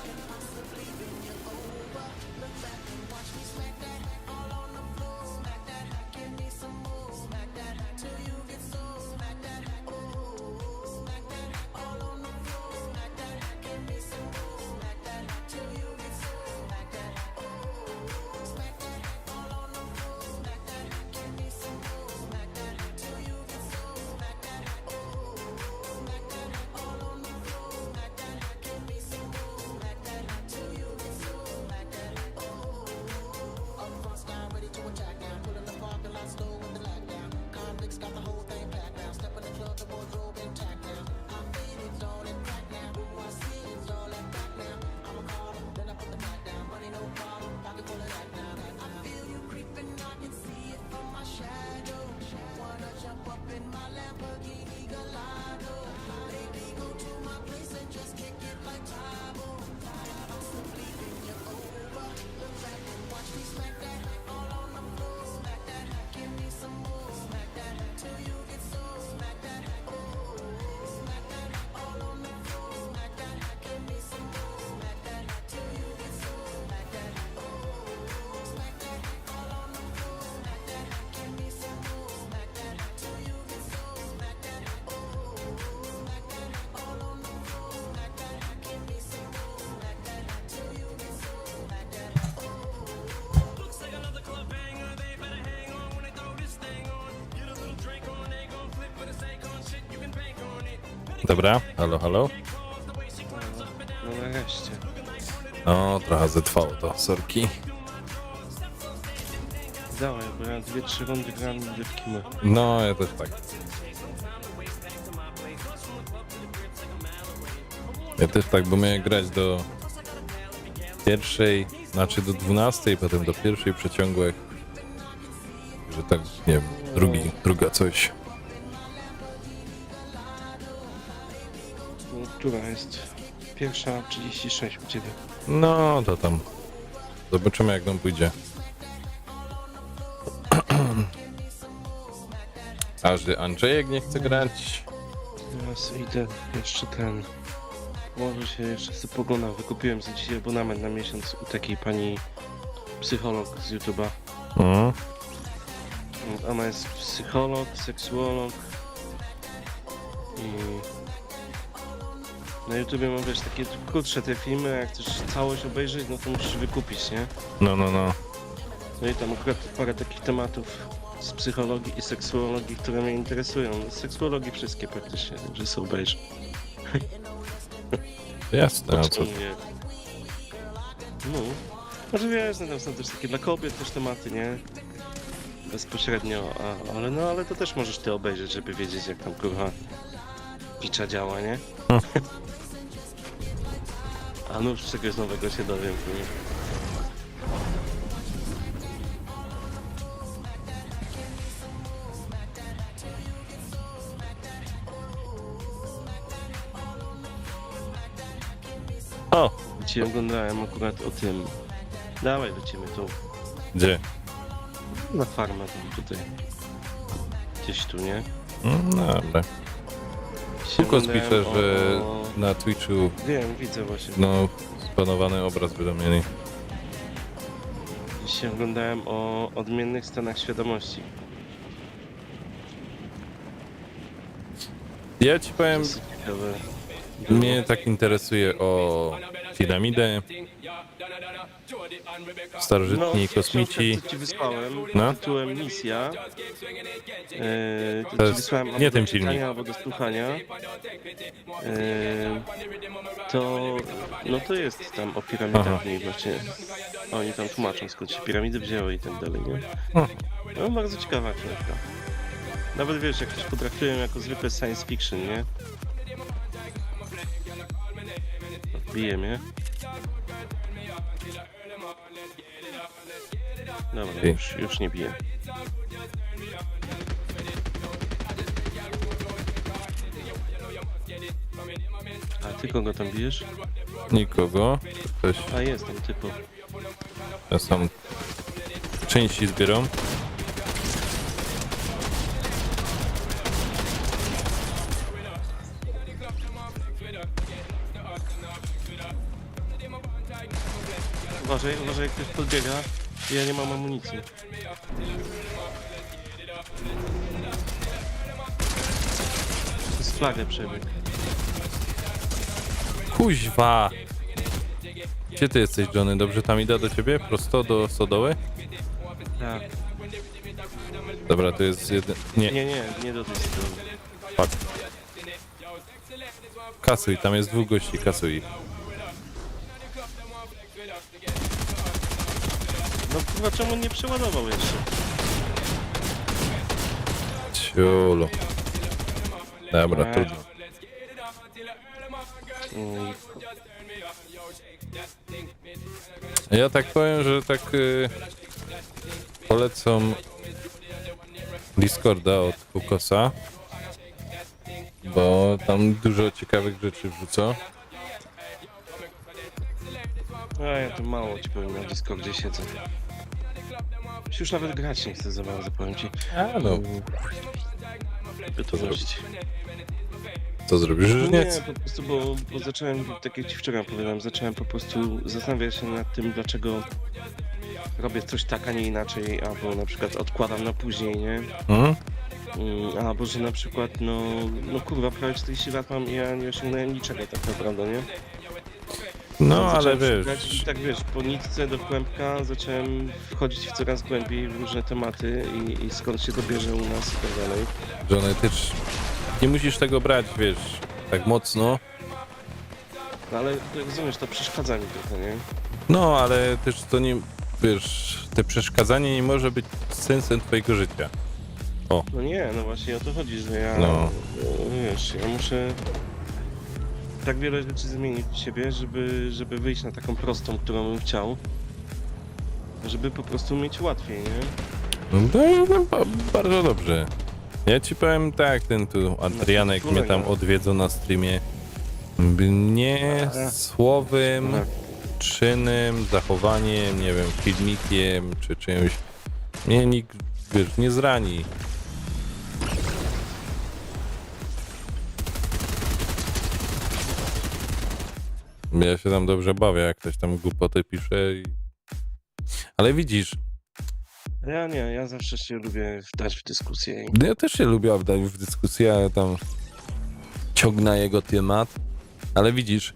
And possibly bend you over, look back and watch me smack that all on the floor. Smack that, give me some more. Smack that till you get so. Smack that, oh. Smack that all on the floor. Smack that, give me some more. Smack that till you get so. Smack that, oh. Smack that all on the floor. Smack that, give me some more. Smack that till you get so. Smack that, oh. Smack that all on the floor. Smack that, give me some more. Smack that till you get so. Smack that, oh. Up front style, ready to attack now. Pull in the parking lot, slow with the lockdown. Convicts got the whole thing packed now. Step in the club, the wardrobe intact now. I feel it's all in crack now. Who I see is all in back now. I'm a caller, then I put the back down. Money no problem, pocket full of that now. I feel you creeping, I can see it from my shadow. Wanna jump up in my Lamborghini Gallardo. Maybe go to my place and just kick it like Tybo. And possibly bend you over. Look back and watch me smack that all on the floor. Smack that, give me some more. Smack that till you get so. Smack that, oh. Smack that all on the floor. Smack that, give me some more. Smack that till you get so. Smack that, oh. Smack that all on the floor. Smack that, give me some more. Smack that till you get so. Smack that, oh. Smack that all on the floor. Smack that, give me some more. Smack that till you get so. Smack that, oh. Looks like another club banger. They better hang on when they throw this thing on. Get a little drink on, they gon' flip for the sake on shit. You can bank on it. Dobra, halo, halo. No nareszcie. No, trochę zetrwało to, sorki. Dawaj, bo ja 2-3 rundy gram i wytkimy. No, ja też tak. Ja też tak, bo miałem grać do pierwszej, znaczy do 12, potem do pierwszej przeciągłych. Że tak, nie wiem, druga coś. No, która jest? 1:36 u ciebie. No, to tam. Zobaczymy, jak nam pójdzie. A że Andrzejek nie chce grać? Teraz idę jeszcze Może się jeszcze sobie poglądam. Wykupiłem za dzisiaj abonament na miesiąc u takiej pani psycholog z YouTube'a. Mhm. Ona jest psycholog, seksuolog i na YouTubie mam, wiesz, takie krótsze te filmy, jak chcesz całość obejrzeć, no to musisz wykupić, nie? No. No i tam akurat parę takich tematów z psychologii i seksuologii, które mnie interesują. Z seksuologii wszystkie praktycznie, także sobie obejrzę. Jasne, a co? Czemu nie? No, znaczy wiesz, no tam są też takie dla kobiet też tematy, nie? Bezpośrednio, ale to też możesz ty obejrzeć, żeby wiedzieć, jak tam kurwa picza działa, nie? A no już czegoś nowego się dowiem, nie? O! Dzisiaj oglądałem akurat o tym. Dawaj, lecimy tu. Gdzie? Na farmę tam tutaj. Gdzieś tu, nie? No, dobra. Dzisiaj Tylko oglądałem spiszę, że o- na Twitchu, Wiem, widzę właśnie. no, spanowany obraz będą mieli. Dzisiaj oglądałem o odmiennych stanach świadomości. Ja ci powiem, Dosyć ciekawe. mnie tak interesuje o piramidę, starożytni kosmici. Co ci wysłałem No. tytułem Misja. To To ci jest wysłałem nie albo ten do czytania, filmik. albo do słuchania. To, no to jest tam o piramidach Aha. w niej właśnie. Oni tam tłumaczą, skąd się piramidy wzięły i tak dalej, nie? O. No bardzo ciekawa książka. Nawet wiesz, jak ktoś potraktują jako zwykłe science fiction, nie? Wbije mnie. Dobra, Ej. już nie biję. A ty kogo tam bijesz? Nikogo. Ktoś A jest tam typu. sam części zbierą. Uważaj, jak ktoś podbiega. Ja nie mam amunicji. Z flagę przebieg. Kuźwa! Gdzie ty jesteś, Johnny? Dobrze tam idę do ciebie? Prosto do stodoły? Tak. Dobra, to jest jeden... Nie, Nie do tej strony. fuck. Kasuj, tam jest 2 gości, kasuj. No kurwa, czemu nie przeładował jeszcze? Ciolo. Dobra, trudno. Ja tak powiem, że tak polecam Discorda od Fukosa, bo tam dużo ciekawych rzeczy wrzuca. A ja tu mało ci powiem, na Discordzie siedzę. Już nawet grać nie chcę za bardzo, powiem ci. A no, By to wrócić. co zrobisz? Już Nie, nic? po prostu, bo zacząłem, tak jak ci wczoraj opowiadałem, zacząłem po prostu zastanawiać się nad tym, dlaczego robię coś tak, a nie inaczej, albo na przykład odkładam na później, nie? Mhm. Albo że na przykład, no kurwa, prawie 40 lat mam i ja nie osiągnąłem niczego tak naprawdę, nie? No, ale Zacząłem wiesz, szukać I tak wiesz, po nitce do kłębka zacząłem wchodzić w coraz głębiej w różne tematy i skąd się to bierze u nas i tak dalej. Johnny, ty nie musisz tego brać, wiesz, tak mocno. No ale rozumiesz, to przeszkadza mi trochę, nie? No, ale też to nie, wiesz, te przeszkadzanie nie może być sensem twojego życia. No nie, no właśnie o to chodzi, że ja, No. wiesz, ja muszę tak wiele rzeczy zmienić w siebie, żeby wyjść na taką prostą, którą bym chciał, żeby po prostu mieć łatwiej, nie? No, bardzo dobrze. Ja ci powiem tak, ten tu Adrianek mnie tam odwiedzał na streamie. Nie słowem, czynem, zachowaniem, nie wiem, filmikiem czy czymś. Mnie nikt, wiesz, nie zrani. Ja się tam dobrze bawię, jak ktoś tam głupoty pisze i... Ale widzisz, Ja zawsze się lubię wdać w dyskusję i ja też się lubię wdać w dyskusję, ale tam ciągnę jego temat, ale widzisz,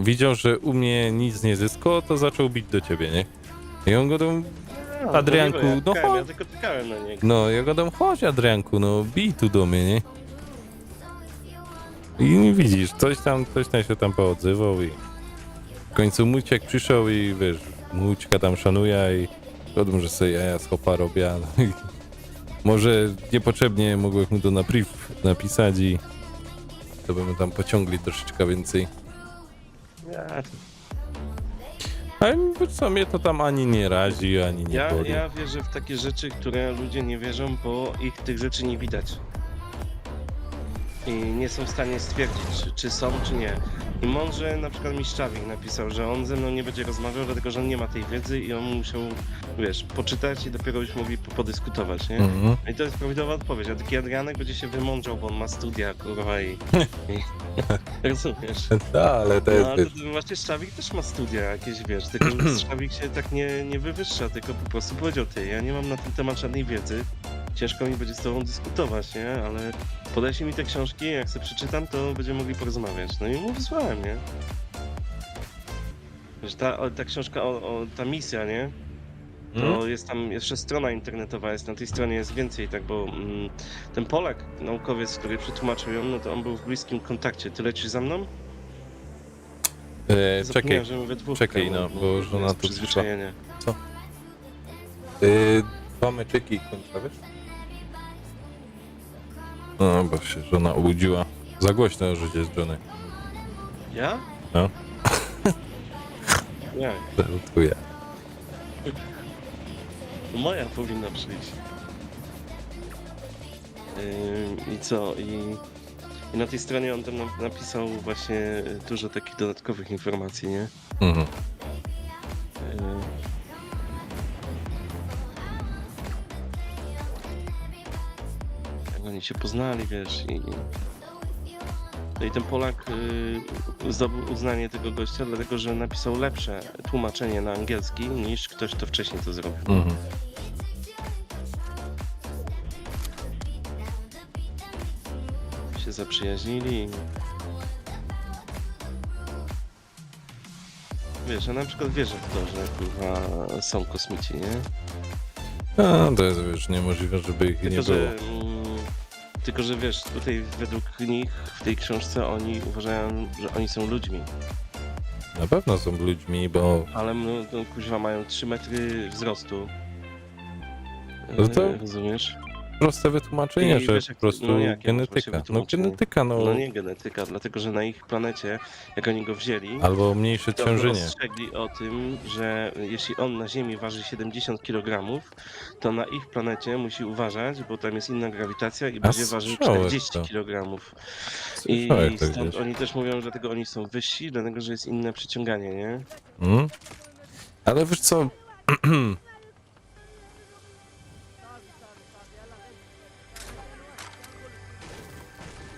widział, że u mnie nic nie zyskło, to zaczął bić do ciebie, nie? I on go tam, Adrianku, no ja chodź, tylko tykałem na niego. no ja go tam, chodź Adrianku, no bij tu do mnie, nie? I widzisz, coś tam się tam poodzywał i w końcu Muciek przyszedł i wiesz, Mućka tam szanuje i wiadomo, że sobie ja z hopa robię, no i może niepotrzebnie mogłem mu to na priv napisać i to byśmy tam pociągli troszeczkę więcej. Ale co mnie to tam ani nie razi, ani nie boli. Ja wierzę w takie rzeczy, które ludzie nie wierzą, bo ich tych rzeczy nie widać. I nie są w stanie stwierdzić, czy są, czy nie. I mądrze na przykład Miszczawik napisał, że on ze mną nie będzie rozmawiał, dlatego że on nie ma tej wiedzy i on musiał, wiesz, poczytać i dopiero byśmy mogli podyskutować, nie? Mhm. I to jest prawidłowa odpowiedź, a taki Adrianek będzie się wymądrzał, bo on ma studia, kurwa i rozumiesz? Ale to jest, No ale to właśnie Szczawik też ma studia jakieś, wiesz, tylko że Szczawik się tak nie wywyższa, tylko po prostu powiedział, ty, ja nie mam na ten temat żadnej wiedzy, ciężko mi będzie z tobą dyskutować, nie, ale podaj mi te książki, jak sobie przeczytam, to będziemy mogli porozmawiać. No i mu wysłałem, nie? Wiesz, ta książka, ta misja, nie? To jest tam jeszcze strona internetowa, jest na tej stronie jest więcej, tak, bo ten Polak, naukowiec, który przetłumaczył ją, no to on był w bliskim kontakcie. Ty lecisz za mną? czekaj, Zapomniałem, że my we dwóch czekaj, gramy, no, bo żona jest tu przyszła. przyzwyczajenie. Co? 2 meczyki kończę, wiesz? No, bo się żona obudziła. Za głośno życie jest Johnny. Ja? No. Jak? Żartuję. Moja powinna przyjść. I co? I na tej stronie on tam napisał właśnie dużo takich dodatkowych informacji, nie? Mhm. Jak oni się poznali, wiesz, no i ten Polak zdobył uznanie tego gościa, dlatego że napisał lepsze tłumaczenie na angielski niż ktoś, kto wcześniej to zrobił. Mhm. Się zaprzyjaźnili. Wiesz, ja na przykład wierzę w to, że kurwa są kosmici, nie? A, to jest, wiesz, niemożliwe, żeby ich nie było. Tylko, że wiesz, tutaj według nich w tej książce oni uważają, że oni są ludźmi. Na pewno są ludźmi, bo... Ale no, kuźwa mają 3 metry wzrostu. No to- Rozumiesz? Proste wytłumaczenie, I że wiesz, po jak- prostu no jak ja genetyka. muszę No wytłumaczyć? genetyka, no. No nie genetyka, dlatego że na ich planecie, jak oni go wzięli, Albo mniejsze to ciążenie. rozstrzegli o tym, że jeśli on na Ziemi waży 70 kg, to na ich planecie musi uważać, bo tam jest inna grawitacja i będzie ważył słyszałem 40 to. kg. Słyszałem I to stąd gdzieś. oni też mówią, dlatego oni są wyżsi, dlatego że jest inne przyciąganie, nie? Mhm. Ale wiesz co...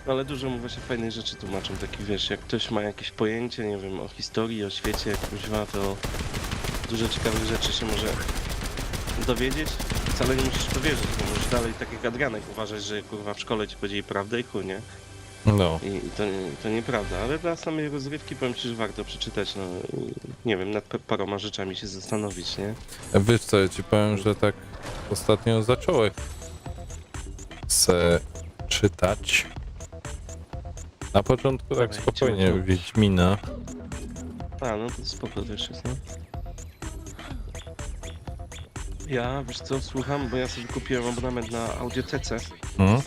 Ale dużo mu właśnie fajnych rzeczy tłumaczą, takich wiesz, jak ktoś ma jakieś pojęcie, nie wiem, o historii, o świecie, kuźwa, to dużo ciekawych rzeczy się może dowiedzieć. Wcale nie musisz to wierzyć, bo możesz dalej, tak jak Adrianek, uważać, że kurwa w szkole ci powiedzieli prawdę i chuj, nie? No. I to nieprawda, ale dla samej rozrywki powiem ci, że warto przeczytać, no i nie wiem, nad paroma rzeczami się zastanowić, nie? Wiesz co, ja ci powiem, że tak ostatnio zacząłem se czytać. Na początku tak Dawaj, spokojnie, ciągle. Wiedźmina. A, no to spoko też jest, no. Ja, wiesz co, słucham, bo ja sobie kupiłem abonament na Audiotece. Mhm.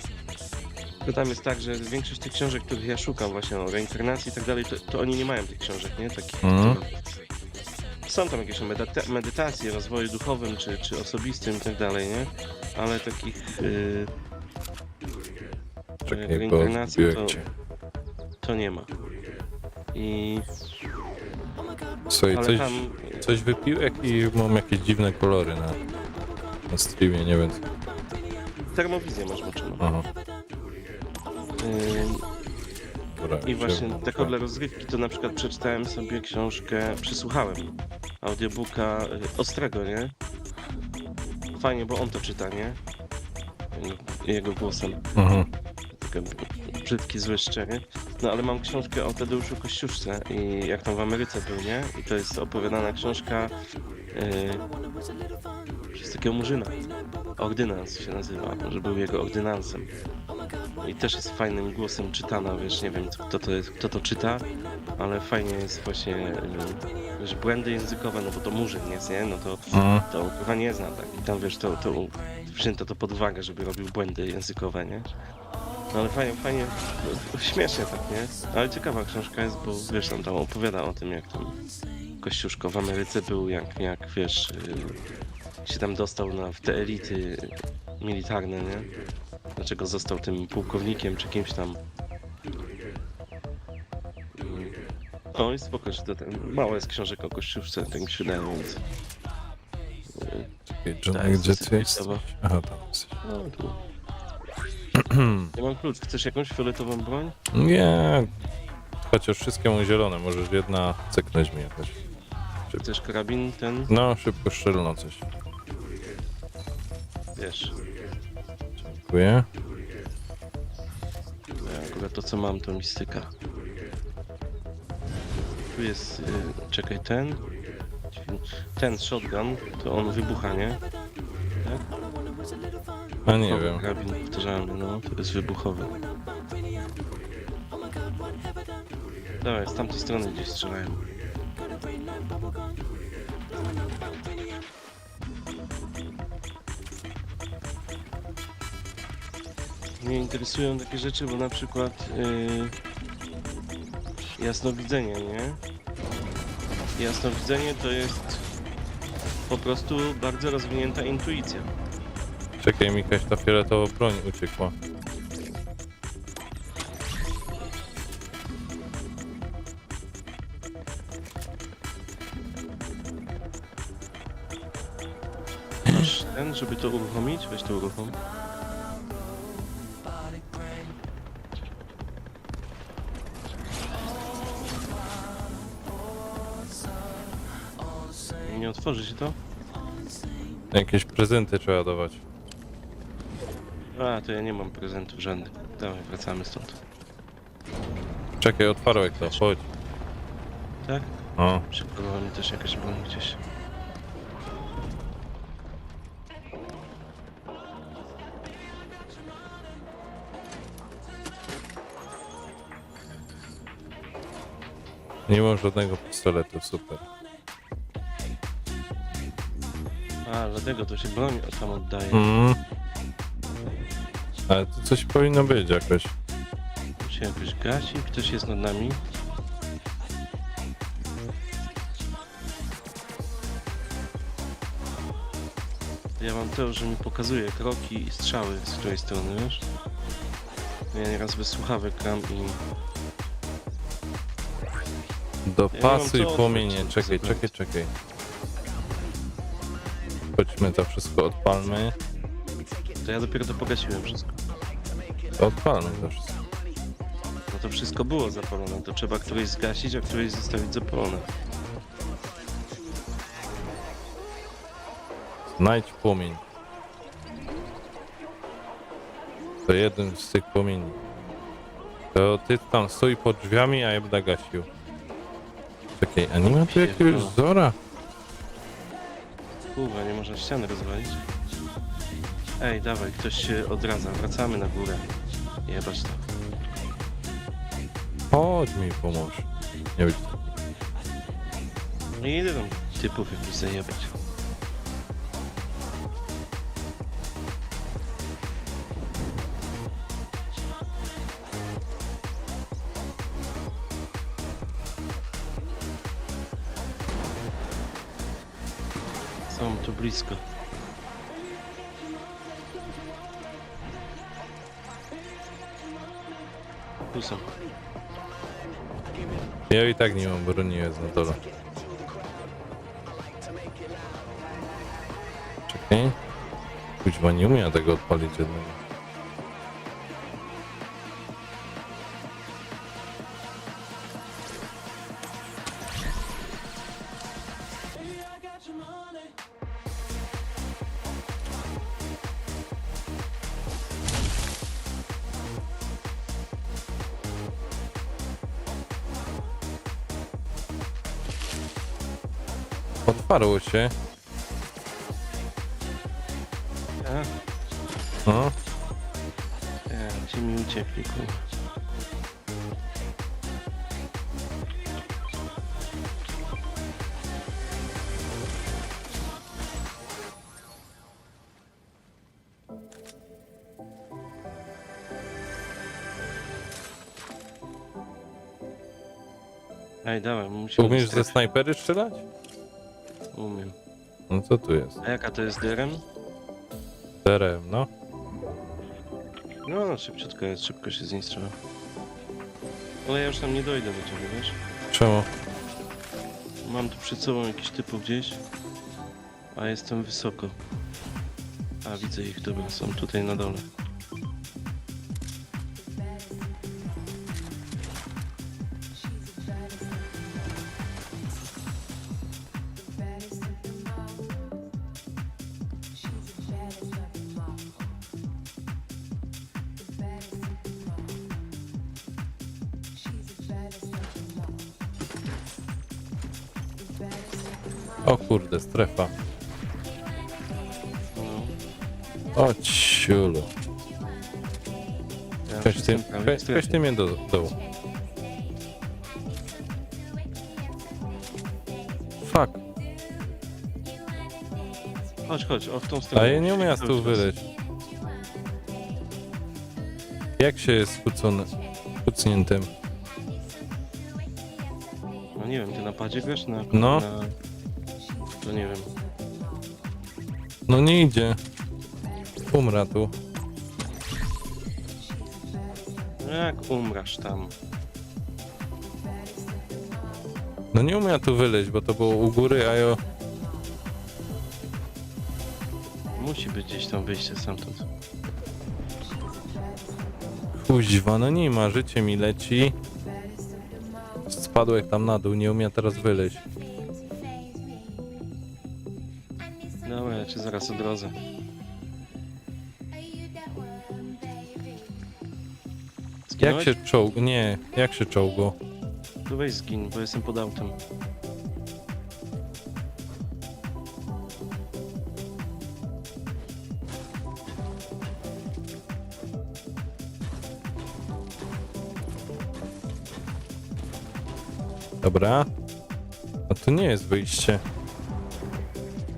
To tam jest tak, że większość tych książek, których ja szukam właśnie o reinkarnacji i tak dalej, to oni nie mają tych książek, nie? Takich, Mhm. które... Są tam jakieś medytacje, rozwoju duchowym czy osobistym i tak dalej, nie? Ale takich Czekaj, bo reinkarnacji zgubiłem cię. to nie ma. I... Słuchaj, Ale coś, tam... coś wypiłek i mam jakieś dziwne kolory na streamie, nie wiem. Termowizję masz włączoną. Aha. Dobra, I się właśnie włączyłem. tak dla rozrywki to na przykład przeczytałem sobie książkę, przysłuchałem audiobooka Ostrego, nie? Fajnie, bo on to czyta, nie? Jego głosem. Mhm. Taki brzydki, zły szczery. No ale mam książkę o Tadeuszu Kościuszce i jak tam w Ameryce był, nie? I to jest opowiadana książka przez takiego murzyna. Ordynans się nazywa, że był jego ordynansem. I też jest fajnym głosem czytana, wiesz, nie wiem kto to czyta, ale fajnie jest właśnie, wiesz, błędy językowe, no bo to murzyn jest, nie? No to chyba nie zna, tak? I tam, wiesz, to wzięto to pod uwagę, żeby robił błędy językowe, nie? No ale fajnie, no, śmiesznie tak, nie? Ale ciekawa książka jest, bo wiesz, tam opowiada o tym, jak tam Kościuszko w Ameryce był, jak wiesz, się tam dostał w te elity militarne, nie? Dlaczego został tym pułkownikiem czy kimś tam. O, i spoko, że to mało jest książek o Kościuszce, tak mi się wydaje, więc... John, Tak, gdzie dosyć ty jesteś? miejscowo. Aha, tam jesteś. No, tu. Ja mam klucz, chcesz jakąś fioletową broń? Nie, chociaż wszystkie mu zielone, możesz jedna cyknąć mi jakoś. Chcesz karabin ten? No, szybko strzelno coś. Wiesz, Dziękuję. ja akurat to co mam to mi styka. Tu jest, czekaj, ten shotgun, to on wybucha, nie? Tak? A nie wiem. Karabin powtarzalny, no, to jest wybuchowy. Dawaj, z tamtej strony gdzieś strzelają. Mnie interesują takie rzeczy, bo na przykład jasnowidzenie, nie? Jasnowidzenie to jest po prostu bardzo rozwinięta intuicja. Czekaj, mi jakaś ta fioletowa broń uciekła. Masz ten, żeby to uruchomić? Weź to uruchom. Nie otworzy się to? Jakieś prezenty trzeba dawać. A, to ja nie mam prezentów żadnych. Dawaj, wracamy stąd. Czekaj, otwarłeś to, chodź. Tak? O, Przypadła mi też jakaś broń gdzieś. nie mam żadnego pistoletu, super. A, dlatego to się broń tam oddaje. Ale tu coś powinno być jakoś. Tu się jakoś gasi, ktoś jest nad nami. Ja mam to, że mi pokazuje kroki i strzały z której strony, wiesz? Ja nieraz bez słuchawek gram i... Dopasuj Ja mam co płomienie, odwrócić, czekaj, zabrać. czekaj. Chodźmy to wszystko odpalmy. To ja dopiero to pogasiłem wszystko. To odpalmy to wszystko. No to wszystko było zapalone, to trzeba któreś zgasić, a któreś zostawić zapalone. Znajdź płomień. To jeden z tych płomieni. To ty tam stój pod drzwiami, a ja będę gasił. Czekaj, a nie ma tu jakiegoś wzora? Kurwa, nie można ściany rozwalić. Ej, dawaj, ktoś się odradza, wracamy na górę. Jebać to. Chodź mi pomóż. Nie być. Nie idę tam typów jakichś zajebać. Są tu blisko. Tu są. Ja i tak nie mam broni, jest na dole. Czekaj. Kuźwa, nie umiem tego odpalić jednego. Otwarło się. A, No. ci mi uciekli, kurwa. Ej, dawaj, musimy... Umiesz ze snajpery strzelać? Umiem. No co tu jest? A jaka to jest derem? Terem, no. No, szybciutko jest, szybko się z niej strzela. Ale ja już tam nie dojdę do ciebie, wiesz? Czemu? Mam tu przed sobą jakiś typów gdzieś, a jestem wysoko. A, widzę ich, dobra, są tutaj na dole. O kurde, strefa. No, O ciulu. ja Weź jestem prawie w weź strefie. ty mnie do dołu. Fuck. Chodź, chodź, o w tą stronę. A ja nie umiem Cały z tu czas. wyleć. Jak się jest kucniętym? No nie wiem, ty na padzie grasz? No. To nie wiem. No nie idzie. Umra tu. No jak umrasz tam? No nie umie tu wyleźć, bo to było u góry, a ja... Musi być gdzieś tam wyjście stamtąd. Kuźwa, no nie ma, życie mi leci. Spadłek tam na dół, nie umie teraz wyleźć. Dobra, ja cię zaraz odrodzę. Jak się czołg... Nie, jak się czołgo? To weź zgin, bo jestem pod autem. Dobra. A to nie jest wyjście.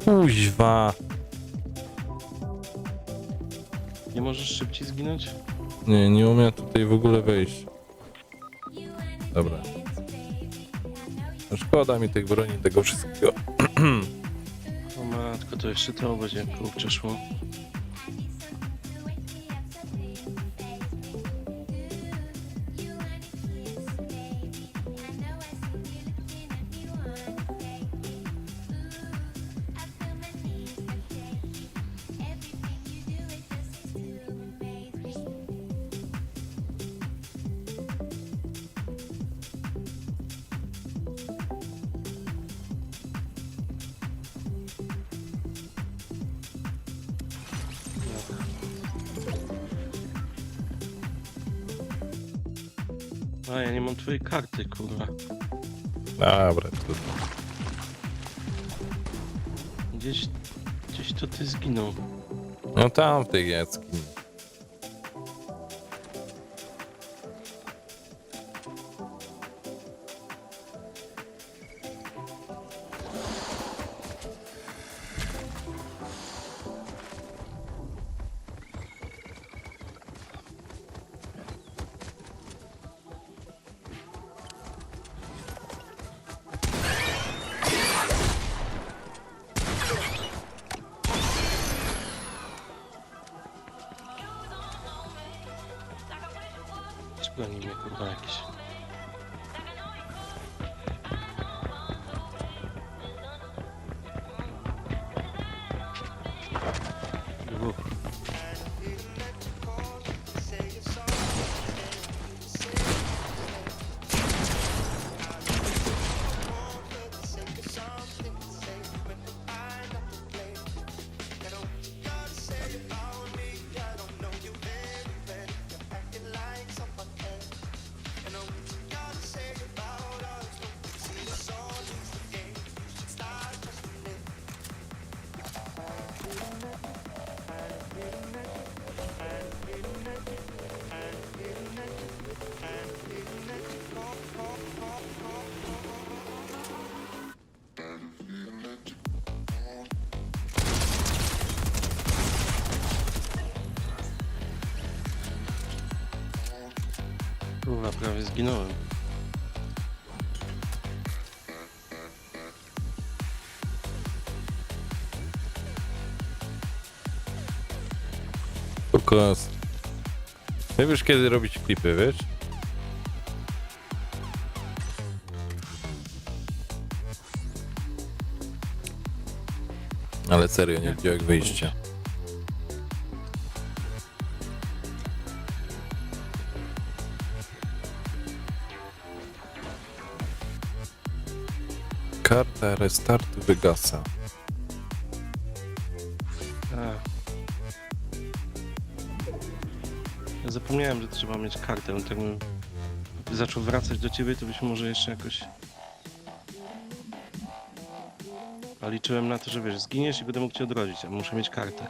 Kuźwa. Nie możesz szybciej zginąć? Nie, nie umiem tutaj w ogóle wyjść. Dobra. No szkoda mi tych broni, tego wszystkiego. O matko, to jeszcze to będzie kurczę szło. A ja nie mam twojej karty, kurwa. Dobra, trudno. Gdzieś to ty zginął. No tam w tej jaskini. Goni mnie, kurwa, jakiś. Dwóch. Kurwa, prawie zginąłem. Pokaz. Nie wiesz kiedy robić klipy, wiesz? Ale serio, nie widziałem jak wyjścia. Karta restartu wygasa. Ja zapomniałem, że trzeba mieć kartę. Tak bym zaczął wracać do ciebie, to byśmy może jeszcze jakoś... A liczyłem na to, że wiesz, zginiesz i będę mógł cię odrodzić, a muszę mieć kartę.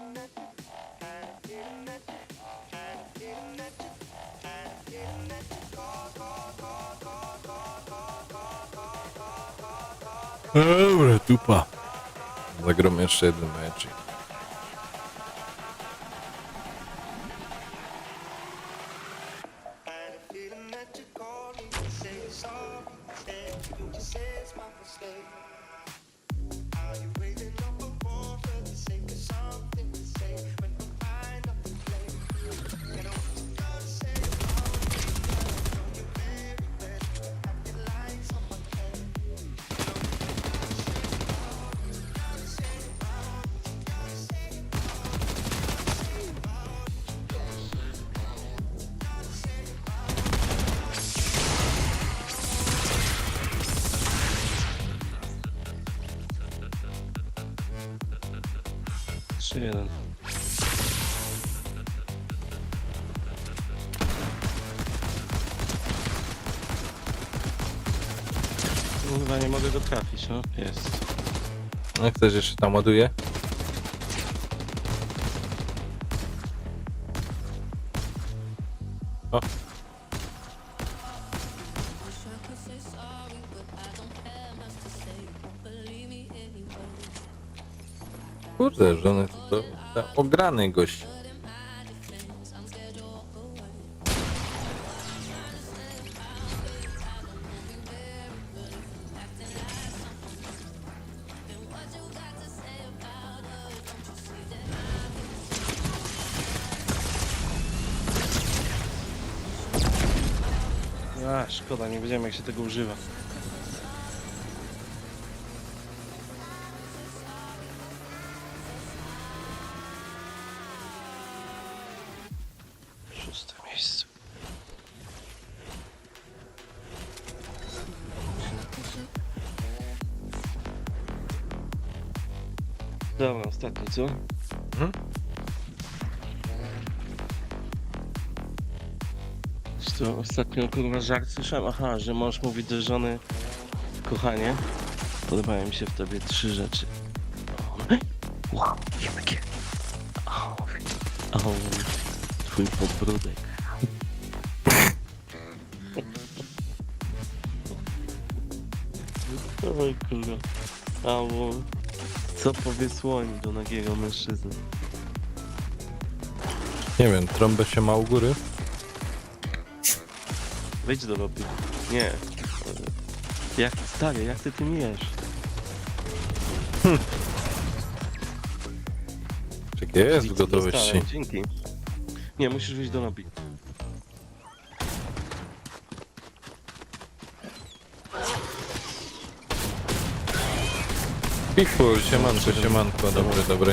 Dobra, dupa. Zagram jeszcze jeden mecz. Jeszcze jeden. Chyba nie mogę go trafić, no. Jest. No, chcesz jeszcze tam ładuję? O. Kurde, żony to ograny gość. A, szkoda, nie wiedziałem jak się tego używa. Szóste miejsce. Dobra, ostatni, co? Mhm. To ostatnio kurwa żart słyszałem, aha, że mąż mówi do żony: kochanie, podobają mi się w tobie 3 rzeczy. Wow, jakie? O, twój podbródek. Oj kurwa. Albo co powie słoń do nagiego mężczyzny? Nie wiem, trąbę się ma u góry? Wejdź do lobby. Nie. Jak stary, jak ty tym jesz? Czekaj, jest w Widzę, gotowości. dostałem, dzięki. Nie, musisz wyjść do lobby. Pikul, siemanko, siemanko, dobry, dobry.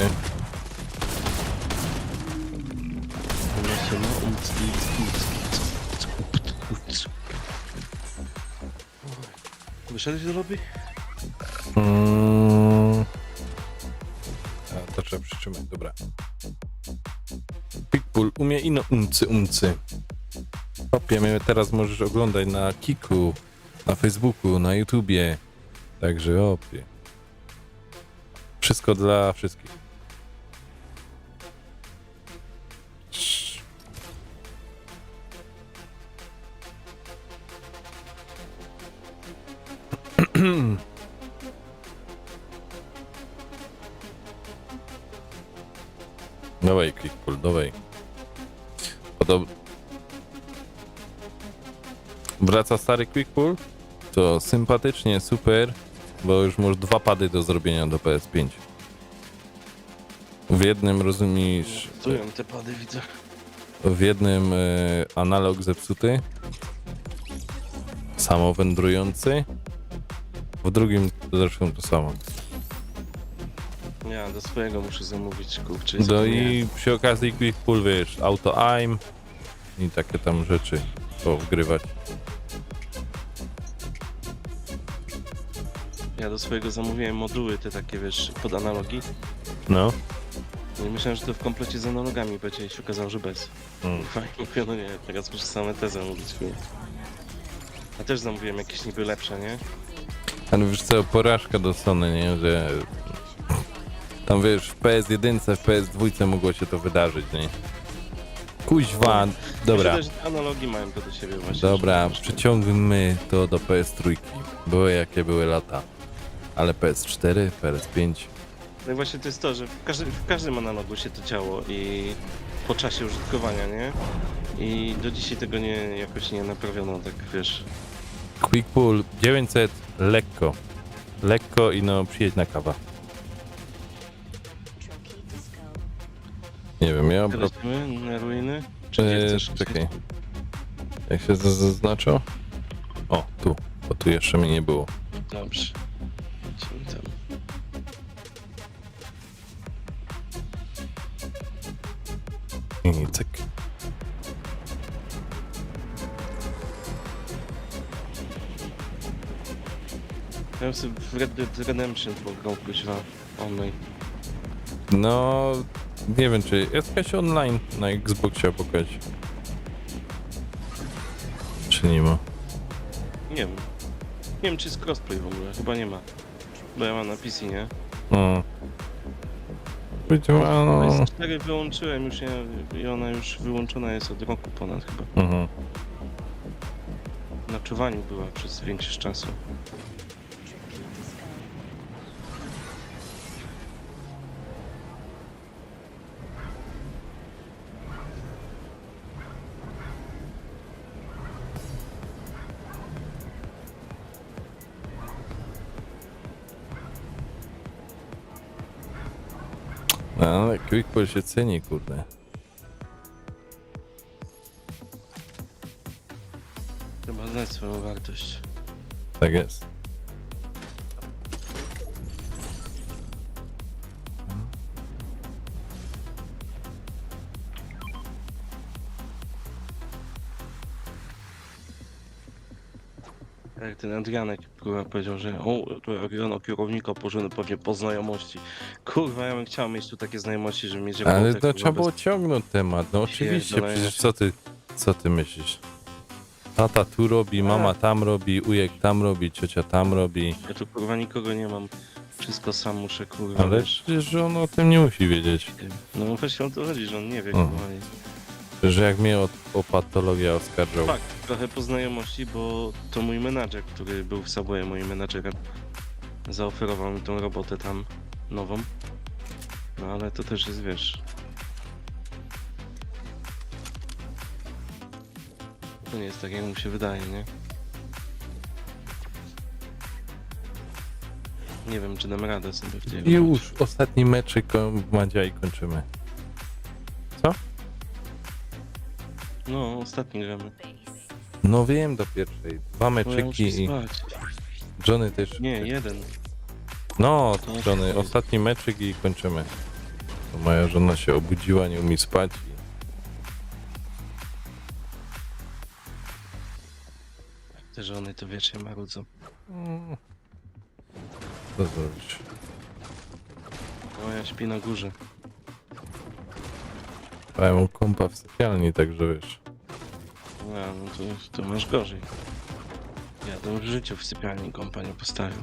Wyszedłeś do lobby? A, to trzeba przytrzymać, dobra. Pikul umie ino umcy. Hopie, mnie teraz możesz oglądać na Kiku, na Facebooku, na YouTubie. Także hopie. Wszystko dla wszystkich. Dawaj, Quickpull, dawaj. Wraca stary Quickpull? To sympatycznie, super, bo już masz 2 pady do zrobienia do PS5. W jednym, rozumiesz, Stoją te pady, widzę. w jednym analog zepsuty, samowędrujący, w drugim zresztą to samo. Ja do swojego muszę zamówić, kurczę. No i przy okazji Quickpull, wiesz, auto aim i takie tam rzeczy powgrywać. Ja do swojego zamówiłem moduły te takie, wiesz, pod analogi. No. I myślałem, że to w komplecie z analogami będzie i się okazało, że bez. Fajnie, mówię, no nie, teraz muszę same te zamówić. A też zamówiłem jakieś niby lepsze, nie? Ale wiesz co, porażka do Sony, nie, że tam wiesz, w PS1, w PS2 mogło się to wydarzyć, nie? Kuźwa, dobra, Myślę, że analogi mają to do siebie właśnie. dobra, że- przyciągmy to do PS3. Były jakie były lata. Ale PS4, PS5. No i właśnie to jest to, że w każdym analogu się to działo i po czasie użytkowania, nie? I do dzisiaj tego jakoś nie naprawiono, tak wiesz. Quickpull 900, lekko. Lekko i no przyjedź na kawa. Nie wiem, ja... Lecimy na ruiny? Czy nie chcesz? Czekaj. Jak się zaznaczył? O, tu. Bo tu jeszcze mnie nie było. Dobrze. Lecimy tam. I cyk. Ja sobie w Red Dead Redemption pograł kuźwa online. No, nie wiem, czy jest jakaś online na Xboxie pokaź. Czy nie ma? Nie wiem. Nie wiem, czy jest crossplay w ogóle. Chyba nie ma. Bo ja mam na PC, nie? Powiedziała, no. PS4 wyłączyłem już i ona już wyłączona jest od roku ponad chyba. Na czuwaniu była przez większość czasu. No, ale Quickball się ceni, kurde. Trzeba znać swoją wartość. Tak jest. Jak ten Adrianek kurwa powiedział, że to Adriano kierownika położony pewnie po znajomości. Kurwa, ja bym chciał mieć tu takie znajomości, żeby mieć Ale robotę, to kurwa, trzeba było bez- ciągnąć temat, no oczywiście, Pierdolenia. przecież co ty myślisz? Tata tu robi, mama tam robi, ujek tam robi, ciocia tam robi, Ja tu kurwa nikogo nie mam. Wszystko sam muszę kurwa, ale wiesz. przecież on o tym nie musi wiedzieć. No właśnie o to chodzi, że on nie wie Mhm. kurwa. Że jak mnie o patologię oskarżał. Tak, trochę po znajomości, bo to mój menadżer, który był w Subwayu moim menadżerem, zaoferował mi tą robotę tam nową. No ale to też jest, wiesz... To nie jest tak, jak mu się wydaje, nie? Nie wiem, czy dam radę sobie w tej robocie. Już, ostatni meczyk Madzia i kończymy. Co? No, ostatni gramy. No wiem, do pierwszej. 2 No ja muszę meczyki i spać. Johnny też. Nie, jeden. No, To Johnny, jest- ostatni meczyk i kończymy. Bo moja żona się obudziła, nie umie spać. Te żony to wiecznie marudzą. Co zrobisz? Moja śpi na górze. A ja mam kompa w sypialni, także wiesz. No to masz gorzej. Ja to w życiu w sypialni kąpa nie postawił.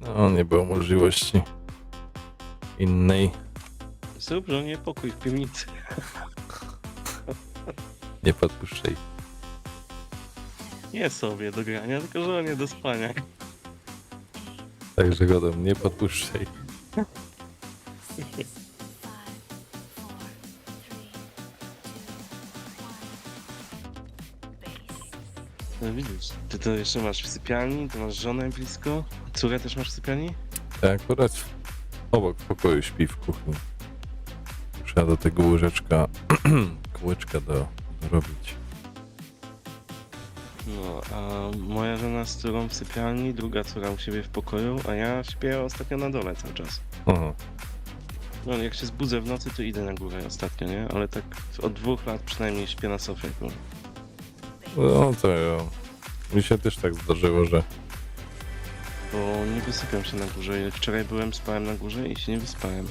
No, nie było możliwości innej. Zrób żonie pokój w piwnicy. Nie podpuszczaj. Nie sobie do grania, tylko żonie do spania. Także godem, nie podpuszczaj. No widzisz, ty to jeszcze masz w sypialni, to masz żonę blisko. Córę też masz w sypialni? Ja akurat obok pokoju śpi w kuchni. Trzeba do tego łyżeczka, kółeczka dorobić. No, a moja żona z córą w sypialni, druga córa u siebie w pokoju, a ja śpię ostatnio na dole cały czas. Aha. No, jak się zbudzę w nocy, to idę na górę ostatnio, nie? Ale tak od 2 lat przynajmniej śpię na sofie. No. No to ja. Mi się też tak zdarzyło, że Bo nie wysypiam się na górze. Jak wczoraj byłem, spałem na górze i się nie wyspałem.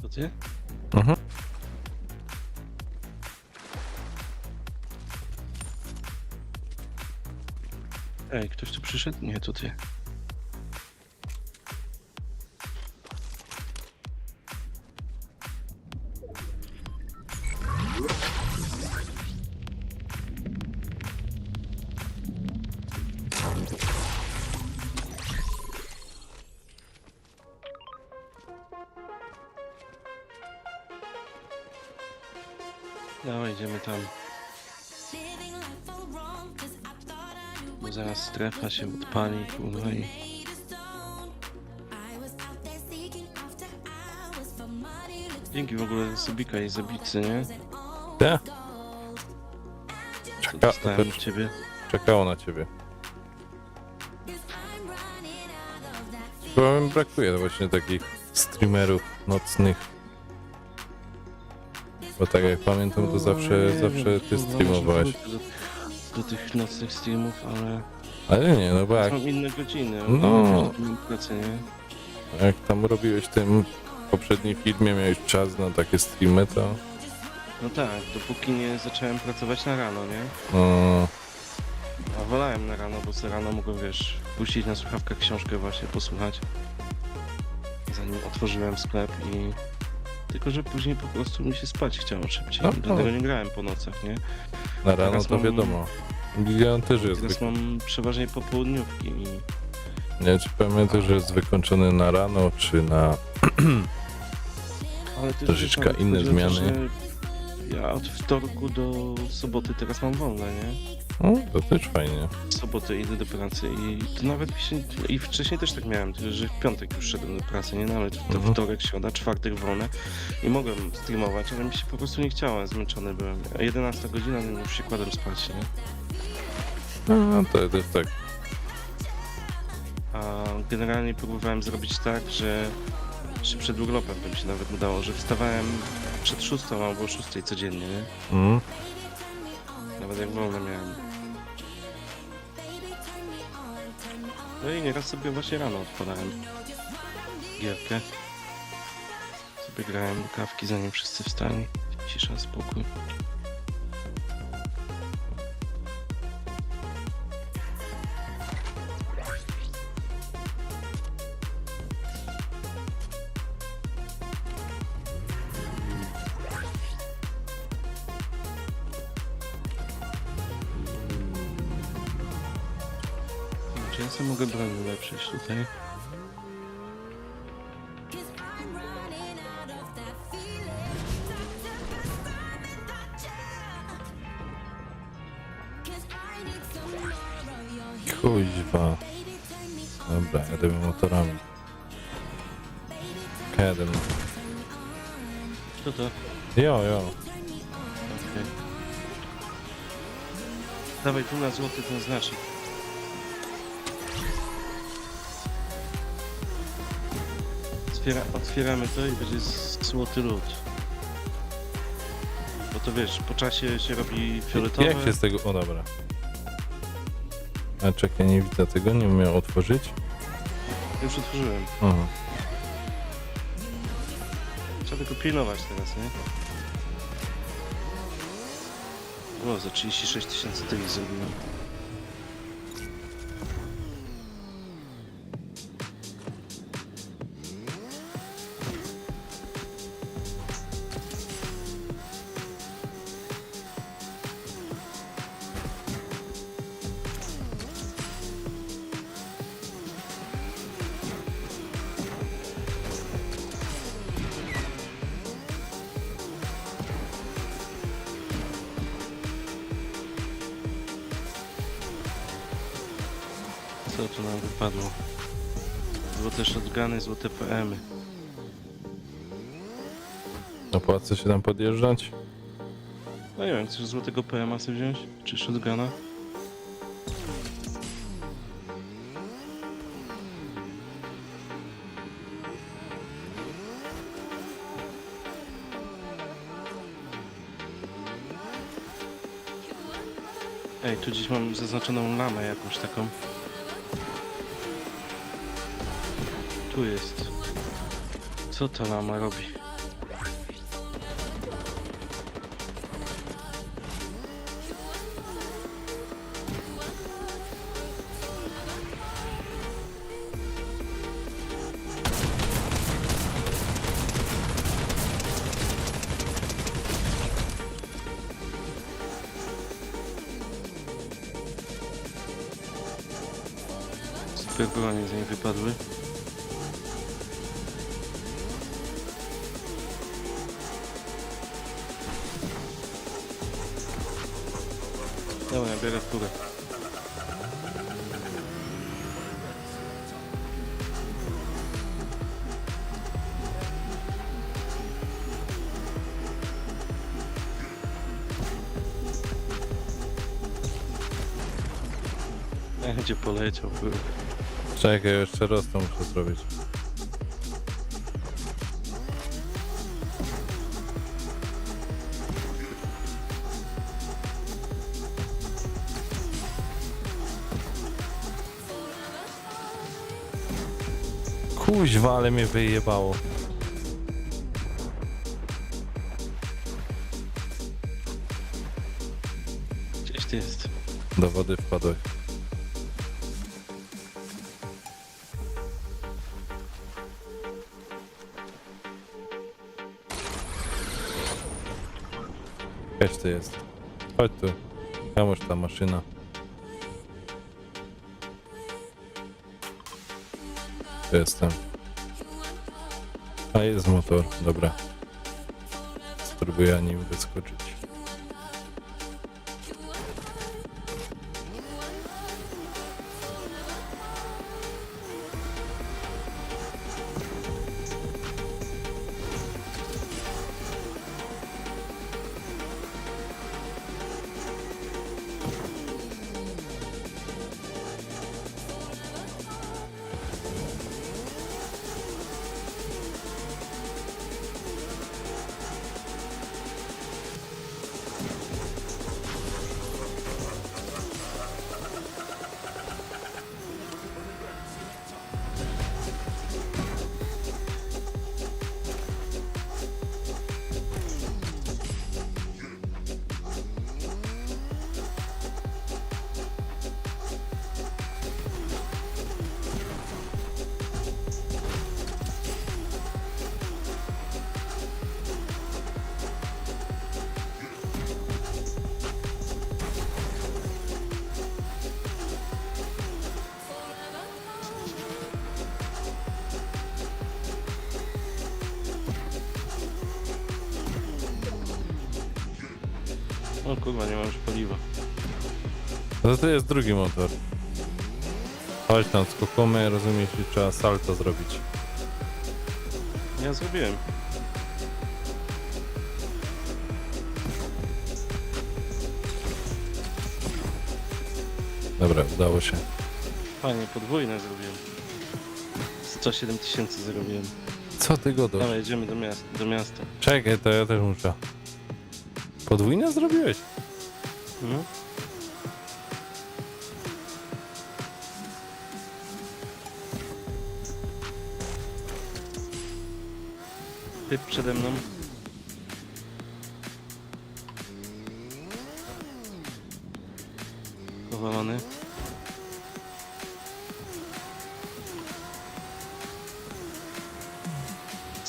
To ty? Mhm. Ej, ktoś tu przyszedł? Nie, to ty. Dawaj, idziemy tam. Living life all wrong, 'cause I thought I knew Bo what zaraz strefa się odpali, kurwa i... made of stone. I was out there seeking after hours for money, looks Dzięki w ogóle za subika i zabicy, nie? te? Dostałem od ciebie. Czekało na ciebie. Chyba mi brakuje właśnie takich streamerów nocnych. Bo tak jak pamiętam, to zawsze ty streamowałeś. Do tych nocnych streamów, ale Ale nie, no bo jak, są inne godziny. No. Pracy, nie? jak tam robiłeś w tym poprzednim filmie, miałeś czas na takie streamy, to... No tak, dopóki nie zacząłem pracować na rano, nie? No, A wolałem na rano, bo sobie rano mogłem, wiesz, puścić na słuchawkach książkę właśnie, posłuchać. Zanim otworzyłem sklep i... Tylko, że później po prostu mi się spać chciało szybciej. No, Dlatego nie grałem po nocach, nie? na rano Teraz to mam- wiadomo. Ja też jest Teraz mam przeważnie popołudniówki i... Nie, czy pamiętasz, że jest wykończony na rano, czy na... Ale też, Troszeczkę wiesz, inne chodzi o to, zmiany. że Ja od wtorku do soboty teraz mam wolne, nie? No, to też fajnie. W sobotę idę do pracy i to nawet mi się... I wcześniej też tak miałem, że w piątek już szedłem do pracy, nie? Nawet to wtorek, środa, czwartek wolne i mogłem streamować, ale mi się po prostu nie chciało, zmęczony byłem. A 11 godzina, no już się kładłem spać, nie? No, to też tak. A generalnie próbowałem zrobić tak, że przed urlopem bym się nawet udało, że wstawałem przed 6 albo 6 codziennie, nie? Mm. Nawet jak wolno miałem. No i nieraz sobie właśnie rano odpalałem gierkę. Sobie grałem do kawki, zanim wszyscy wstali. Cisza, spokój. Czy ja sobie mogę broń ulepszyć tutaj? Kuźwa. Dobra, jadę motorami. Jadę. Co to? Jo. Okej. Dawaj tu na złoty ten znaczek. Otwieramy to i będzie złoty lód. Bo to wiesz, po czasie się robi fioletowe. Jak się z tego... O, dobra. A czekaj, nie widzę tego, nie umiał otworzyć. Już otworzyłem. Aha. Trzeba tylko pilnować teraz, nie? O, za 36 000 tych zrobiłem. Co tu nam wypadło? Złote shotguny, złote PM-y. Opłaca się tam podjeżdżać? No nie wiem, chcesz złotego PM-a sobie wziąć? Czy shotguna? Ej, tu gdzieś mam zaznaczoną lamę jakąś taką. Tu jest. Co ta lama robi? Super bronie z niej wypadły. Dobra, ja biorę furę. Gdzie poleciał, kurwa. Czekaj, jeszcze raz to muszę zrobić. Kuźwa, ale mnie wyjebało. Gdzieś ty jest. Do wody wpadłeś. Jakaś to jest. Chodź tu. Kamuż ta maszyna. Tu jestem. A jest motor, dobra. Spróbuję nim wyskoczyć. O kurwa, nie mam już paliwa. No to jest drugi motor. Chodź tam, skokamy, rozumiesz, że trzeba salto zrobić. Ja zrobiłem. Dobra, udało się. Fajnie, podwójne zrobiłem. 107 000 zrobiłem. Co ty godasz? Dawaj, jedziemy do miasta. Czekaj, to ja też muszę. Podwójne zrobiłeś? Mhm. Typ przede mną. Powalony.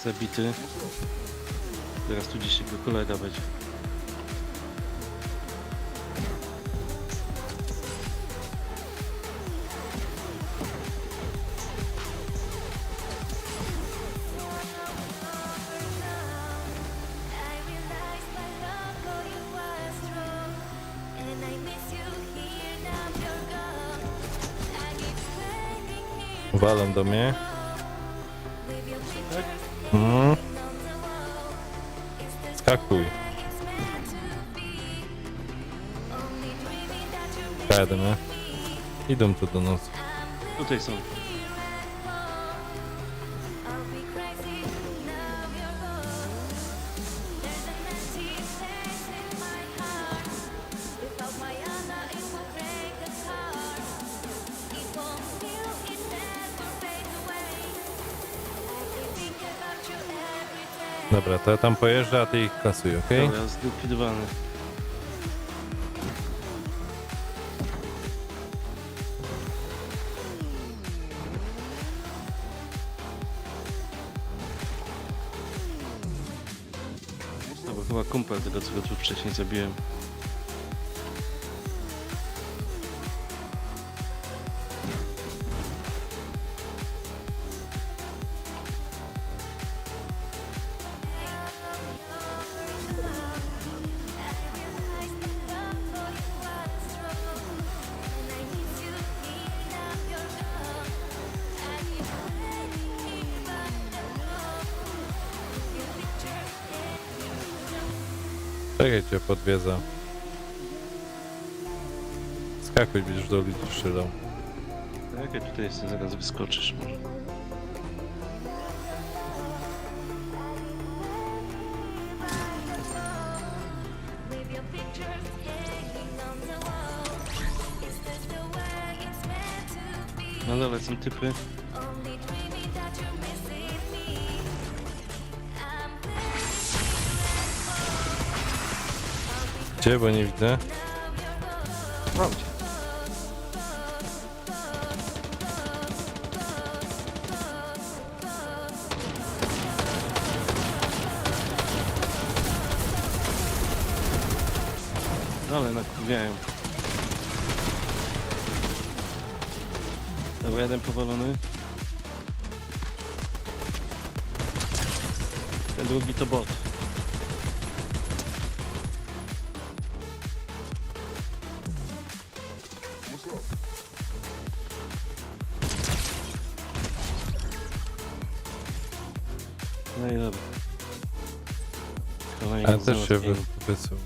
Zabity. Teraz tu gdzieś jego kolega będzie. I realize my love for you was true, and I miss you here. Now you're gone. I keep waiting here Walą do mnie. with your pictures Mhm. hanging on the wall. Is this Skakuj. the way it's meant to be? Only dreaming that you're Jadę, nie? Idą tu do nas. Tutaj są. I'll be crazy now you're gone. There's an empty space in my heart. Without my Anna, it will break the heart. It won't heal, it never fades away. I think about you every day. Dobra, to ja tam pojeżdżę, a ty ich kasuj, okej? Dobra, zlikwidowany. To był chyba kumpel tego, co go tu wcześniej zabiłem. Czekaj, cię podwiedzę. Skakuj, będziesz do ludzi strzelał. Czekaj, tutaj jeszcze zaraz wyskoczysz może. With your pictures hanging on the wall. Is this the way it's meant to be? Na dole są typy. Only dreaming that you're missing me. I'm Gdzie, bo nie widzę. Mam cię. Ale nakurwiają. Dobra, jeden powalony. Ten drugi to bot. No i dobra. Kolejny Ale też się załatwienie. wysył.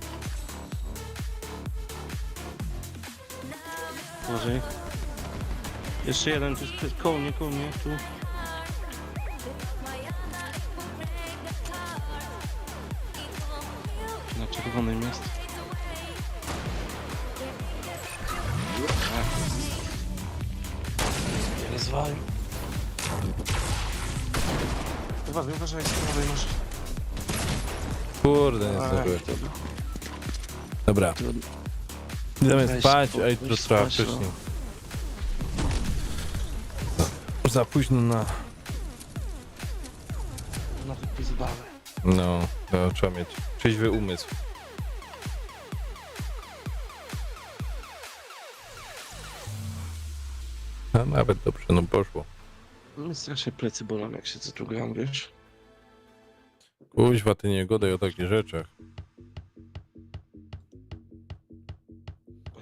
Uważaj. Jeszcze jeden, tu jest koło mnie, tu. Na czerwonym jest. Nie rozwalił. Uważaj, z prawej masz. Kurde, nie zdążyłem. Dobra. Idziemy Weź spać, spokój, a jutro weź trzeba spać, no. wcześniej. Za późno na... Na takie zabawy. No, to trzeba mieć trzeźwy umysł. A nawet dobrze, no poszło. Mnie strasznie plecy bolą, jak się co tu gram, wiesz? Kuźwa, ty nie gadaj o takich rzeczach.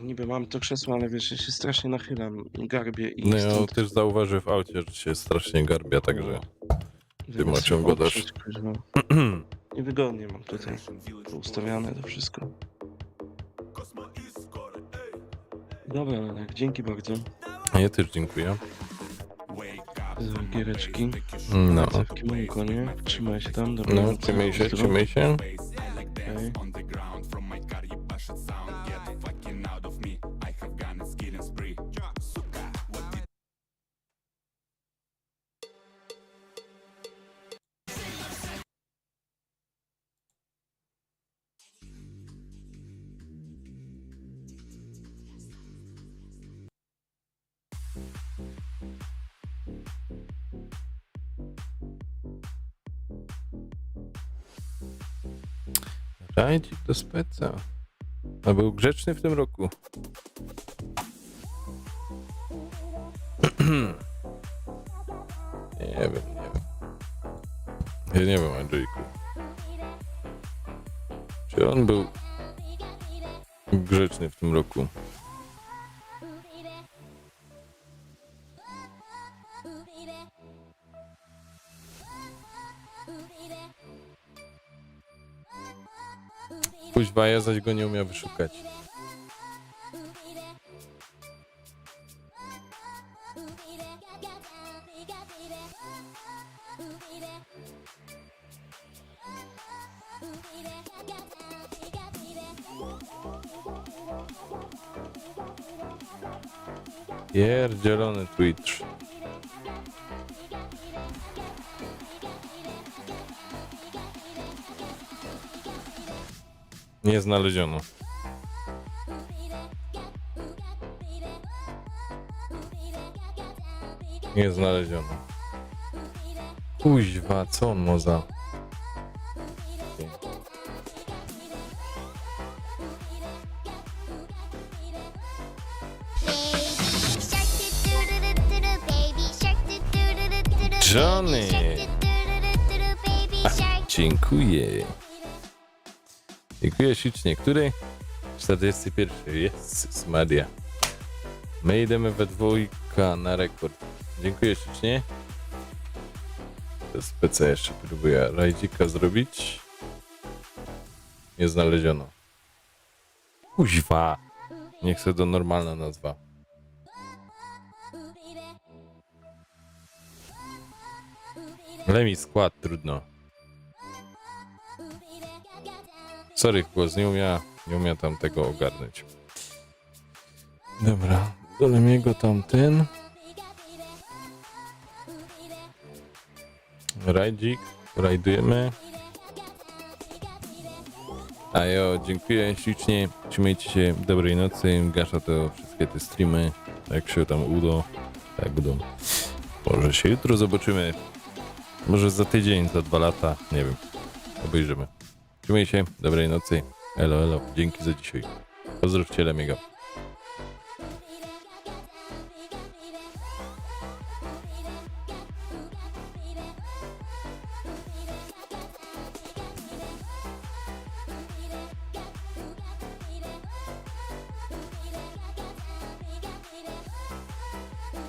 Niby mam to krzesło, ale wiesz, ja się strasznie nachylam, garbię i No ja stąd... też zauważyłem w aucie, że się strasznie garbia, także... Wyraz o czym gadasz? oprzeć, no. Niewygodnie mam tutaj ustawiane to wszystko. Dobra, Lenek, dzięki bardzo Ja też dziękuję. za giereczki. No. W Kimonko, nie? Trzymaj się tam, dobra. No, trzymaj się, trzymaj się. Okej. Rajdzik do speca. A był grzeczny w tym roku. Nie wiem. Ja nie wiem, Andrzejku. Czy on był grzeczny w tym roku? Kuźwa, ja zaś go nie umiał wyszukać. Pierdzielony Twitch. Nie znaleziono. Nie znaleziono. Kuźwa, co on ma za... Johnny! Dziękuję. Dziękuję ślicznie. Który? 41. Jezus Maria. My idziemy we dwójka na rekord. Dziękuję ślicznie. Z PC jeszcze próbuję rajdzika zrobić. Nie znaleziono. Kuźwa. Nie chcę to normalna nazwa. Lemi skład, trudno. Sorry, głos nie umia tam tego ogarnąć. Dobra, do Lemiego tamten. Rajdzik, rajdujemy. Ajo, dziękuję ślicznie. Trzymajcie się, dobrej nocy. Gasza to wszystkie te streamy. Jak się tam uda, tak uda. Może się jutro zobaczymy. Może za tydzień, za 2 lata. Nie wiem. Obejrzymy. Trzymaj się, dobrej nocy. Elo, elo. Dzięki za dzisiaj. Pozdrówcie Lemiego.